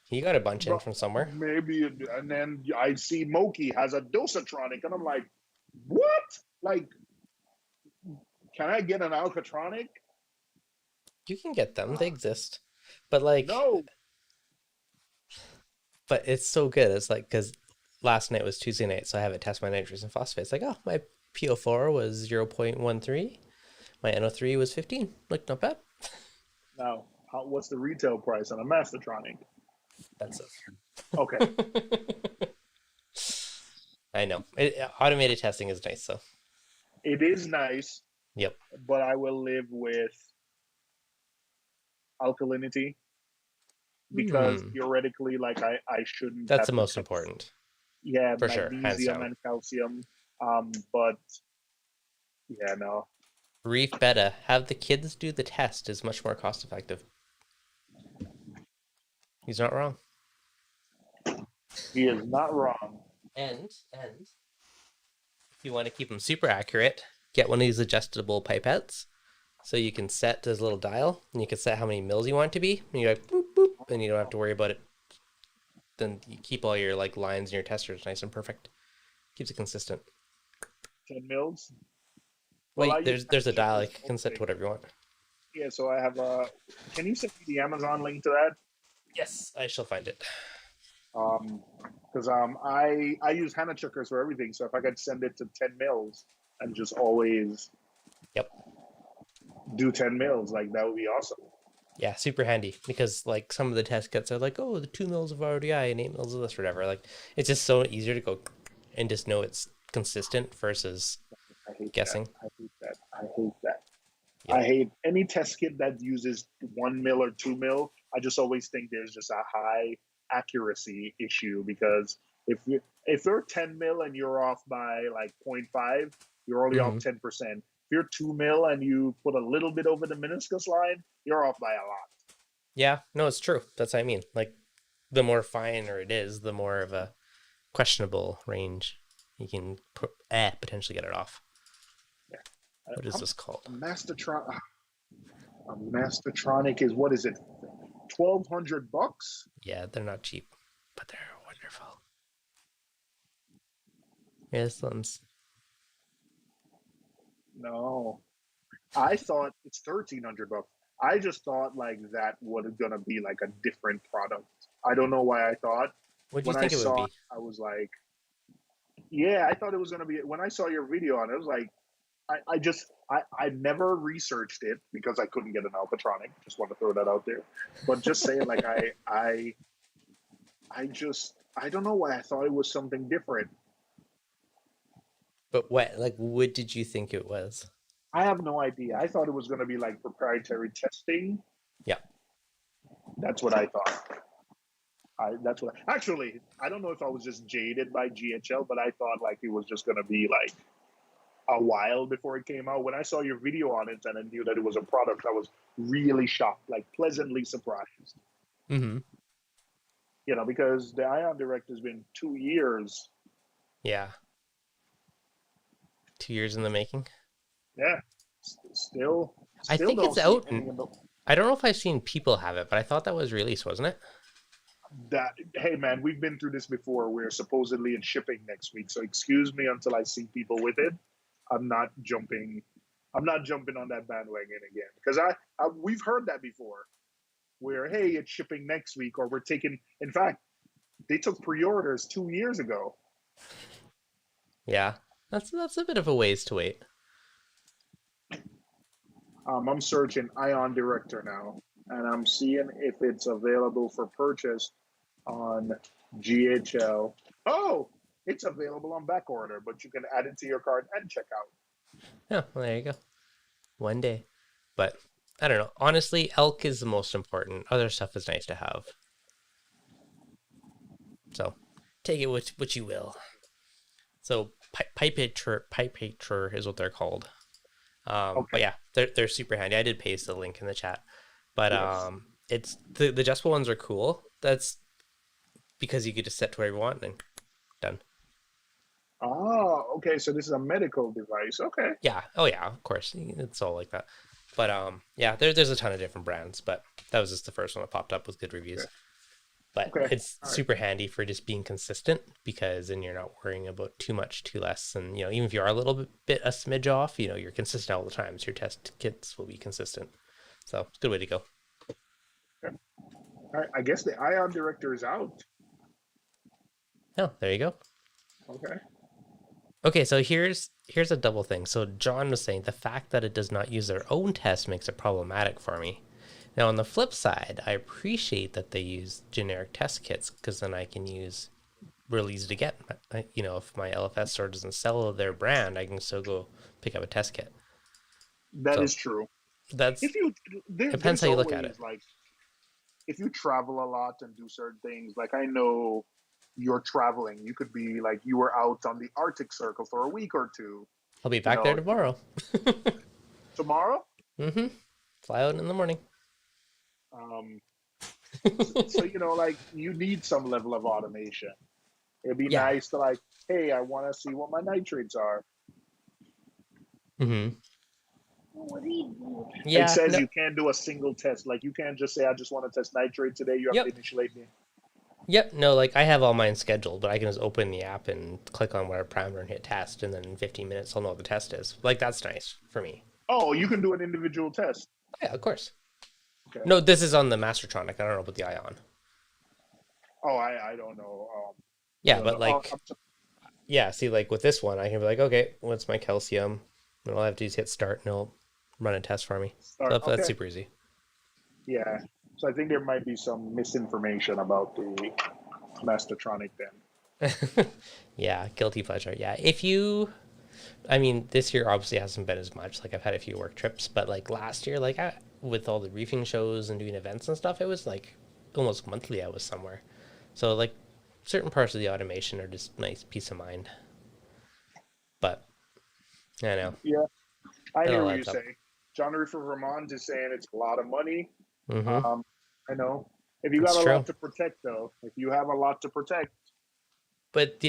S1: he got a bunch in
S2: bro,
S1: from somewhere.
S2: maybe, and then I see Moki has a Dosatronic, and I'm like, what? Like, can I get an Alcatronic?
S1: You can get them; they exist. But like,
S2: No.
S1: but it's so good. It's like because last night was Tuesday night, so I have it test my nitrogen phosphate. It's like, oh, my PO4 was 0.13, my NO3 was 15. Like, not bad.
S2: Now, what's the retail price on a Mastertronic?
S1: Expensive.
S2: Okay,
S1: I know. Automated testing is nice, so
S2: it is nice,
S1: yep,
S2: but I will live with alkalinity because
S1: hmm,
S2: theoretically, like I shouldn't
S1: that's
S2: have
S1: the
S2: to
S1: most
S2: test,
S1: important
S2: yeah,
S1: for sure, hands
S2: magnesium
S1: down.
S2: and calcium. But yeah, no,
S1: Reef beta, have the kids do the test is much more cost effective. He's not wrong.
S2: he is not wrong.
S1: And if you want to keep them super accurate, get one of these adjustable pipettes. So you can set this little dial, and you can set how many mils you want it to be. And you're like boop boop, and you don't have to worry about it. Then you keep all your like lines and your testers nice and perfect. Keeps it consistent.
S2: 10 mils. Well, I
S1: Wait,
S2: use
S1: there's
S2: Hannah
S1: a dial.
S2: Sugar's
S1: You can set to
S2: mostly.
S1: whatever you want.
S2: Yeah, so I have a. Can you send me the Amazon link to that?
S1: Yes, I shall find it.
S2: Because I use Hannah Chuckers for everything. So if I could send it to 10 mils and just always
S1: Yep.
S2: do 10 mils, like that would be awesome.
S1: Yeah, super handy because like some of the test kits are like, oh, the 2 mils of RDI and 8 mils of this, or whatever. Like it's just so easier to go and just know it's consistent versus
S2: I hate that.
S1: guessing.
S2: I hate that. I hate that.
S1: Yep.
S2: I hate any test kit that uses 1 mil or 2 mil. I just always think there's just a high accuracy issue because if you're 10 mil and you're off by like zero point 0.5, you're only off
S1: Hmm.
S2: 10%. If you're 2 mil and you put a little bit over the meniscus line, you're off by a lot.
S1: Yeah, no, it's true. That's what I mean. Like the more finer it is, the more of a questionable range you can potentially get it off.
S2: Yeah.
S1: What is this called?
S2: A Mastertronic is what is it? 1,200 bucks?
S1: Yeah, they're not cheap, but they're wonderful. Yeah, this one's
S2: No, I thought it's 1,300 bucks. I just thought like that was gonna be like a different product. I don't know why I thought.
S1: what do you
S2: When I
S1: think it would
S2: saw it,
S1: be?
S2: I was like, yeah, I thought it was gonna be. When I saw your video on it, I was like, I never researched it because I couldn't get an Alpatronic. Just want to throw that out there. But just saying, like I don't know why I thought it was something different.
S1: But what did you think it was?
S2: I have no idea. I thought it was gonna be like proprietary testing.
S1: Yeah.
S2: That's what I thought. That's what actually I don't know if I was just jaded by GHL, but I thought like it was just gonna be like a while before it came out. When I saw your video on it and I knew that it was a product, I was really shocked, like pleasantly surprised.
S1: Mm-hmm.
S2: You know, because the Ion Direct has been 2 years.
S1: Yeah. 2 years in the making.
S2: Yeah, still,
S1: I
S2: still
S1: think
S2: don't
S1: it's
S2: see
S1: out.
S2: any of the,
S1: I don't know if I've seen people have it, but I thought that was released, wasn't it?
S2: that. Hey, man, we've been through this before. We're supposedly in shipping next week, so excuse me until I see people with it. I'm not jumping. I'm not jumping on that bandwagon again because we've heard that before. Where hey, it's shipping next week, or we're taking. In fact, they took pre-orders 2 years ago.
S1: Yeah. That's a bit of a ways to wait.
S2: I'm searching Ion Director now, and I'm seeing if it's available for purchase on GHL. Oh, it's available on back order, but you can add it to your cart and check out.
S1: Yeah, well, there you go. One day. But I don't know. Honestly, elk is the most important. Other stuff is nice to have. So take it what you will. So pipe picture is what they're called. But
S2: Okay.
S1: yeah, they're super handy. I did paste the link in the chat. But
S2: Yes.
S1: it's the adjustable ones are cool. That's because you could just set to wherever you want and done.
S2: Oh, okay. So this is a medical device. Okay.
S1: Yeah. Oh yeah, of course. It's all like that. But yeah, there's a ton of different brands, but that was just the first one that popped up with good reviews.
S2: Okay.
S1: But
S2: Okay.
S1: it's
S2: All right.
S1: super handy for just being consistent because then you're not worrying about too much, too less. And, even if you are a little bit a smidge off, you're consistent all the time. So your test kits will be consistent. So it's a good way to go.
S2: Okay. All right. I guess the Ion Director is out.
S1: Oh, there you go.
S2: Okay.
S1: Okay, so here's a double thing. So John was saying the fact that it does not use their own test makes it problematic for me. Now, on the flip side, I appreciate that they use generic test kits because then I can use real easy to get. If my LFS store doesn't sell their brand, I can still go pick up a test kit.
S2: That
S1: So
S2: is true.
S1: that's
S2: If you
S1: depends
S2: there's
S1: how you look at it.
S2: always like if you travel a lot and do certain things, like I know you're traveling, you could be like you were out on the Arctic Circle for a week or two,
S1: I'll be
S2: you
S1: back there
S2: know,
S1: tomorrow.
S2: tomorrow.
S1: Mm-hmm. Fly out in the morning.
S2: Um, so like you need some level of automation. It'd be
S1: Yeah.
S2: nice to like, hey, I want to see what my nitrates are.
S1: Mm-hmm.
S2: It
S1: Yeah.
S2: says
S1: No.
S2: you can't do a single test. Like you can't just say I just want to test nitrate today. You have to
S1: Yep.
S2: initiate the.
S1: Yep. No. Like I have all mine scheduled, but I can just open the app and click on whatever parameter and hit test, and then in 15 minutes I'll know what the test is. Like that's nice for me.
S2: Oh, you can do an individual test.
S1: Yeah, of course.
S2: Okay.
S1: No, this is on the Mastertronic. I don't know about the Ion.
S2: Oh, I don't know. I
S1: Yeah,
S2: don't
S1: but
S2: know. Oh,
S1: like, yeah. See, like with this one, I can be like, okay, what's my calcium? And all I have to do is hit start, and it'll run a test for me. So that's
S2: okay.
S1: super easy.
S2: Yeah. So I think there might be some misinformation about the Mastertronic then.
S1: Yeah, guilty pleasure. Yeah, I mean, this year obviously hasn't been as much. Like I've had a few work trips, but like last year, like with all the reefing shows and doing events and stuff, it was like almost monthly I was somewhere. So like certain parts of the automation are just nice peace of mind. But I know
S2: Yeah, I
S1: it
S2: hear
S1: all
S2: what you
S1: adds up.
S2: say. John Reefer Vermont is saying it's a lot of money.
S1: Mm-hmm.
S2: Um, I know. If you got
S1: It's
S2: a lot
S1: true.
S2: to protect, though, if you have a lot to protect,
S1: But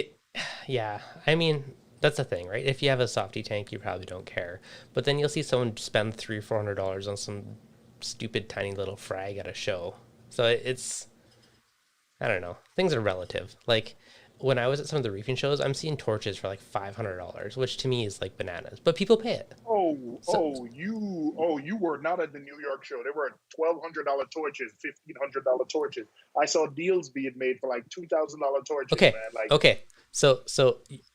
S1: yeah, I mean that's the thing, right? If you have a softy tank, you probably don't care. But then you'll see someone spend $300-400 on some stupid tiny little frag at a show. So it's I don't know. Things are relative. Like when I was at some of the reefing shows, I'm seeing torches for like $500, which to me is like bananas. But people pay it. So
S2: you were not at the New York show. There were $1,200 torches, $1,500 torches. I saw deals being made for like $2,000 torches,
S1: okay,
S2: man. Like,
S1: okay. So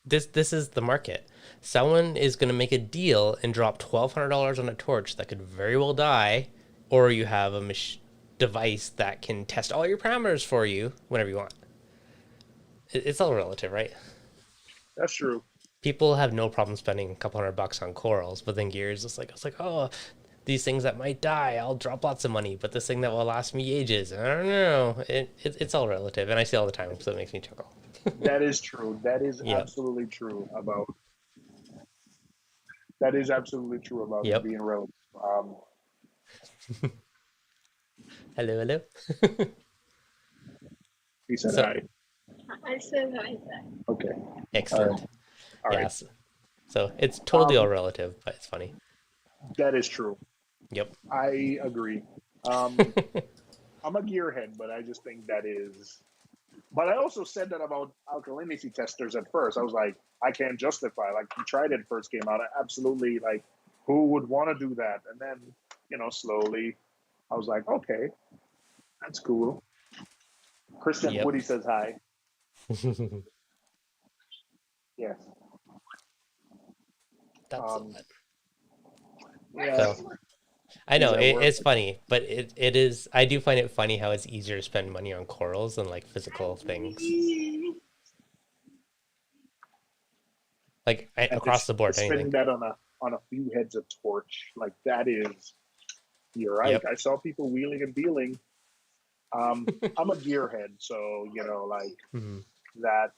S1: this is the market. Someone is going to make a deal and drop $1,200 on a torch that could very well die, or you have a device that can test all your parameters for you whenever you want. It's all relative, right?
S2: that's true.
S1: People have no problem spending a couple $100 on corals, but then gears, it's like oh, these things that might die, I'll drop lots of money, but this thing that will last me ages, I don't know. It's all relative, and I see it all the time, so it makes me chuckle.
S2: That is true. That is
S1: Yep.
S2: absolutely true about. That is absolutely true about it
S1: Yep.
S2: being relative.
S1: Hello, hello.
S2: He said
S1: So
S2: hi.
S3: I said hi.
S2: Okay. All right.
S1: excellent.
S2: All right.
S1: Yes. So it's totally all
S2: Um,
S1: relative, but it's funny.
S2: that is true.
S1: Yep.
S2: I agree. Um, I'm a gearhead, but I just think that is. But I also said that about alkalinity testers at first. I was like, I can't justify. Like, we tried it first came out. I absolutely, like, who would want to do that? And then, slowly, I was like, okay, that's cool. Christian
S1: Yep.
S2: Woody says hi. Yes.
S1: That's
S2: Um,
S1: it.
S2: yeah.
S1: So I
S2: He's
S1: know
S2: at work.
S1: it's funny, but it is. I do find it funny how it's easier to spend money on corals than like physical things, like
S2: And
S1: across the board,
S2: spending
S1: anything.
S2: that on a few heads of torch, like that is. You're right.
S1: Yep.
S2: I saw people wheeling and dealing. I'm a gearhead, so like
S1: Hmm.
S2: that.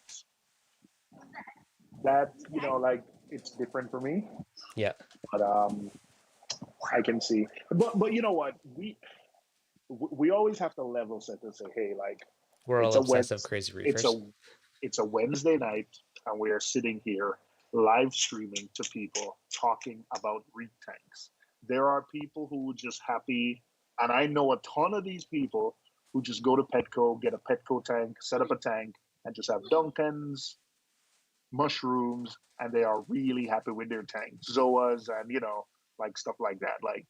S2: That like it's different for me,
S1: Yeah,
S2: but I can see. But you know what? We always have to level set to say, hey, like
S1: we're all
S2: it's a
S1: obsessive,
S2: Wednesday,
S1: crazy
S2: it's
S1: reefers.
S2: a it's a Wednesday night, and we are sitting here live streaming to people talking about reef tanks. There are people who just happy, and I know a ton of these people who just go to Petco, get a Petco tank, set up a tank, and just have Duncans, mushrooms, and they are really happy with their tanks, zoas, and like stuff like that. Like,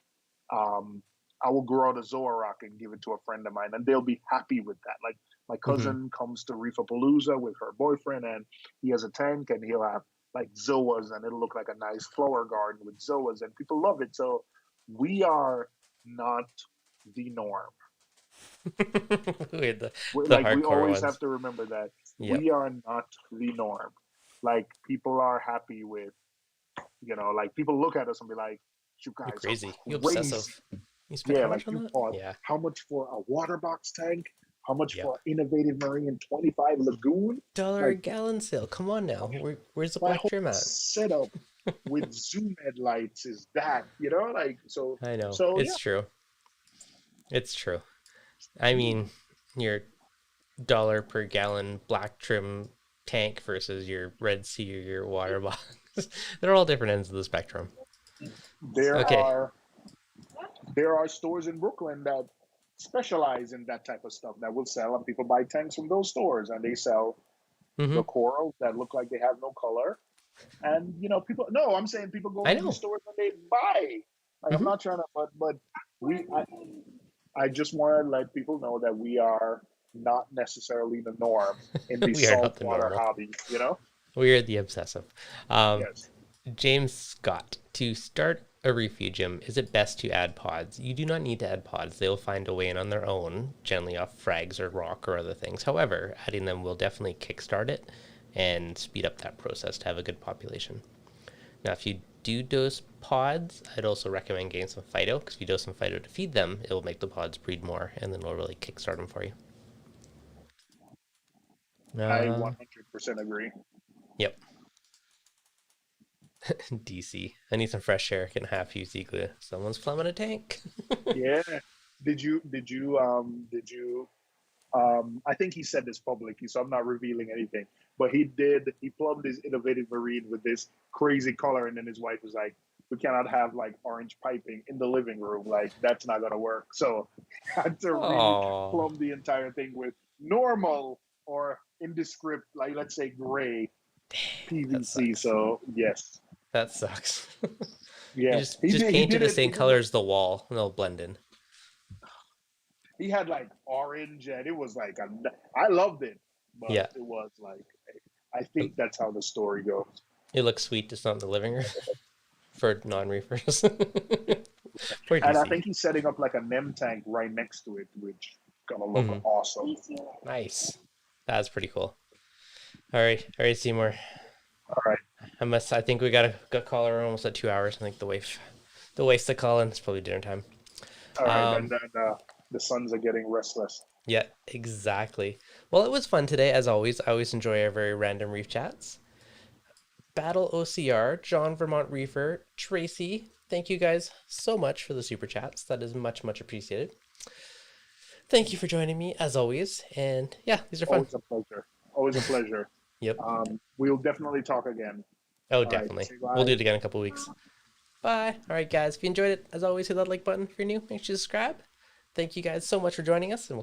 S2: um, I will grow out a zoa rock and give it to a friend of mine, and they'll be happy with that. Like my
S1: Hmm.
S2: cousin comes to Reefapalooza with her boyfriend, and he has a tank, and he'll have like zoas, and it'll look like a nice flower garden with zoas, and people love it. So we are not the norm.
S1: We're
S2: We're,
S1: the
S2: like we
S1: hardcore
S2: always have
S1: ones.
S2: to remember that
S1: Yep.
S2: we are not the norm. Like people are happy with, like people look at us and be like, "You
S1: You're
S2: guys
S1: crazy. You
S2: are crazy."
S1: obsessive. You spent
S2: Yeah,
S1: how
S2: like
S1: much on
S2: you
S1: that?
S2: bought
S1: Yeah.
S2: how much for a water box tank? How much
S1: Yep.
S2: for innovative marine 25 lagoon?
S1: Dollar a
S2: Like
S1: gallon sale. Come on now. Where's the
S2: my
S1: black
S2: whole
S1: trim at?
S2: setup with zoom headlights is that, like so.
S1: I know.
S2: So yeah,
S1: It's true. It's true. I mean, your dollar per gallon black trim tank versus your Red Sea or your water box. They're all different ends of the spectrum.
S2: there
S1: Okay.
S2: are there are stores in Brooklyn that specialize in that type of stuff that will sell, and people buy tanks from those stores, and they sell the
S1: Hmm.
S2: corals that look like they have no color. And people. No, I'm saying people go
S1: I
S2: in these
S1: know.
S2: stores and they buy. Like I'm
S1: Hmm.
S2: not trying to, but we. I just want to let people know that we are not necessarily the norm in the
S1: We are not the
S2: saltwater
S1: normal.
S2: hobby.
S1: We are the obsessive. Um,
S2: Yes.
S1: James Scott, to start a refugium, is it best to add pods? You do not need to add pods. They will find a way in on their own, generally off frags or rock or other things. However, adding them will definitely kickstart it and speed up that process to have a good population. Now, if you do dose pods, I'd also recommend getting some Fido, because if you dose some Fido to feed them, it will make the pods breed more, and then it'll really kickstart them for you.
S2: I
S1: Uh,
S2: 100% agree.
S1: yep. DC. I need some fresh air. Getting half used igloo. Someone's plumbing a tank.
S2: Yeah. Did you I think he said this publicly, so I'm not revealing anything. But he plumbed his innovative marine with this crazy color, and then his wife was like, "We cannot have like orange piping in the living room. Like that's not gonna work." So had to
S1: Oh,
S2: plumb the entire thing with normal or indescript, like let's say gray
S1: that
S2: PVC.
S1: sucks.
S2: So yes,
S1: That sucks. You
S2: yeah,
S1: just
S2: He
S1: paint it
S2: did
S1: the
S2: it.
S1: same color as the wall, and they'll blend in.
S2: He had like orange, and it was like I loved it, but
S1: Yeah,
S2: it was like I
S1: it,
S2: think that's how the story goes.
S1: it looks sweet, just not in the living room for non-reefers. Poor
S2: And I
S1: DC.
S2: think he's setting up like a NEM tank right next to it, which gonna look
S1: Hmm.
S2: awesome.
S1: Nice. That's pretty cool. All right, Seymour.
S2: All right.
S1: I think we got call her almost at 2 hours. I think the The wife's still calling. It's probably dinner time.
S2: All right, then,
S1: Um,
S2: the sons are getting restless.
S1: yeah, exactly. Well, it was fun today, as always. I always enjoy our very random reef chats. Battle OCR, John Vermont Reefer, Tracy, thank you guys so much for the super chats. That is much, much appreciated. Thank you for joining me, as always. And yeah, these are fun.
S2: Always a pleasure. Always a pleasure.
S1: Yep.
S2: We'll definitely talk again.
S1: Oh,
S2: All right,
S1: definitely.
S2: say
S1: We'll do
S2: bye.
S1: it again in a couple weeks. Bye. All right, guys. If you enjoyed it, as always, hit that like button if you're new. Make sure to subscribe. Thank you guys so much for joining us, and we'll